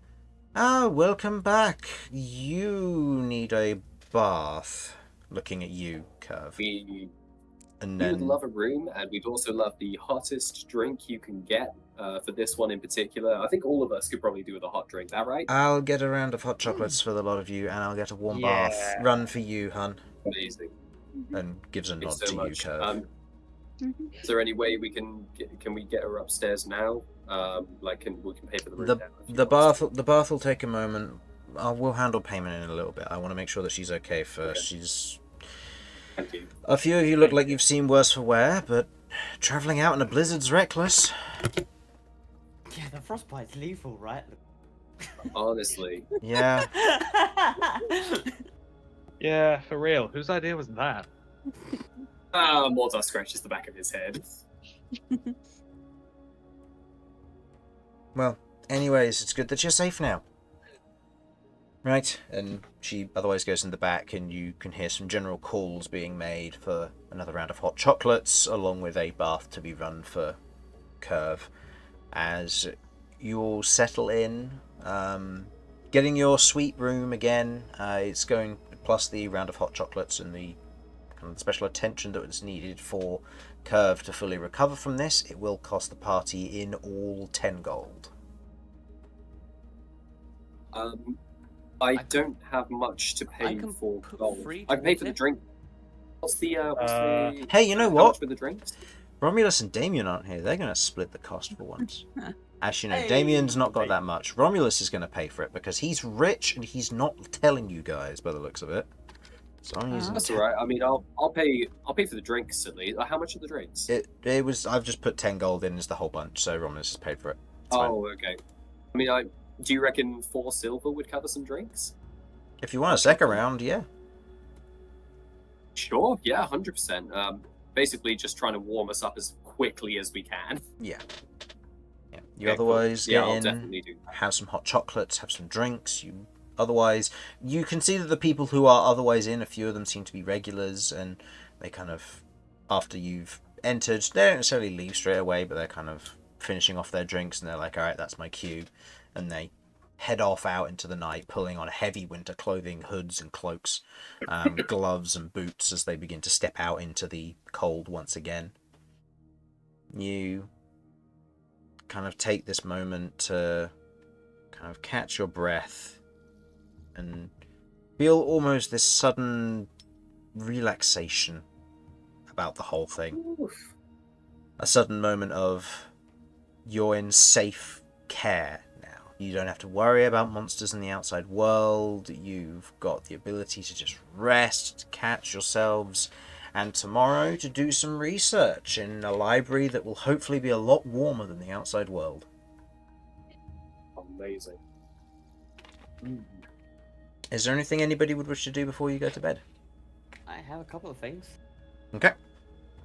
Welcome back. You need a bath. Looking at you, Kirv. We And would then love a room, and we'd also love the hottest drink you can get for this one in particular. I think all of us could probably do with a hot drink, that right? I'll get a round of hot chocolates for the lot of you, and I'll get a warm bath. Yeah. Run for you, hun. Amazing. And gives a nod Thanks so to much. you, Kirv. Is there any way we can get her upstairs now? We can pay for the room. The now if you the want us bath the bath will take a moment. We'll handle payment in a little bit. I want to make sure that she's okay first. Okay. She's... to. Thank you. A few of you look like you've seen worse for wear, but travelling out in a blizzard's reckless. Yeah, the frostbite's lethal, right? Honestly, Yeah. Yeah, for real. Whose idea was that? Mortar scratches the back of his head. Well, anyways, it's good that you're safe now. Right, and she otherwise goes in the back, and you can hear some general calls being made for another round of hot chocolates, along with a bath to be run for Kirv, as you all settle in, getting your sweet room again. It's going, plus the round of hot chocolates and the kind of special attention that was needed for Kirv to fully recover from this. It will cost the party in all 10 gold. I don't have much to I pay can for put gold. free I can pay towards for the it. drink. What's the Hey, you know how what? much for the drinks? Romulus and Damian aren't here. They're going to split the cost for once. Actually, no, Hey, Damian's not got hey. that much. Romulus is going to pay for it because he's rich and he's not telling you guys by the looks of it. So I'm using That's alright. I mean, I'll pay for the drinks at least. How much are the drinks? It was. I've just put 10 gold in as the whole bunch, so Romulus has paid for it. It's fine. Oh, okay. I mean, do you reckon 4 silver would cover some drinks? If you want a second round, yeah. Sure. Yeah, 100%. Basically, just trying to warm us up as quickly as we can. Yeah. You Okay, cool. otherwise Yeah, get I'll in, definitely do that. have some hot chocolates, have some drinks. Otherwise, you can see that the people who are otherwise in, a few of them seem to be regulars, and they kind of, after you've entered, they don't necessarily leave straight away, but they're kind of finishing off their drinks, and they're like, all right, that's my cue, and they head off out into the night, pulling on heavy winter clothing, hoods and cloaks, gloves and boots as they begin to step out into the cold once again. You kind of take this moment to kind of catch your breath and feel almost this sudden relaxation about the whole thing. Oof. A sudden moment of you're in safe care now. You don't have to worry about monsters in the outside world. You've got the ability to just rest, catch yourselves, and tomorrow to do some research in a library that will hopefully be a lot warmer than the outside world. Amazing. Is there anything anybody would wish to do before you go to bed? I have a couple of things. Okay.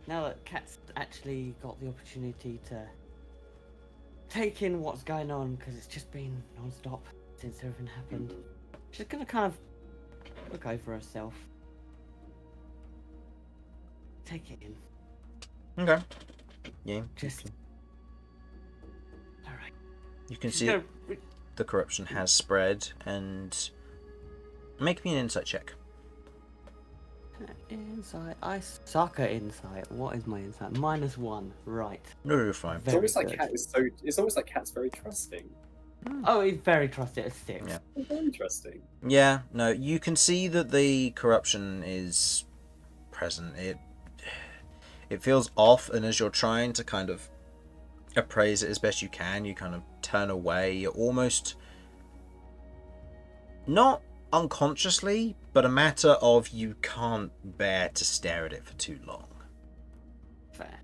Now that Kat's actually got the opportunity to take in what's going on, because it's just been non-stop since everything happened, she's gonna kind of look over herself. Take it in. Okay. Yeah. Just... Alright. You can She's see gonna... the corruption has spread, and make me an insight check. Insight. I suck at insight. What is my insight? -1. Right. No, you're fine. It's Very almost like good. Cat is so. It's almost like Cat's very trusting. Oh, he's very trusted at 6. Yeah. Very trusting. Yeah, no, you can see that the corruption is present. It feels off, and as you're trying to kind of appraise it as best you can, you kind of turn away. You're almost not unconsciously, but a matter of you can't bear to stare at it for too long. Fair.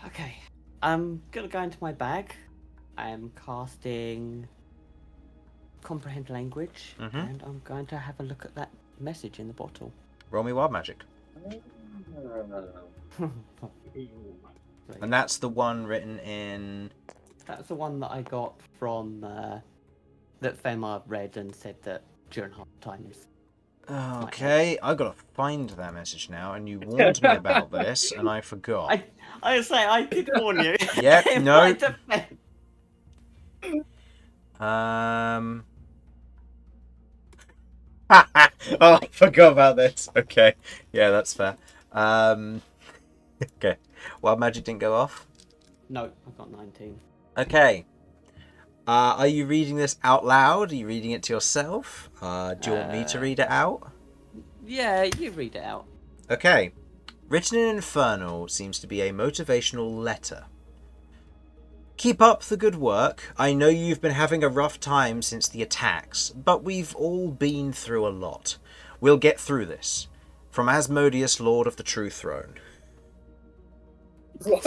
Okay. I'm gonna go into my bag. I am casting Comprehend Language, and I'm going to have a look at that message in the bottle. Roll me wild magic. And that's the one written in... That's the one that I got from that Femar read and said that during half time is. Okay, I've got to find that message now, and you warned me about this, and I forgot. I say I did warn you. Yep, In no. my defense. Oh, I forgot about this. Okay, yeah, that's fair. Okay, wild magic didn't go off. No, I got 19. Okay. Are you reading this out loud? Are you reading it to yourself? Do you want me to read it out? Yeah, you read it out. Okay. Written in Infernal seems to be a motivational letter. Keep up the good work. I know you've been having a rough time since the attacks, but we've all been through a lot. We'll get through this. From Asmodeus, Lord of the True Throne. What?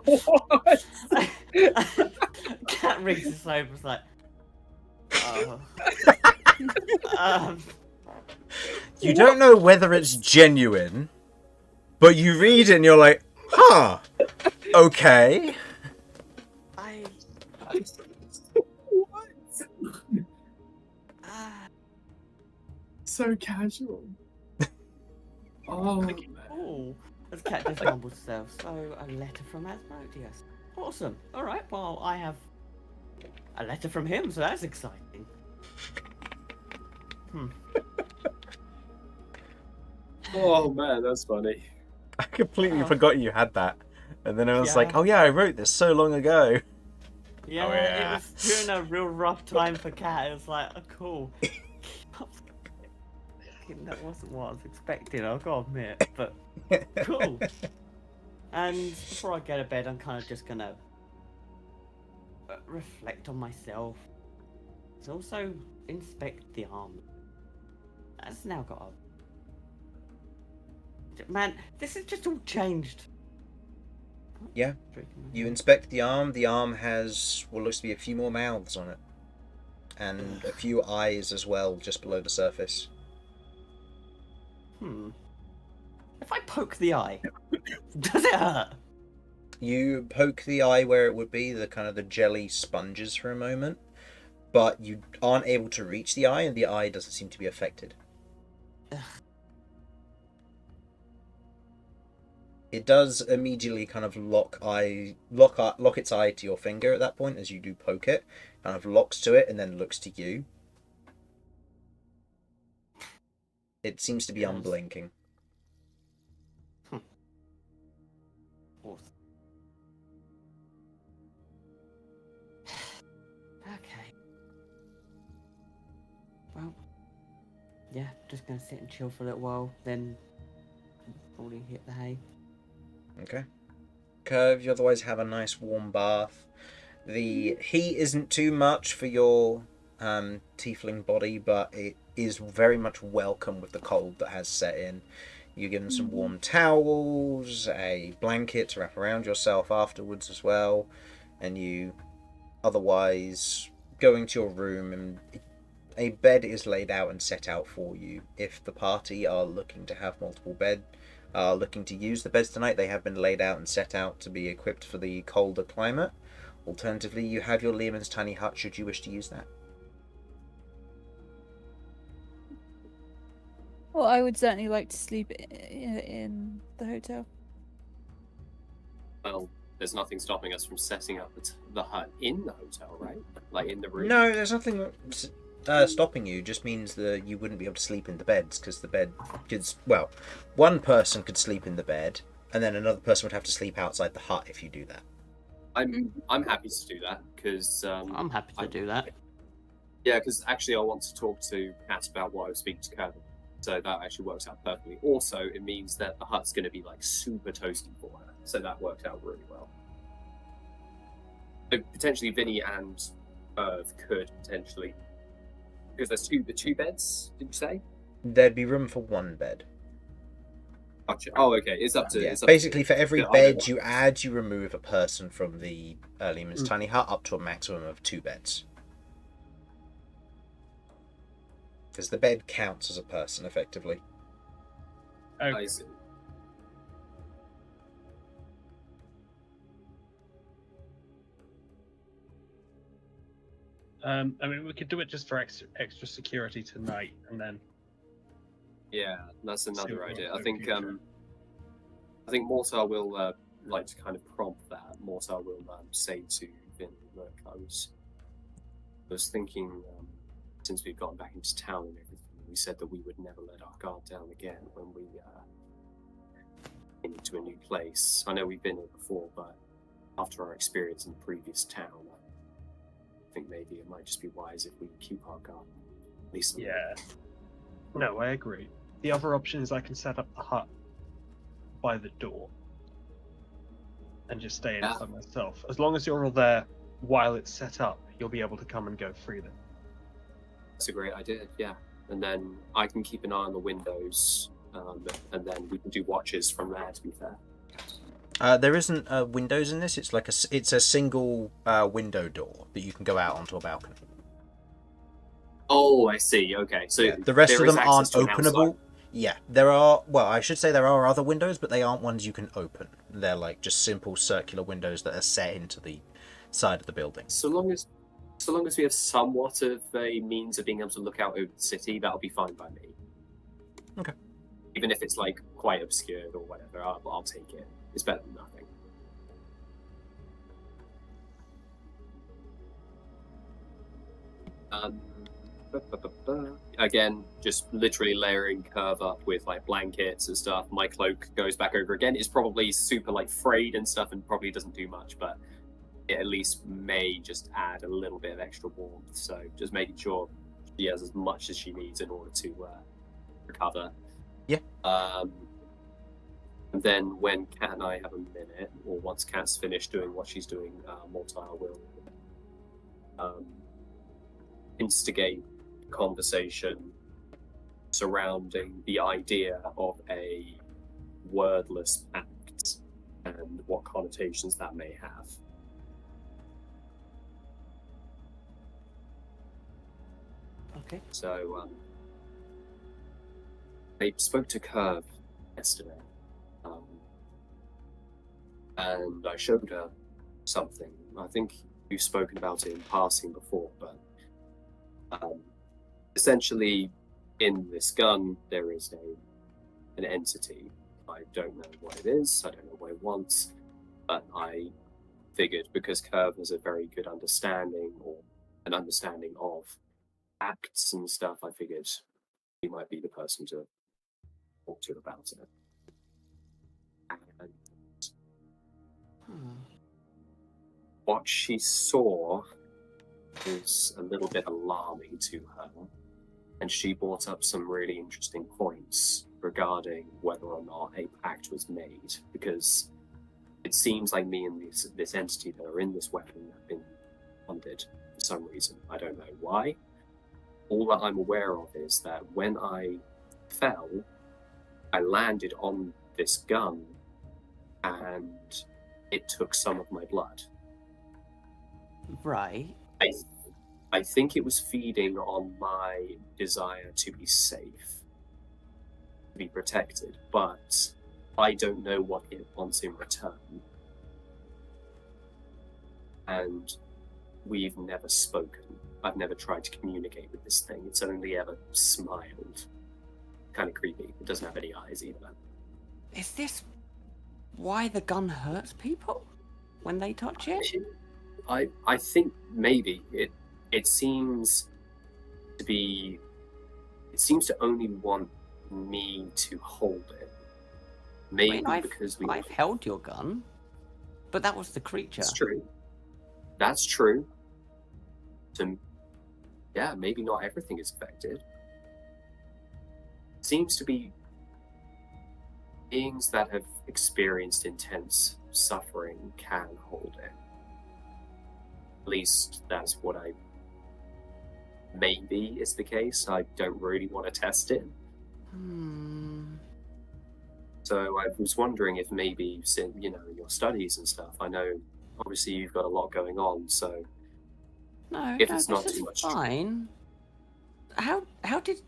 What? Cat reads this over. It's like, oh. You don't know whether it's genuine, but you read it and you're like, huh, okay. What? So casual. Oh, Oh, As Cat just mumbles herself. So, a letter from Asmodeus. Awesome. Alright, well, I have a letter from him, so that's exciting. Oh man, that's funny. I completely Oh. forgot you had that. And then I was like, Yeah. oh yeah, I wrote this so long ago. Yeah, Oh, yeah. it was during a real rough time for Cat. It was like, oh, cool. That wasn't what I was expecting, I've got to admit, but cool. And before I go to bed, I'm kind of just gonna reflect on myself. It's also inspect the armor. That's now got a... Man, this has just all changed. Yeah. You inspect the arm. The arm has what looks to be a few more mouths on it. And a few eyes as well, just below the surface. If I poke the eye, does it hurt? You poke the eye where it would be, the kind of the jelly sponges for a moment, but you aren't able to reach the eye, and the eye doesn't seem to be affected. It does immediately kind of lock its eye to your finger at that point as you do poke it, kind of locks to it and then looks to you. It seems to be Yes. unblinking. Awesome. Okay. Well, yeah, just gonna sit and chill for a little while, then probably hit the hay. Okay. Kirv, you otherwise have a nice warm bath. The heat isn't too much for your tiefling body, but it is very much welcome with the cold that has set in. You're given some warm towels, a blanket to wrap around yourself afterwards as well, and you otherwise going to your room, and a bed is laid out and set out for you. If the party are looking to have multiple beds, are looking to use the beds tonight, they have been laid out and set out to be equipped for the colder climate. Alternatively, you have your Learman's tiny hut should you wish to use that. Well, I would certainly like to sleep in the hotel. Well, there's nothing stopping us from setting up the hut in the hotel, right? Like in the room. No, there's nothing stopping you. Just means that you wouldn't be able to sleep in the beds, because the bed could... Well, one person could sleep in the bed, and then another person would have to sleep outside the hut if you do that. I'm happy to do that, because... I'm happy to do that. Yeah, because actually I want to talk to Kat about what I was speaking to Kirv. So that actually works out perfectly. Also, it means that the hut's going to be like super toasty for her. So that worked out really well. So potentially Vinny and Kirv could potentially... Because there's two beds, did you say? There'd be room for one bed. Gotcha. Oh, okay. It's up to... Yeah. It's up Basically, to, for every yeah, either bed one. you add, you remove a person from the Learman's tiny hut up to a maximum of 2 beds. Because the bed counts as a person, effectively. Okay. I see. I mean, we could do it just for extra security tonight, and then Yeah, that's another what idea. the I think future. I think Mortar will like to kind of prompt that. Mortar will say to Vinny, look, I was thinking since we've gotten back into town and everything, we said that we would never let our guard down again when we came into a new place. I know we've been here before, but after our experience in the previous town, I think maybe it might just be wise if we keep our guard. At least a little yeah. bit. No, I agree. The other option is I can set up the hut by the door and just stay in it by myself. As long as you're all there while it's set up, you'll be able to come and go freely. That's a great idea, yeah. And then I can keep an eye on the windows, and then we can do watches from there, to be fair. There isn't windows in this. It's like it's a single window door that you can go out onto a balcony. Oh, I see. Okay, so Yeah, the rest there of is them access aren't to an openable. outside. Yeah, there are. Well, I should say there are other windows, but they aren't ones you can open. They're like just simple circular windows that are set into the side of the building. So long as we have somewhat of a means of being able to look out over the city, that'll be fine by me. Okay. Even if it's like quite obscured or whatever, I'll take it. It's better than nothing. Again, just literally layering Kirv up with like blankets and stuff. My cloak goes back over again. It's probably super like frayed and stuff, and probably doesn't do much, but it at least may just add a little bit of extra warmth. So just making sure she has as much as she needs in order to recover. Yeah. And then when Kat and I have a minute, or once Kat's finished doing what she's doing, Mortar will instigate conversation surrounding the idea of a wordless act and what connotations that may have. Okay. So, I spoke to Kirv yesterday, and I showed her something. I think you've spoken about it in passing before, but essentially, in this gun, there is an entity. I don't know what it is, I don't know what it wants, but I figured because Kirv has a very good understanding, or an understanding of acts and stuff, I figured he might be the person to talk to about it. And what she saw was a little bit alarming to her, and she brought up some really interesting points regarding whether or not a pact was made, because it seems like me and this entity that are in this weapon have been bonded for some reason. I don't know why. All that I'm aware of is that when I fell, I landed on this gun and it took some of my blood. Right. I think it was feeding on my desire to be safe, to be protected, but I don't know what it wants in return. And we've never spoken. I've never tried to communicate with this thing. It's only ever smiled. Kind of creepy. It doesn't have any eyes either. Is this why the gun hurts people when they touch it? I think maybe it seems to be. It seems to only want me to hold it. Maybe because I've held your gun, but that was the creature. That's true. That's true. So, yeah, maybe not everything is affected. Seems to be beings that have experienced intense suffering can hold it. At least that's what I... Maybe is the case. I don't really want to test it. So I was wondering if maybe, you know, your studies and stuff, I know obviously you've got a lot going on, so if it's not too much fine. How did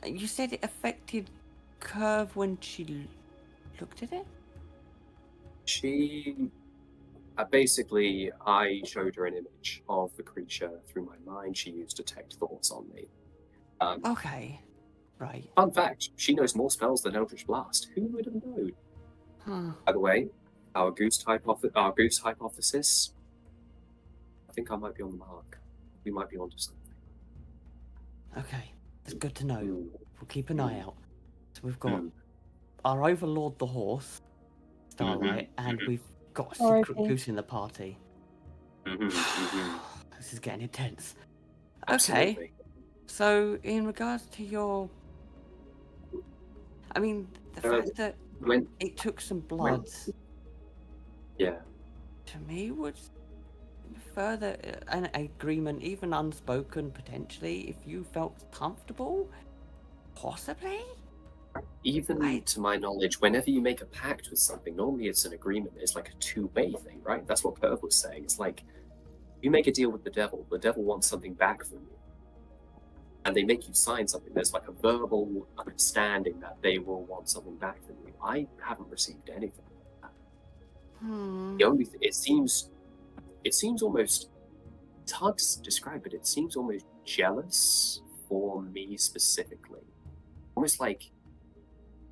you said it affected Kirv when she looked at it? She basically, I showed her an image of the creature through my mind. She used detect thoughts on me. Okay, right. Fun fact: she knows more spells than Eldritch Blast. Who would have known? Huh. By the way, our goose hypothesis. I think I might be on the mark. We might be onto something. Okay, that's good to know. We'll keep an eye out. So we've got our Overlord the horse, Starlight, and we've got a secret goose in the party. This is getting intense. Absolutely. Okay, so in regards to your... I mean, the fact that it took some blood... Yeah. To me would further an agreement, even unspoken potentially, if you felt comfortable, possibly? Even to my knowledge, whenever you make a pact with something, normally it's an agreement. It's like a two-way thing, right? That's what Kirv was saying. It's like, you make a deal with the devil wants something back from you. And they make you sign something. There's like a verbal understanding that they will want something back from you. I haven't received anything. The only it seems almost, it's hard to describe, but it seems almost jealous for me specifically. Almost like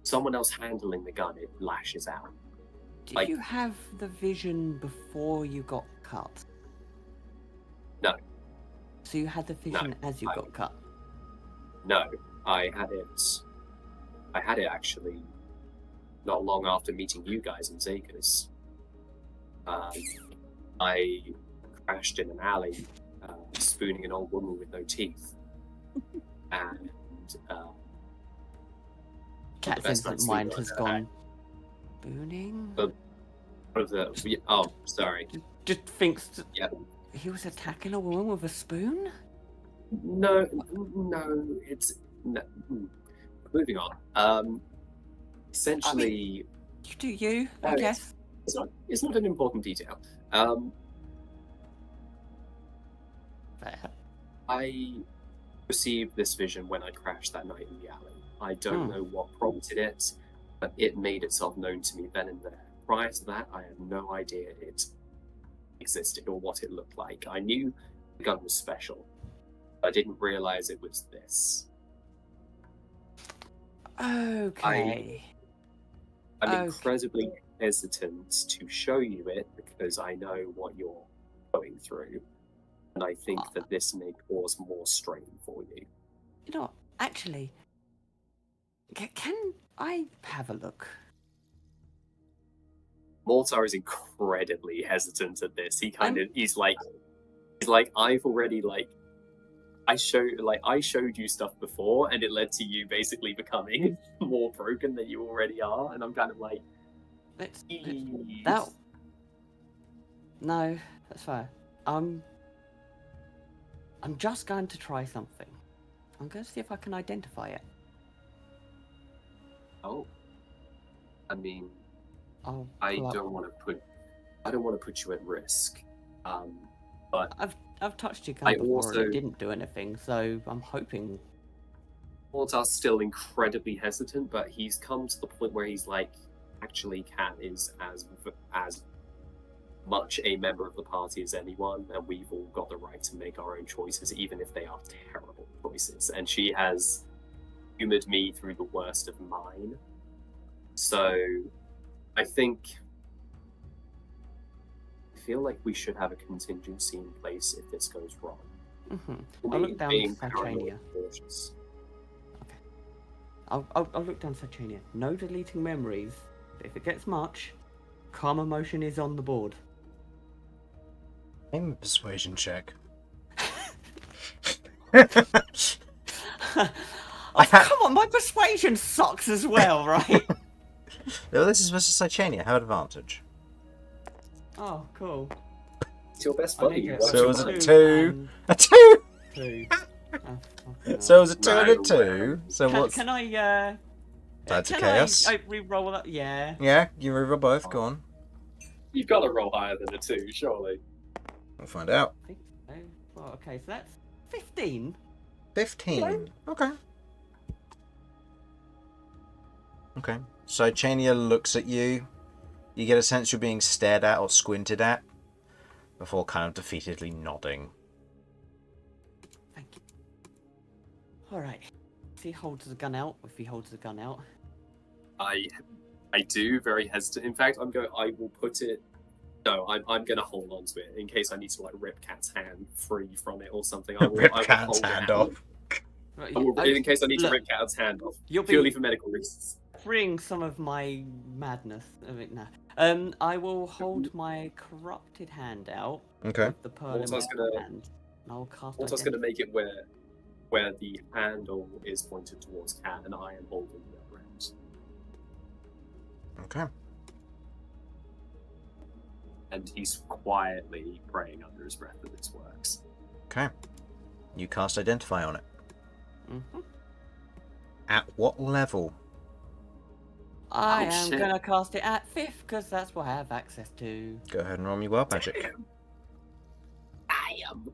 someone else handling the gun, it lashes out. Did Like- you have the vision before you got cut? No. So you had the vision as you I- got cut? No, I had it actually not long after meeting you guys in Zegas. I crashed in an alley, spooning an old woman with no teeth. And Cat the best thinks that night's mind sleep has I've ever had. gone. Booning? one of the sorry. Just thinks that Yep. he was attacking a woman with a spoon? No, it's no. Moving on. Essentially, You do you, I No, guess. it's not an important detail. Fair. I received this vision when I crashed that night in the alley. I don't know what prompted it, but it made itself known to me then and there. Prior to that, I had no idea it existed or what it looked like. I knew the gun was special. I didn't realize it was this. Okay. I'm Okay. incredibly hesitant to show you it because I know what you're going through. And I think that this may cause more strain for you. You know what? Actually, can I have a look? Mortar is incredibly hesitant at this. He's like I've already I showed you stuff before and it led to you basically becoming more broken than you already are, and I'm kind of like Let's "Eesh." that. No, that's fine. I'm just going to try something. I'm going to see if I can identify it. Oh. I mean, I'll I pull up- don't want to put you at risk. But I've touched your I gun before and also- it didn't do anything, so I'm hoping. Mortar's still incredibly hesitant, but he's come to the point where he's like, actually, Cat is as much a member of the party as anyone, and we've all got the right to make our own choices, even if they are terrible choices. And she has humored me through the worst of mine. So, I feel like we should have a contingency in place if this goes wrong. I'll look down Being Satchania. paranoid and cautious. I'll look down Satchania. No deleting memories. But if it gets much, calm emotion is on the board. Name a persuasion check. Oh, come on, my persuasion sucks as well, right? No, this is versus Satchania. Have advantage. Oh, cool. It's your best I buddy. need You it. watch So your was it back. 2? A 2! 2. So it was a 2 and a No 2. So Can, what's... can I, That's a can chaos. I re-roll that? Yeah. Yeah, you reroll both. Go on. You've got to roll higher than a 2, surely. We'll find out. I think so. Well, okay, so that's 15. 15. Okay. Okay. So Chania looks at you. You get a sense you're being stared at or squinted at before kind of defeatedly nodding. Thank you. Alright. If he holds the gun out, I do, very hesitant. In fact, I will put it. No, I'm going to hold on to it in case I need to rip Cat's hand free from it or something. I will, Rip I will Cat's hold it hand out. off. Right, In case I need look, to rip Cat's hand off, You'll purely be for medical reasons. freeing some of my madness. I mean, nah. I will hold my corrupted hand out. Okay. With the pearl in Mortar's my gonna- hand. And I'll cast Mortar's going to make it where the handle is pointed towards Cat and I am holding the other end. Okay. And he's quietly praying under his breath that this works. Okay. You cast Identify on it. Mhm. At what level? I Oh, am shit. gonna cast it at 5th because that's what I have access to. Go ahead and roll me Wild Magic. I am.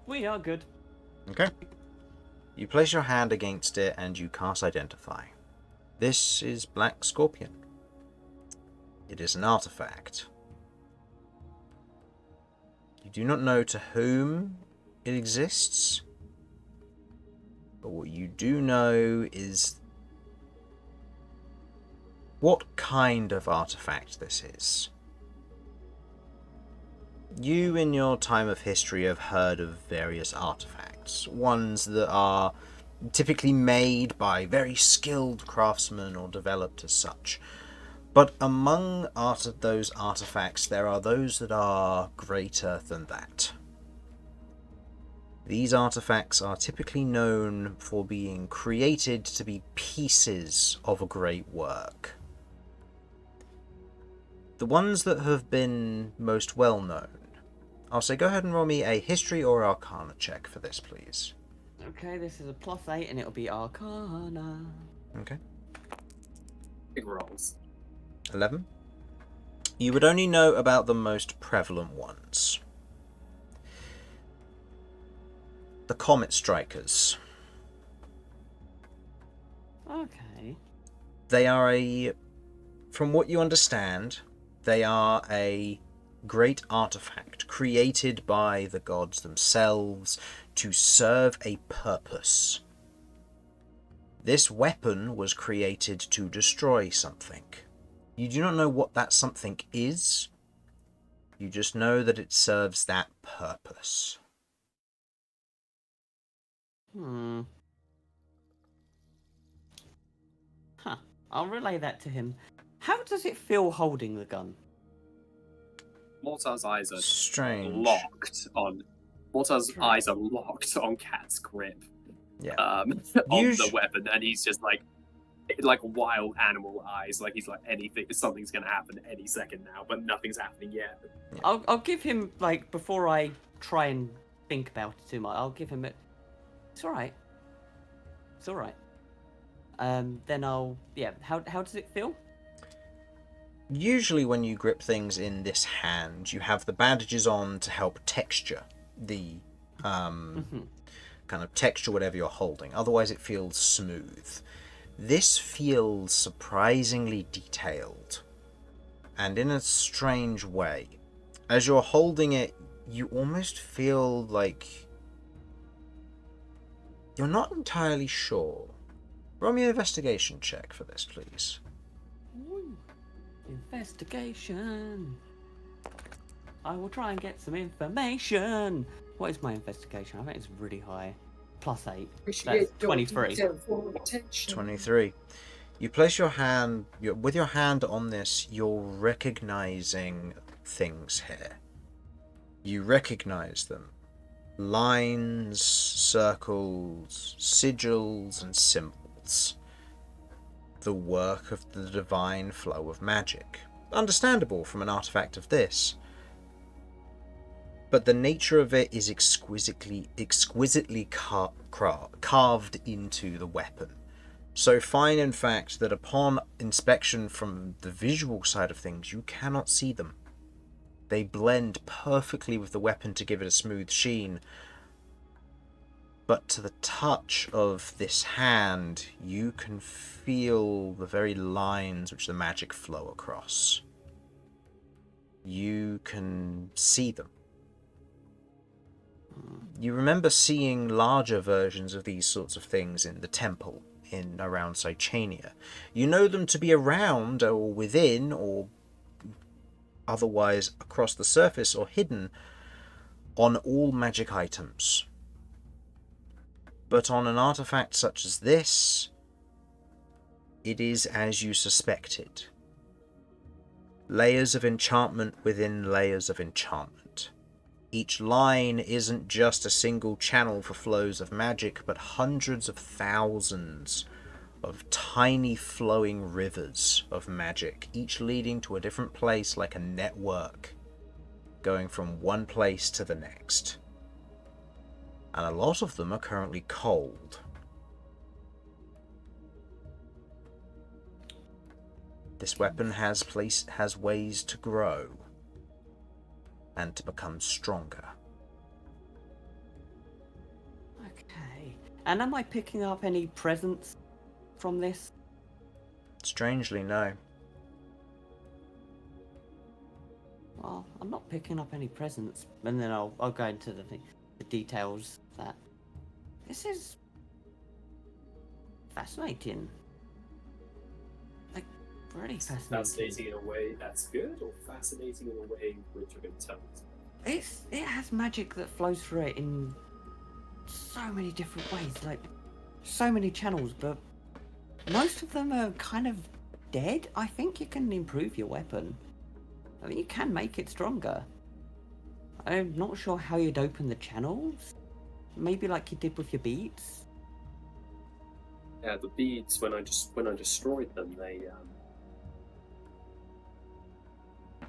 We are good. Okay. You place your hand against it and you cast Identify. This is Black Scorpion. It is an artifact. You do not know to whom it exists But what you do know is what kind of artifact this is. You, in your time of history, have heard of various artifacts. Ones that are typically made by very skilled craftsmen or developed as such. But among those artifacts, there are those that are greater than that. These artifacts are typically known for being created to be pieces of a great work. The ones that have been most well known, I'll say go ahead and roll me a history or arcana check for this, please. Okay, this is a +8 and it'll be Arcana. Okay. Big rolls. 11. You would only know about the most prevalent ones. The Comet Strikers. Okay. They are from what you understand, they are a great artifact created by the gods themselves to serve a purpose. This weapon was created to destroy something. You do not know what that something is. You just know that it serves that purpose. Huh. I'll relay that to him. How does it feel holding the gun? Mortar's eyes are Strange. locked on. Mortar's eyes are locked on Cat's grip. Yeah. On the weapon, and he's just like wild animal eyes. Like he's like something's gonna happen any second now, but nothing's happening yet. Yeah. I'll give him, like, before I try and think about it too much, I'll give him it's alright. It's alright. Then how does it feel? Usually when you grip things in this hand, you have the bandages on to help texture the kind of texture whatever you're holding. Otherwise it feels smooth. This feels surprisingly detailed. And in a strange way. As you're holding it, you almost feel like you're not entirely sure. Roll me an investigation check for this, please. Ooh, investigation. I will try and get some information. What is my investigation? I think it's really high. +8. That's 23. 23. You place your hand, with your hand on this, you're recognizing things here. You recognize them. Lines, circles, sigils, and symbols. The work of the divine flow of magic. Understandable from an artifact of this. But the nature of it is exquisitely carved into the weapon. So fine, in fact, that upon inspection from the visual side of things, you cannot see them. They blend perfectly with the weapon to give it a smooth sheen. But to the touch of this hand, you can feel the very lines which the magic flow across. You can see them. You remember seeing larger versions of these sorts of things in the temple in around Sicania. You know them to be around or within or otherwise across the surface or hidden on all magic items. But on an artifact such as this, it is as you suspected. Layers of enchantment within layers of enchantment. Each line isn't just a single channel for flows of magic, but hundreds of thousands of tiny flowing rivers of magic, each leading to a different place like a network, going from one place to the next. And a lot of them are currently cold. This weapon has ways to grow and to become stronger. Okay. And am I picking up any presents from this? Strangely, no. Well, I'm not picking up any presents, and then I'll go into the details of that. This is fascinating. Like, really fascinating. Fascinating in a way that's good, or fascinating in a way which you're going to tell me? It has magic that flows through it in so many different ways, like so many channels, but most of them are kind of dead. I think you can improve your weapon. I think you can make it stronger. I'm not sure how you'd open the channels. Maybe like you did with your beads. Yeah, the beads, when I destroyed them,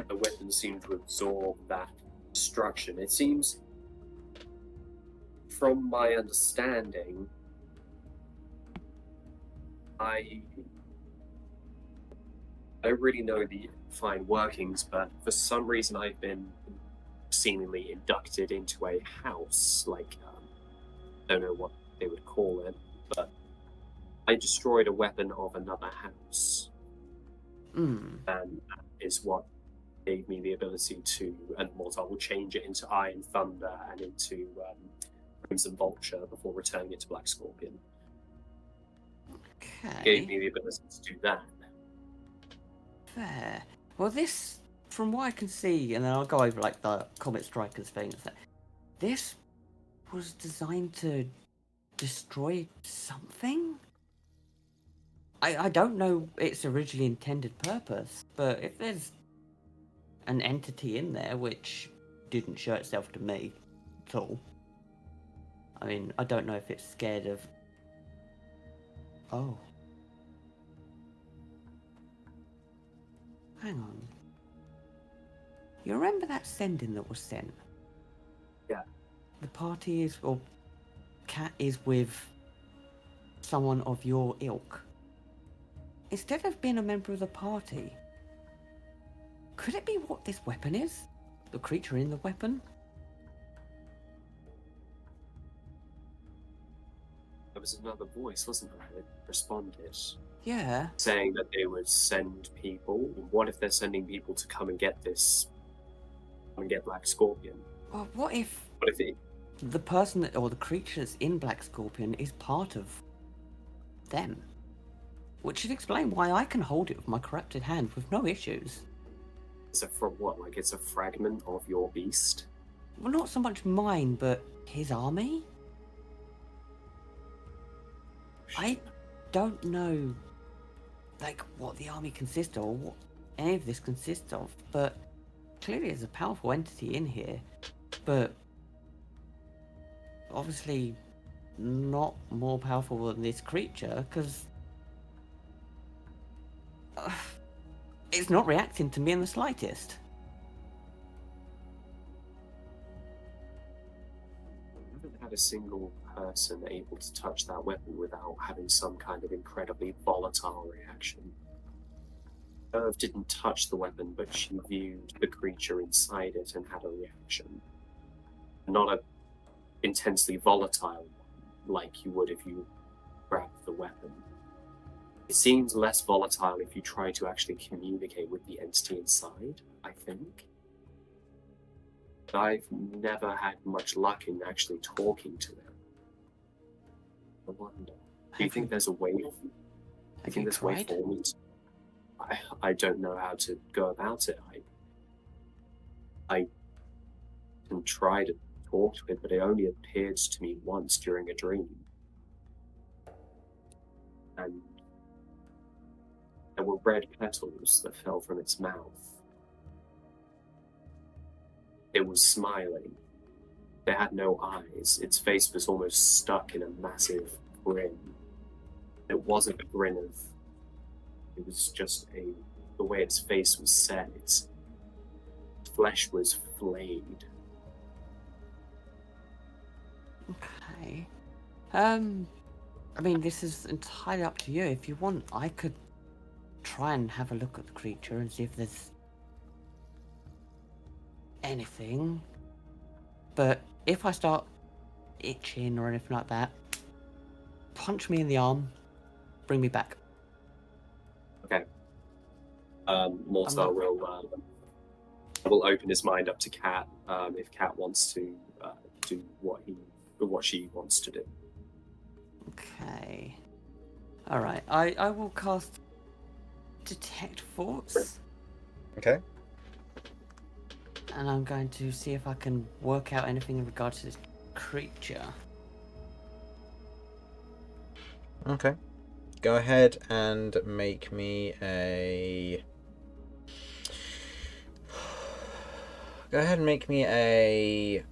the weapon seemed to absorb that destruction. It seems, from my understanding, I don't really know the fine workings, but for some reason I've been seemingly inducted into a house, like, I don't know what they would call it, but I destroyed a weapon of another house. And that is what gave me the ability to, and Mortar will change it into Iron Thunder and into Crimson Vulture before returning it to Black Scorpion. Okay. Gave me the ability to do that. Fair. Well, this, from what I can see, and then I'll go over like the Comet Strikers thing, this was designed to destroy something? I don't know its originally intended purpose, but if there's an entity in there which didn't show itself to me at all, I mean, I don't know if it's scared of... Oh. Hang on. You remember that sending that was sent? Yeah. The party is, or Cat is with someone of your ilk. Instead of being a member of the party, could it be what this weapon is? The creature in the weapon? There was another voice, wasn't there, that responded, Yeah. saying that they would send people. What if they're sending people to come and get this, come and get Black Scorpion? Well, what if What if it... the person that, or the creature that's in Black Scorpion is part of them? Which should explain why I can hold it with my corrupted hand with no issues. It's like it's a fragment of your beast? Well, not so much mine, but his army? I don't know, like, what the army consists of, or what any of this consists of, but clearly there's a powerful entity in here, but obviously not more powerful than this creature, because it's not reacting to me in the slightest. I haven't had a single person able to touch that weapon without having some kind of incredibly volatile reaction. Kirv didn't touch the weapon, but she viewed the creature inside it and had a reaction. Not a intensely volatile one, like you would if you grabbed the weapon. It seems less volatile if you try to actually communicate with the entity inside, I think. But I've never had much luck in actually talking to it. I wonder. Do you think there's a way? Do you think there's a way for me to... I don't know how to go about it. I can try to talk to it, but it only appeared to me once during a dream. And there were red petals that fell from its mouth. It was smiling. It had no eyes. Its face was almost stuck in a massive grin. It wasn't a grin of... It was just the way its face was set. Its flesh was flayed. Okay. I mean, this is entirely up to you. If you want, I could try and have a look at the creature and see if there's anything. But if I start itching or anything like that, punch me in the arm, bring me back. Okay. Mortar will open his mind up to Cat if Cat wants to do what she wants to do. Okay. All right, I will cast Detect Thoughts, Okay. and I'm going to see if I can work out anything in regards to this creature. Okay. Go ahead and make me a... Go ahead and make me a...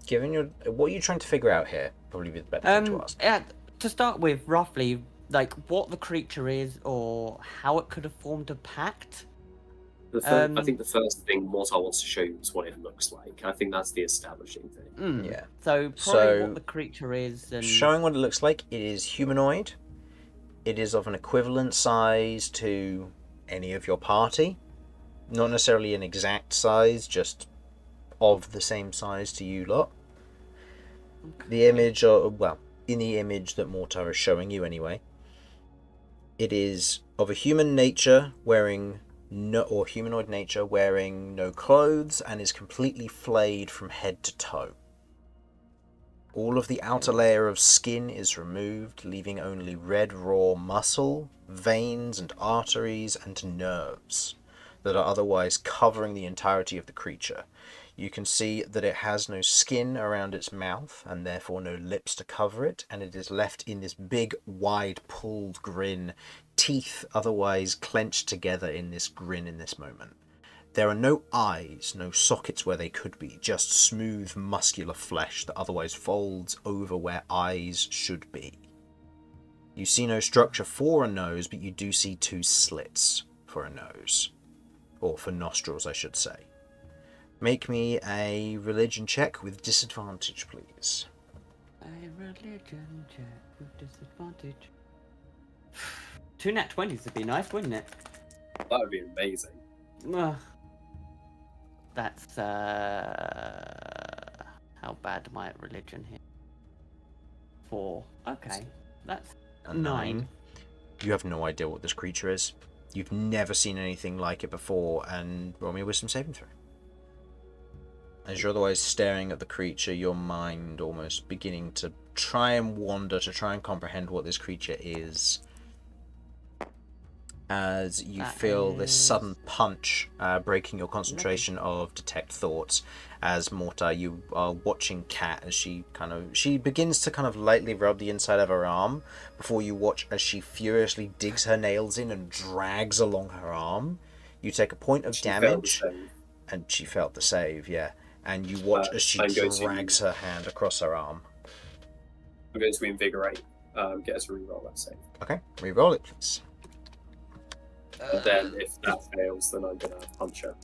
Given your... What are you trying to figure out here? Probably be the better thing to ask. Yeah, to start with, roughly, like what the creature is or how it could have formed a pact. I think the first thing Mortar wants to show you is what it looks like. I think that's the establishing thing. Yeah. So probably So, what the creature is, and showing what it looks like, it is humanoid. It is of an equivalent size to any of your party. Not necessarily an exact size, just of the same size to you lot. The image, well, in the image that Mortar is showing you anyway, it is of a human nature wearing or humanoid nature wearing no clothes and is completely flayed from head to toe. All of the outer layer of skin is removed, leaving only red raw muscle, veins and arteries and nerves that are otherwise covering the entirety of the creature. You can see that it has no skin around its mouth and therefore no lips to cover it, and it is left in this big, wide, pulled grin, teeth otherwise clenched together in this grin in this moment. There are no eyes, no sockets where they could be, just smooth, muscular flesh that otherwise folds over where eyes should be. You see no structure for a nose, but you do see two slits for a nose. Or for nostrils, I should say. Make me a religion check with disadvantage, please. a religion check with disadvantage. 2 nat 20s would be nice, wouldn't it? That would be amazing. That's how bad am I at religion here? 4. Okay, that's A 9. You have no idea what this creature is. You've never seen anything like it before, and roll me a wisdom saving throw. As you're otherwise staring at the creature, your mind almost beginning to try and wander, to try and comprehend what this creature is. As you feel this sudden punch breaking your concentration of detect thoughts. As Mortar, you are watching Kat as she begins to kind of lightly rub the inside of her arm before you watch as she furiously digs her nails in and drags along her arm. You take a point of damage, and she felt the save, yeah. And you watch as she drags her hand across her arm. I'm going to invigorate. Get us to reroll that save. Okay, reroll it, please. And then if that fails, then I'm going to punch her.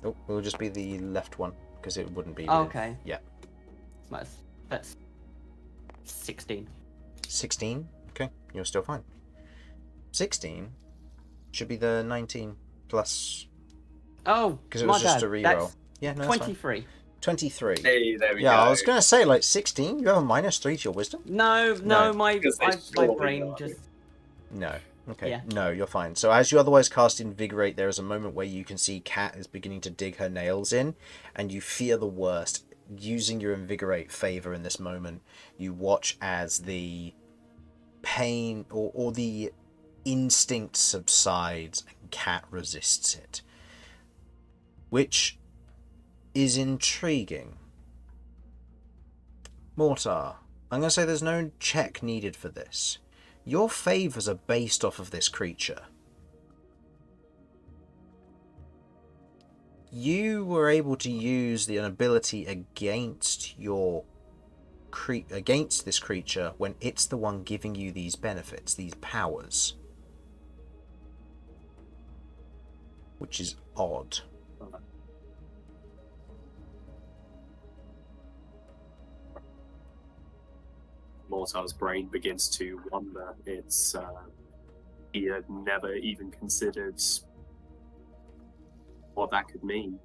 Oh, it will just be the left one, because it wouldn't be... Okay. Yeah. That's 16. 16? Okay, you're still fine. 16 should be the 19 plus... Oh, because it was just a reroll. That's Yeah, no, 23. 23. Hey, there we go. Yeah, I was going to say, like, 16? You have a -3 to your wisdom? No, my brain just... No. Okay, Yeah. no, you're fine. So as you otherwise cast Invigorate, there is a moment where you can see Kat is beginning to dig her nails in, and you fear the worst. Using your Invigorate favor in this moment, you watch as the pain or the instinct subsides and Kat resists it. Which is intriguing. Mortar, I'm going to say there's no check needed for this. Your favors are based off of this creature. You were able to use the ability against against this creature when it's the one giving you these benefits, these powers. Which is odd. Mortar's brain begins to wonder. It's he had never even considered what that could mean.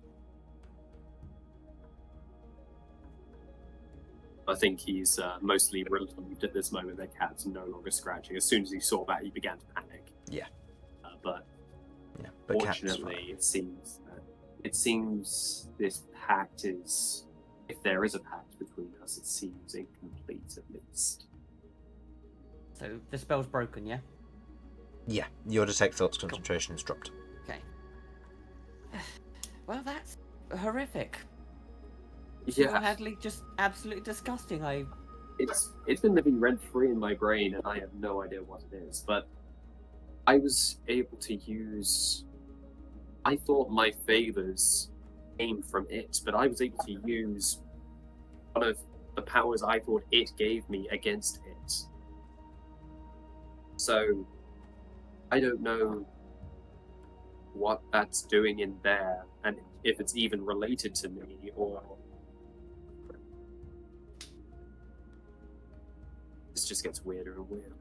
I think he's mostly relieved at this moment that Cat's no longer scratching. As soon as he saw that, he began to panic. Yeah. But Fortunately, it seems this pact is, if there is a pact between us, it seems incomplete at least. So the spell's broken, yeah? Yeah, your detect thoughts concentration is dropped. Okay. Well, that's horrific. Yeah, Single-handedly just absolutely disgusting. it's been living rent free in my brain, and I have no idea what it is. But I was able to use. I thought my favors came from it, but I was able to use one of the powers I thought it gave me against it. So I don't know what that's doing in there, and if it's even related to me, or this just gets weirder and weirder.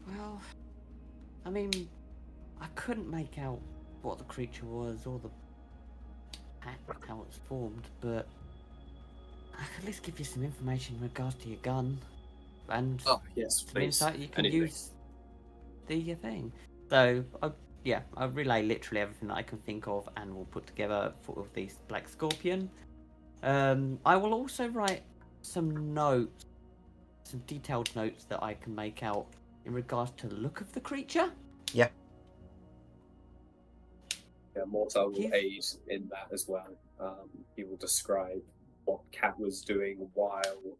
Well, I mean, I couldn't make out what the creature was or the pattern, how it's formed, but I could at least give you some information in regards to your gun and Oh yes, some please. insight you can Anything. use the thing. So, I relay literally everything that I can think of and we'll put together for this Black Scorpion. I will also write some notes, some detailed notes that I can make out in regards to the look of the creature. Yeah. Yeah, Mortar will Give- aid in that as well. He will describe what Kat was doing while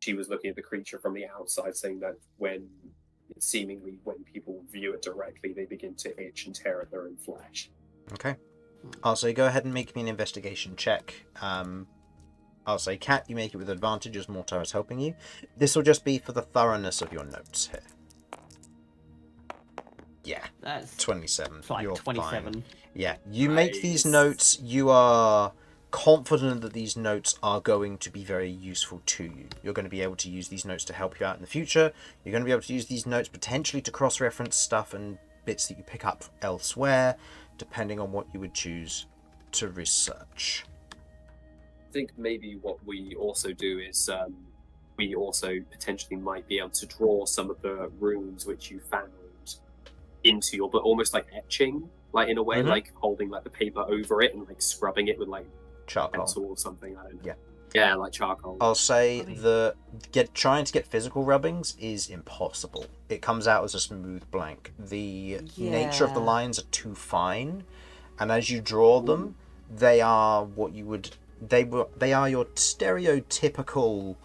she was looking at the creature from the outside, saying that when people view it directly, they begin to itch and tear at their own flesh. Okay. I'll say go ahead and make me an investigation check. I'll say, Cat, you make it with advantage as Mortar is helping you. This will just be for the thoroughness of your notes here. Yeah, That's 27. like You're 27. fine. Yeah, you make these Nice. notes. You are confident that these notes are going to be very useful to you. You're going to be able to use these notes to help you out in the future. You're going to be able to use these notes potentially to cross-reference stuff and bits that you pick up elsewhere, depending on what you would choose to research. I think maybe what we also do is we also potentially might be able to draw some of the runes which you found into your, but almost like etching, like in a way, Mhm. like holding like the paper over it and like scrubbing it with like Charcoal. pencil or something. I don't know. Yeah. Yeah, like charcoal. I'll say I mean- trying to get physical rubbings is impossible. It comes out as a smooth blank. The nature of the Yeah. lines are too fine, and as you draw them, they are what you would they are your stereotypical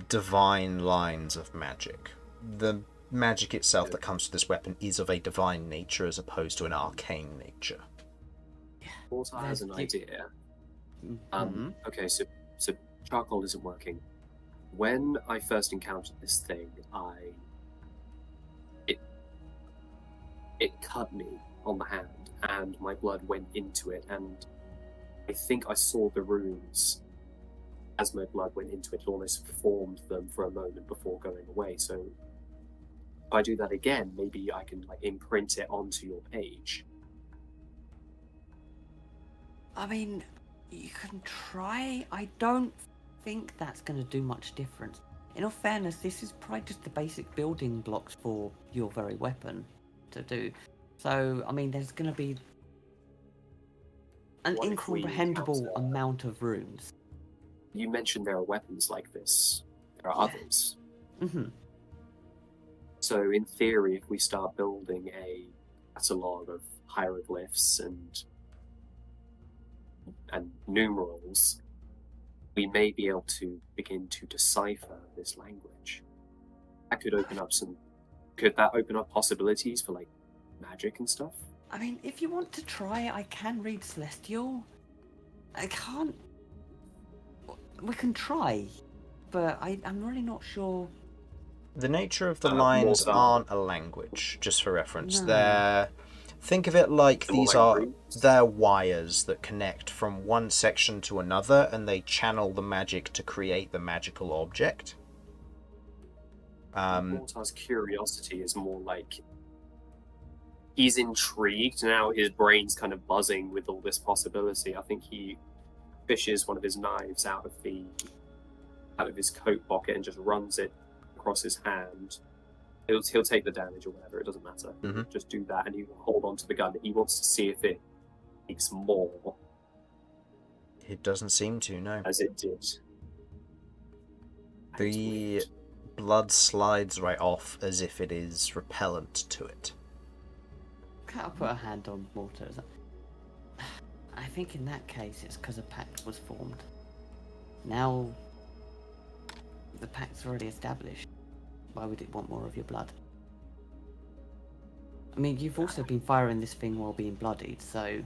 divine lines of magic. The magic itself that comes to this weapon is of a divine nature as opposed to an arcane nature. Mortar has an There's the- idea. Mhm. Okay, so charcoal isn't working. When I first encountered this thing, it cut me on the hand, and my blood went into it, and I think I saw the runes as my blood went into it. It almost formed them for a moment before going away. So if I do that again, maybe I can like imprint it onto your page. I mean, you can try. I don't think that's going to do much difference. In all fairness, this is probably just the basic building blocks for your very weapon to do. So, I mean, there's going to be an What if we incomprehensible encounter- amount of runes. You mentioned there are weapons like this. There are Yeah. others. hmm So, in theory, if we start building a catalogue of hieroglyphs and numerals, we may be able to begin to decipher this language. That could open up some. Could that open up possibilities for like magic and stuff? I mean, if you want to try, I can read Celestial. I can't. We can try, but I'm really not sure. The nature of the More lines so. aren't a language, just for reference. No. They're think of it like They're more these like are runes? they're wires that connect from one section to another, and they channel the magic to create the magical object. Mortar's curiosity is more like he's intrigued now. His brain's kind of buzzing with all this possibility. I think he fishes one of his knives out of his coat pocket and just runs it across his hand. He'll take the damage or whatever. It doesn't matter. Mhm. Just do that, and he will hold on to the gun. He wants to see if it makes more It doesn't seem to, no. as it did. That is The weird. blood slides right off as if it is repellent to it. I'll put a hand on Mortar. I think in that case it's because a pact was formed. Now the pact's already established. Why would it want more of your blood? I mean, you've also been firing this thing while being bloodied, so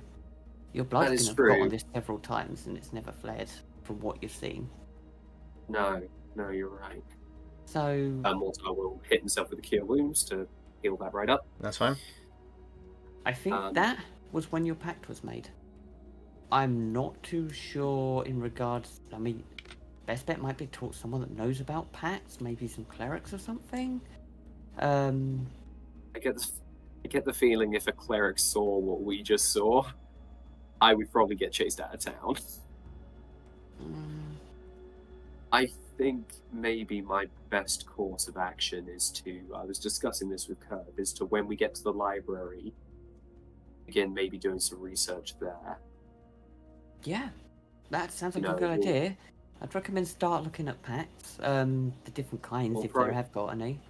your blood's That is going to have got true. on this several times and it's never flared from what you've seen. No, you're right. So Mortar will hit himself with the cure wounds to heal that right up. That's fine. I think that was when your pact was made. I'm not too sure in regards. I mean, best bet might be to talk to someone that knows about pacts, maybe some clerics or something. I get the feeling if a cleric saw what we just saw, I would probably get chased out of town. I think maybe my best course of action is to, I was discussing this with Kirv, is to when we get to the library, again, maybe doing some research there. Yeah, that sounds like You a know, good we'll- idea. I'd recommend start looking at pacts, the different kinds Well, if right. there have got any.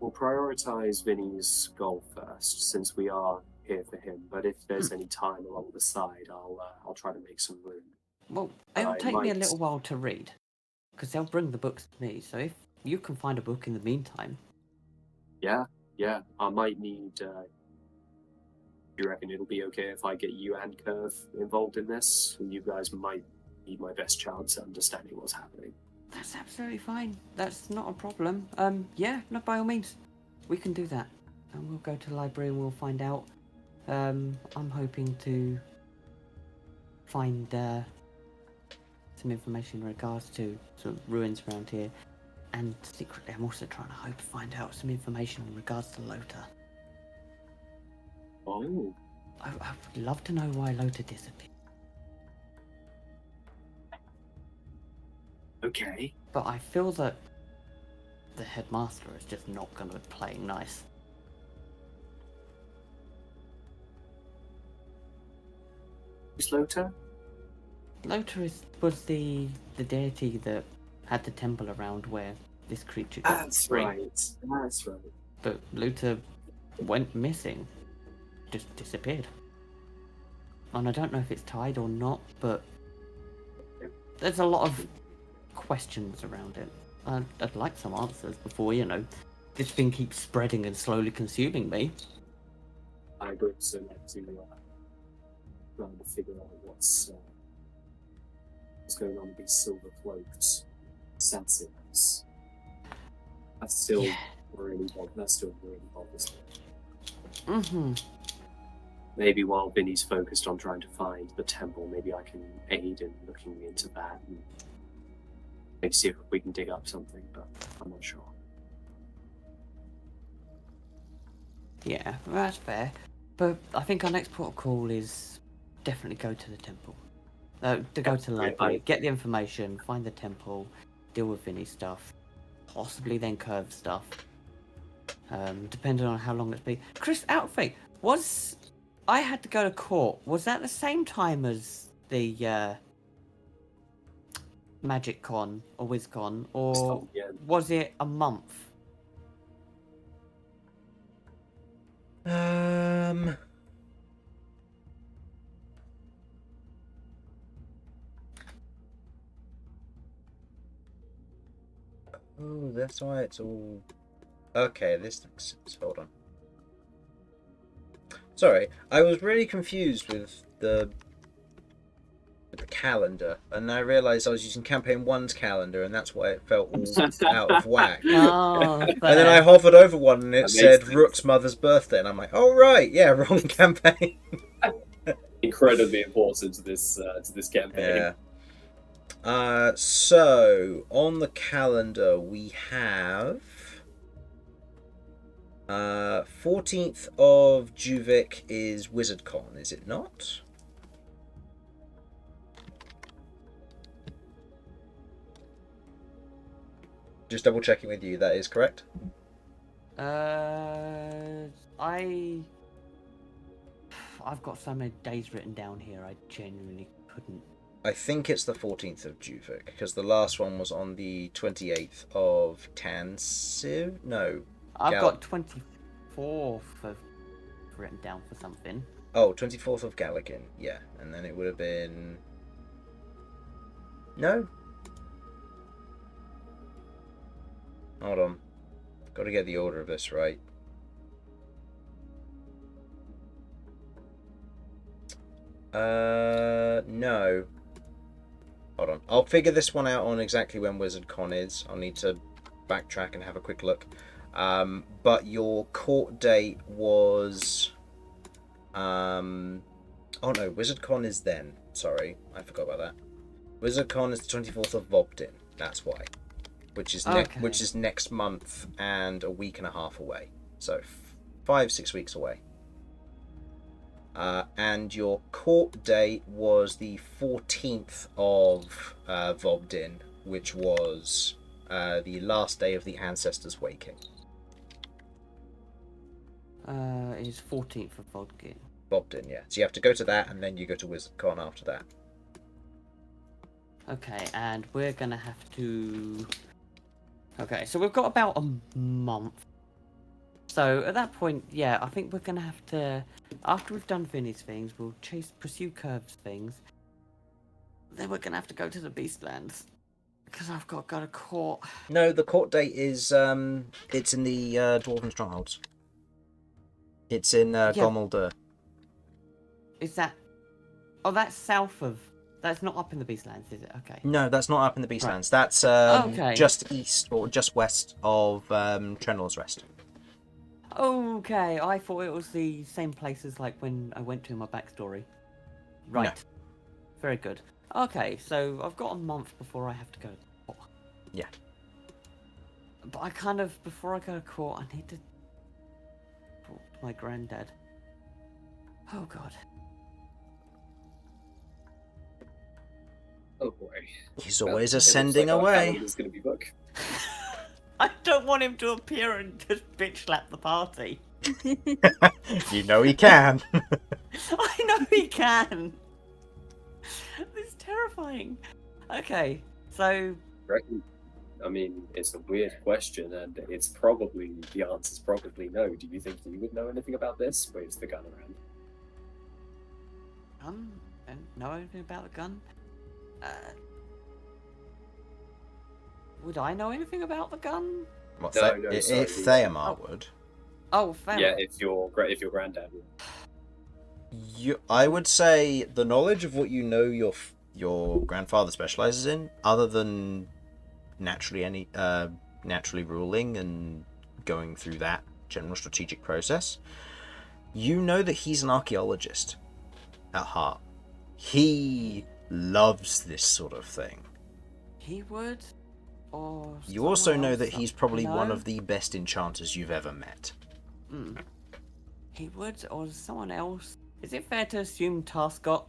We'll prioritise Vinny's goal first, since we are here for him. But if there's any time along the side, I'll try to make some room. Well, it'll take me a might- little while to read, because they'll bring the books to me. So if you can find a book in the meantime, Yeah, I might need. Do you reckon it'll be okay if I get you and Kirv involved in this? You guys might need my best chance at understanding what's happening. that's absolutely fine. That's not a problem. Yeah, no, by all means, we can do that, and we'll go to the library and we'll find out. I'm hoping to find some information in regards to some ruins around here, and secretly, I'm also trying to find out some information in regards to Lota. Oh, I would love to know why Lota disappeared, okay. but I feel that the headmaster is just not going to be playing nice. Who's Lota? Lota was the deity that had the temple around where this creature got That's free. right. That's right. But Lota went missing, just disappeared. And I don't know if it's tied or not, but there's a lot of questions around it. I'd like some answers before, this thing keeps spreading and slowly consuming me. I would also like to try to figure out what's going on with these silver cloaked assassins. That's still Yeah. really bothers me. Mm-hmm. Maybe while Vinny's focused on trying to find the temple, maybe I can aid in looking into that and maybe see if we can dig up something, but I'm not sure. Yeah, that's fair. But I think our next port of call is definitely go to the temple. To go to the library, get the information, find the temple, deal with Vinny's stuff, possibly then Kirv stuff. Depending on how long it's been. Chris, outfit I had to go to court. Was that the same time as the Magic Con or WizCon, or Yeah. was it a month? Oh, that's why it's all... Okay, this makes sense. Hold on. Sorry, I was really confused with the calendar, and I realised I was using Campaign 1's calendar, and that's why it felt all out of whack. Oh, And then I hovered over one, and it That said makes sense. Rook's mother's birthday, and I'm like, oh right, yeah, wrong campaign. Incredibly important to this campaign. Yeah. So on the calendar we have 14th of Juvik is WizardCon, is it not? Just double checking with you, that is correct? I've got so many days written down here, I genuinely couldn't I think it's the 14th of Juvik, because the last one was on the 28th of Tansiv. No. I've got 24th of written down for something. Oh, 24th of Gallican, yeah. And then it would have been... No? Hold on. Got to get the order of this right. No. Hold on. I'll figure this one out on exactly when WizardCon is. I'll need to backtrack and have a quick look. But your court date was... Oh no, WizardCon is then. Sorry, I forgot about that. WizardCon is the 24th of Vobdin. That's why. Which is which is next month and a week and a half away. So 5-6 weeks away. And your court date was the 14th of Vobdin, which was the last day of the ancestors' waking. It's 14th of Vobdin. Vobdin, yeah. So you have to go to that, and then you go to WizardCon after that. Okay, and we're gonna have to... Okay, so we've got about a month. So at that point, yeah, I think we're gonna have to... After we've done Vinny's things, we'll pursue Kirv's things. Then we're gonna have to go to the Beastlands. Because I've got a court. No, the court date is... it's in the Dwarven Strongholds. It's in Gommeldur. Is that... Oh, that's south of... That's not up in the Beastlands, is it? Okay. No, that's not up in the Beastlands. Right. That's Okay. just east or just west of Trenlor's Rest. Okay, I thought it was the same place as like when I went to my backstory. Right. No. Very good. Okay, so I've got a month before I have to go to court. Yeah. But I kind of, before I go to court, I need to talk to my granddad. Oh god. Oh boy. He's always It looks ascending like our away. calendar's gonna be booked. I don't want him to appear and just bitch slap the party. You know he can. I know he can. This is terrifying. Okay, so Reckon- I mean, it's a weird question, and it's probably the answer's probably no. Do you think you would know anything about this? Waves the gun around. gun? Don't know anything about the gun? Would I know anything about the gun? What, No, Th- no, if sorry. Theamar would. Oh, fair. Yeah, if your granddad would. I would say the knowledge of what you know your grandfather specializes in, other than naturally ruling and going through that general strategic process, you know that he's an archaeologist at heart. He loves this sort of thing. He would? Or You also someone know else that he's probably I one know? of the best enchanters you've ever met. He would, or someone else? Is it fair to assume Tarscott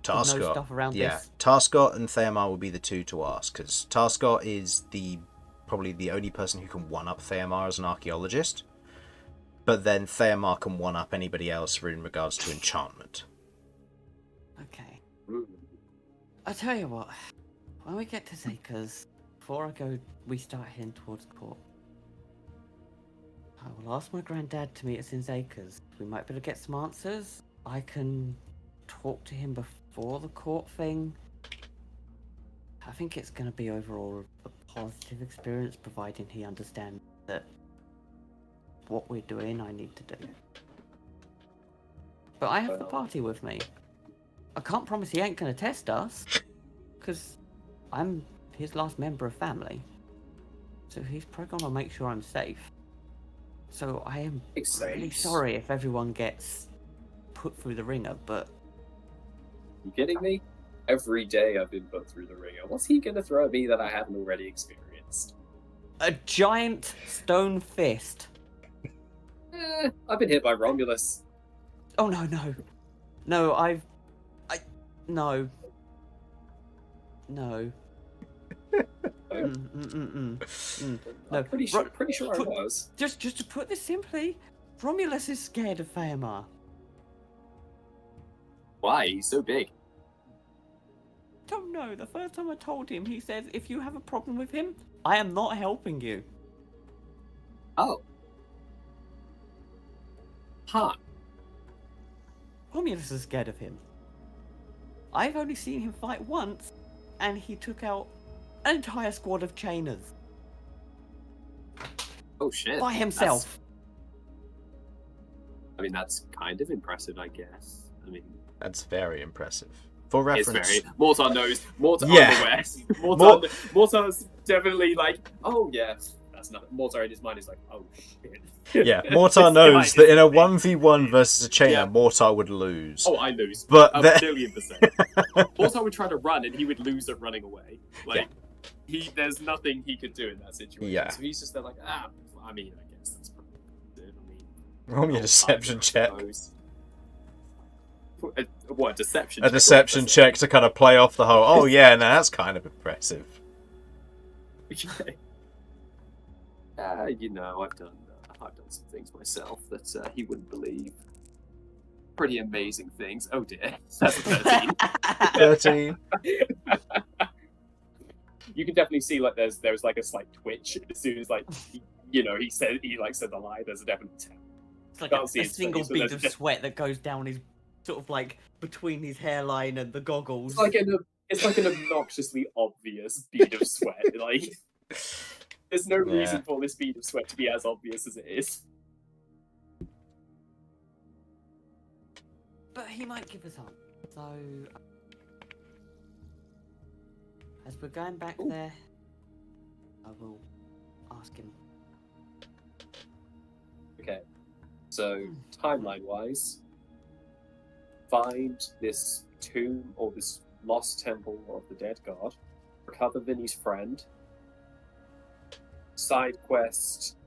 know Tarscott, stuff around yeah, this? Tarscott and Theamar would be the two to ask, because Tarscott is probably the only person who can one-up Theamar as an archaeologist, but then Theamar can one-up anybody else in regards to enchantment. Okay. Mm. I'll tell you what. When we get to Zakers, before we start heading towards court, I will ask my granddad to meet us in Zakers. We might be able to get some answers. I can talk to him before the court thing. I think it's going to be overall a positive experience, providing he understands that what we're doing, I need to do. But I have the party with me. I can't promise he ain't going to test us, because I'm his last member of family. So he's probably going to make sure I'm safe. So I am really sorry if everyone gets put through the ringer, but... You kidding me? Every day I've been put through the ringer. What's he gonna throw at me that I haven't already experienced? A giant stone fist. I've been hit by Romulus. Oh no. No, no. No. No. I'm pretty sure I was. Just to put this simply, Romulus is scared of Theamar. Why? He's so big. don't know. The first time I told him, he says, if you have a problem with him, I am not helping you. Oh. Huh. Romulus is scared of him. I've only seen him fight once, and he took out an entire squad of chainers. Oh shit. By himself. That's kind of impressive, I guess. That's very impressive. For it's reference, very. Mortar knows. Mortar, Yeah. I'm aware. Mortar's definitely like, oh yes, that's not. Mortar in his mind is like, oh shit. yeah, Mortar This knows guy that in a is- 1v1 versus a chainer, Yeah. Mortar would lose. Oh, I lose. But A the- million %. Mortar would try to run, and he would lose at running away. There's nothing he could do in that situation. Yeah. So he's just there like, I guess that's probably good. Roll me a deception check. What, deception A check? deception check to kind of play off the whole, oh yeah, no, that's kind of impressive. Okay. I've done some things myself that he wouldn't believe. Pretty amazing things. Oh dear, that's a 13. 13. You can definitely see there's like a slight twitch as soon as he said the lie. There's a definite tap. It's like Can't see a his single face, but bead there's of just- sweat that goes down his sort of like between his hairline and the goggles. It's like an obnoxiously obvious bead of sweat. There's no Yeah. reason for this bead of sweat to be as obvious as it is. But he might give us up. So, as we're going back there, I will ask him. Okay, so timeline-wise, find this tomb or this lost temple of the dead god, recover Vinny's friend, side quest,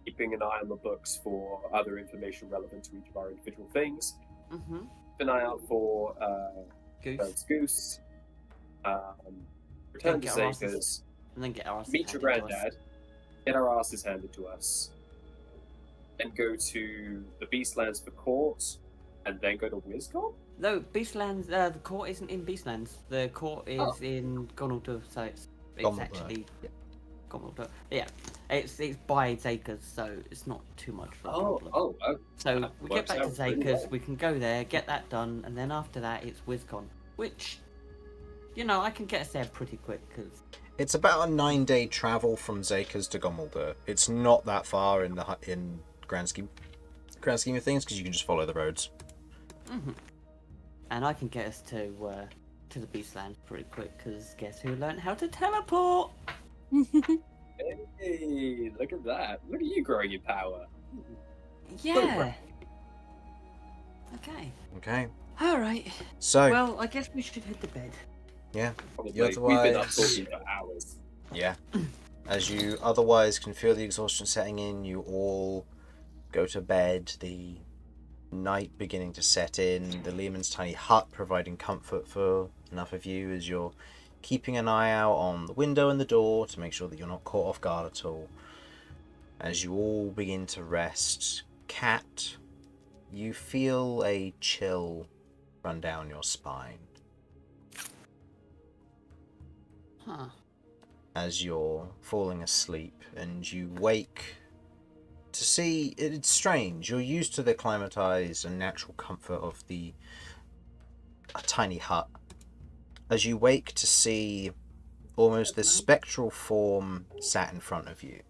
keeping an eye on the books for other information relevant to each of our individual things, Mm-hmm. keep an eye out for Goose. Kirv's goose, return to Get our asses- Zakers, And then get our asses meet your handed to us. granddad, get our asses handed to us, then go to the Beastlands for court, and then go to Wiscom? No, Beastlands, the court isn't in Beastlands. The court is Oh. in Gonaldur, so it's Gonaldur, actually... Gonaldur. Yeah, it's by Zakers, so it's not too much of a problem. So that we get works back to out pretty Zakers, well. we can go there, get that done, and then after that it's WizCon, which, I can get us there pretty quick, because... It's about a 9-day travel from Zakers to Gomuldur. It's not that far in grand scheme of things, because you can just follow the roads. Mm-hmm. And I can get us to the Beastlands pretty quick, because guess who learned how to teleport? Hey, look at that. Look at you growing in power. Yeah. Okay. Okay. All right. So, Well, I guess we should head to bed. Probably. Yeah, We've been up otherwise- talking for hours. yeah. As you otherwise can feel the exhaustion setting in, you all go to bed, the night beginning to set in, the Lehman's tiny hut providing comfort for enough of you as you're keeping an eye out on the window and the door to make sure that you're not caught off guard at all. As you all begin to rest, Cat, you feel a chill run down your spine Huh. as you're falling asleep, and you wake to see it's strange. You're used to the climatized and natural comfort of a tiny hut. As you wake to see almost this spectral form sat in front of you.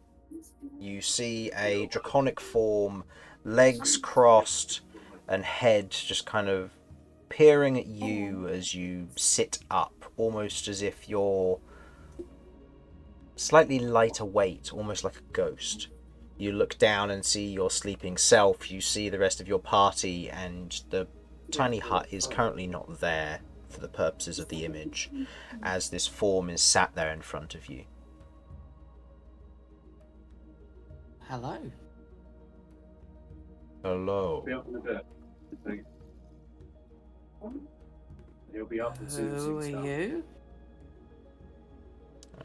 You see a draconic form, legs crossed and head just kind of peering at you as you sit up, almost as if you're slightly lighter weight, almost like a ghost. You look down and see your sleeping self, you see the rest of your party, and the tiny hut is currently not there for the purposes of the image, as this form is sat there in front of you. Hello. Hello. Be up in a bit. He'll be up and Who are you?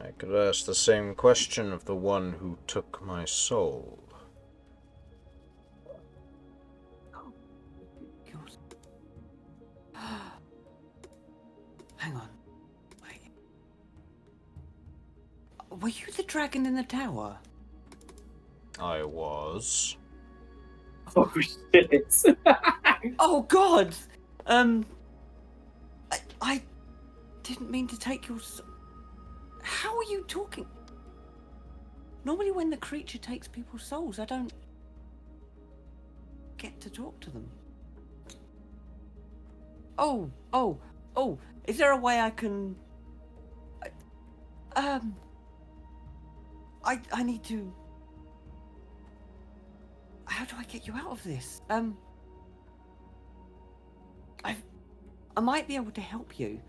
I could ask the same question of the one who took my soul. Hang on. Wait. Were you the dragon in the tower? I was. Oh shit! Oh God! I didn't mean to take your. How are you talking? Normally, when the creature takes people's souls, I don't get to talk to them. Oh! Is there a way I can? I need to. How do I get you out of this? I might be able to help you.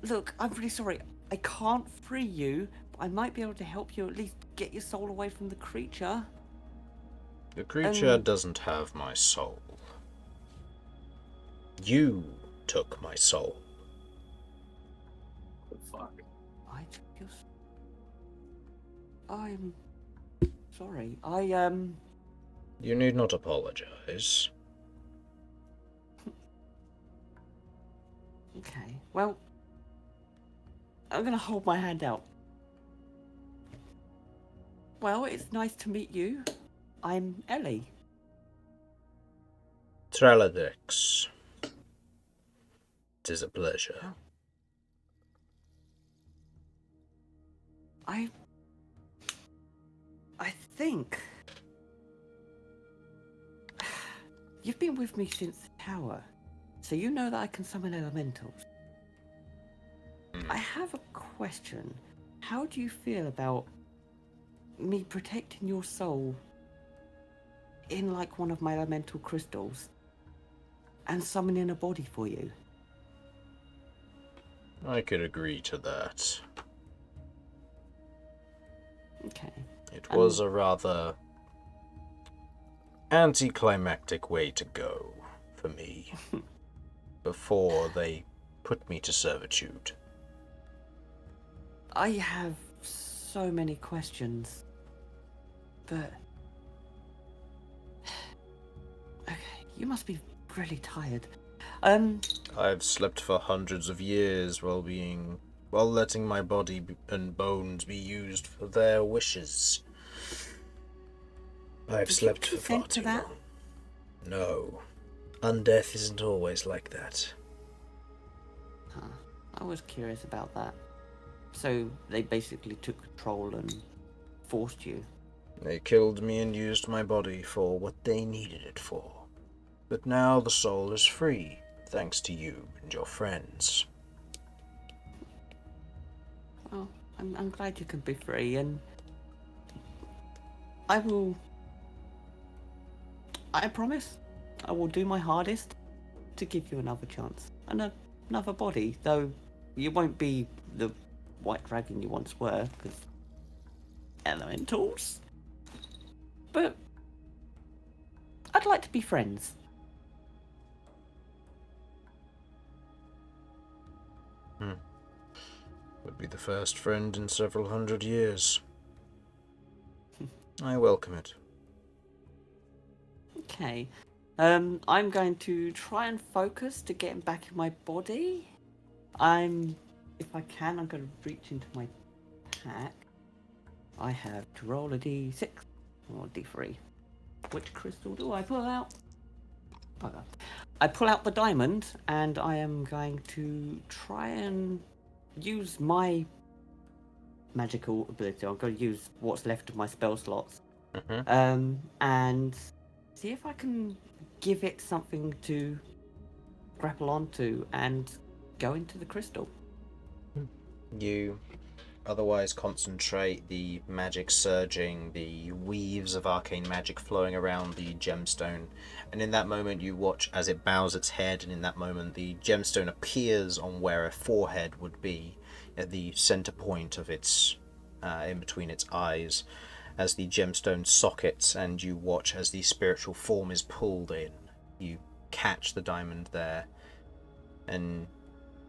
Look, I'm really sorry. I can't free you, but I might be able to help you at least get your soul away from the creature. The creature doesn't have my soul. You took my soul. The fuck? I took your I'm sorry. You need not apologize. Okay. Well, I'm gonna hold my hand out. Well, it's nice to meet you. I'm Ellie. Traladex. Tis a pleasure. I think you've been with me since the tower, so you know that I can summon elementals. I have a question. How do you feel about me protecting your soul in like one of my elemental crystals and summoning a body for you? I could agree to that. Okay. It was a rather anticlimactic way to go for me before they put me to servitude. I have so many questions, but okay, you must be really tired. I've slept for hundreds of years while letting my body and bones be used for their wishes. I've slept for far too long. No, undeath isn't always like that. Huh. I was curious about that. So they basically took control and forced you. They killed me and used my body for what they needed it for. But now the soul is free, thanks to you and your friends. Well, I'm glad you can be free, and I promise I will do my hardest to give you another chance and another body, though you won't be the white dragon you once were, because elementals. But I'd like to be friends. Would be the first friend in several hundred years. I welcome it. Okay. I'm going to try and focus to getting back in my body. If I can, I'm going to reach into my pack. I have to roll a d6 or d3. Which crystal do I pull out? Bugger. I pull out the diamond, and I am going to try and use my magical ability. I'm going to use what's left of my spell slots. And see if I can give it something to grapple onto and go into the crystal. You otherwise concentrate, the magic surging, the weaves of arcane magic flowing around the gemstone, and in that moment you watch as it bows its head, and in that moment the gemstone appears on where a forehead would be, at the center point of its, in between its eyes, as the gemstone sockets, and you watch as the spiritual form is pulled in. You catch the diamond there, and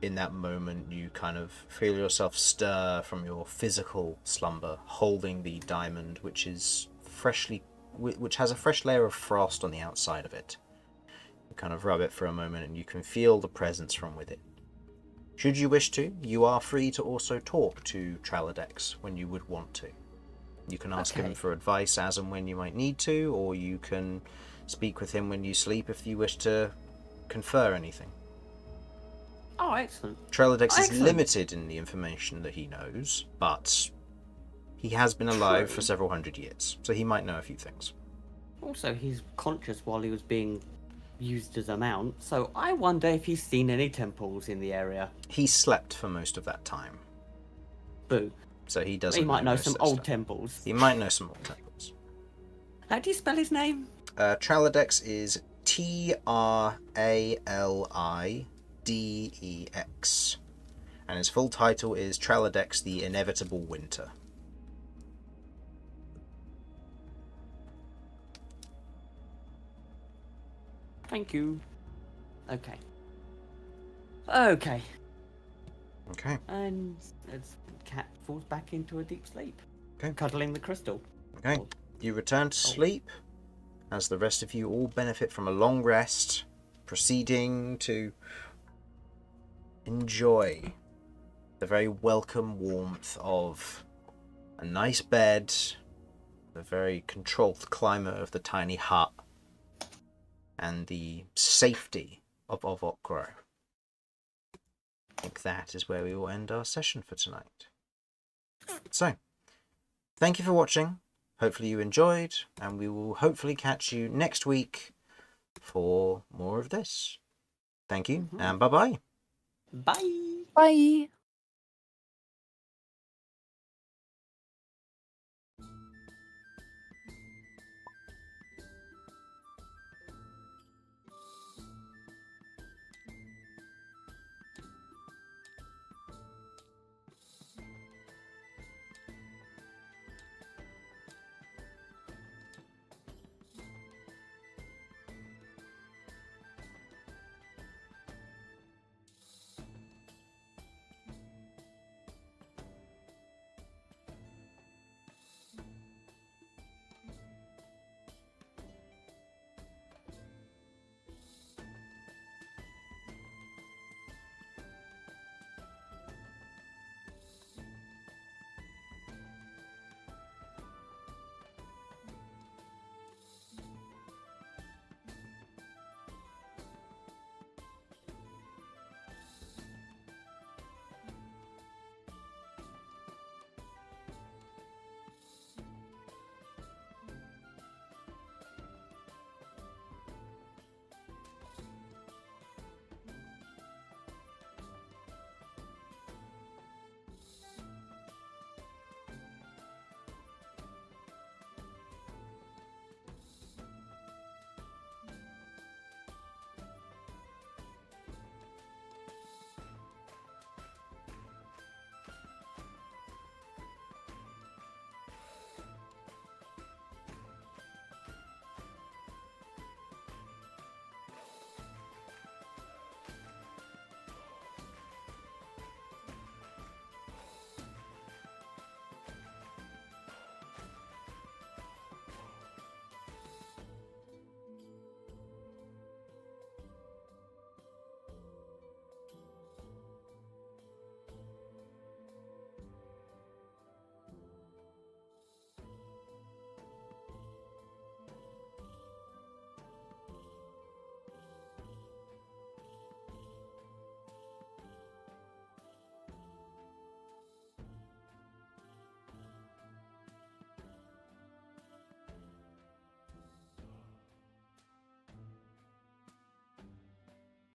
in that moment you kind of feel yourself stir from your physical slumber, holding the diamond, which has a fresh layer of frost on the outside of it. You kind of rub it for a moment and you can feel the presence from within. Should you wish to, you are free to also talk to Traladex when you would want to. You can ask him for advice as and when you might need to, or you can speak with him when you sleep if you wish to confer anything. Oh, excellent. Traladex is limited in the information that he knows, but he has been alive for several hundred years, so he might know a few things. Also, he's conscious while he was being used as a mount, so I wonder if he's seen any temples in the area. He slept for most of that time. Boo. So he doesn't. He might know most some of that old stuff. temples. He might know some old temples. How do you spell his name? Traladex is Tralidex, and his full title is Traladex the Inevitable Winter. Thank you. Okay. Okay. Okay. And as Cat falls back into a deep sleep. Okay. Cuddling the crystal. Okay. You return to sleep, as the rest of you all benefit from a long rest, proceeding to enjoy the very welcome warmth of a nice bed, the very controlled climate of the tiny hut, and the safety of Ovok'Gro. I think that is where we will end our session for tonight. So, thank you for watching. Hopefully you enjoyed, and we will hopefully catch you next week for more of this. Thank you, and bye-bye. Bye. Bye.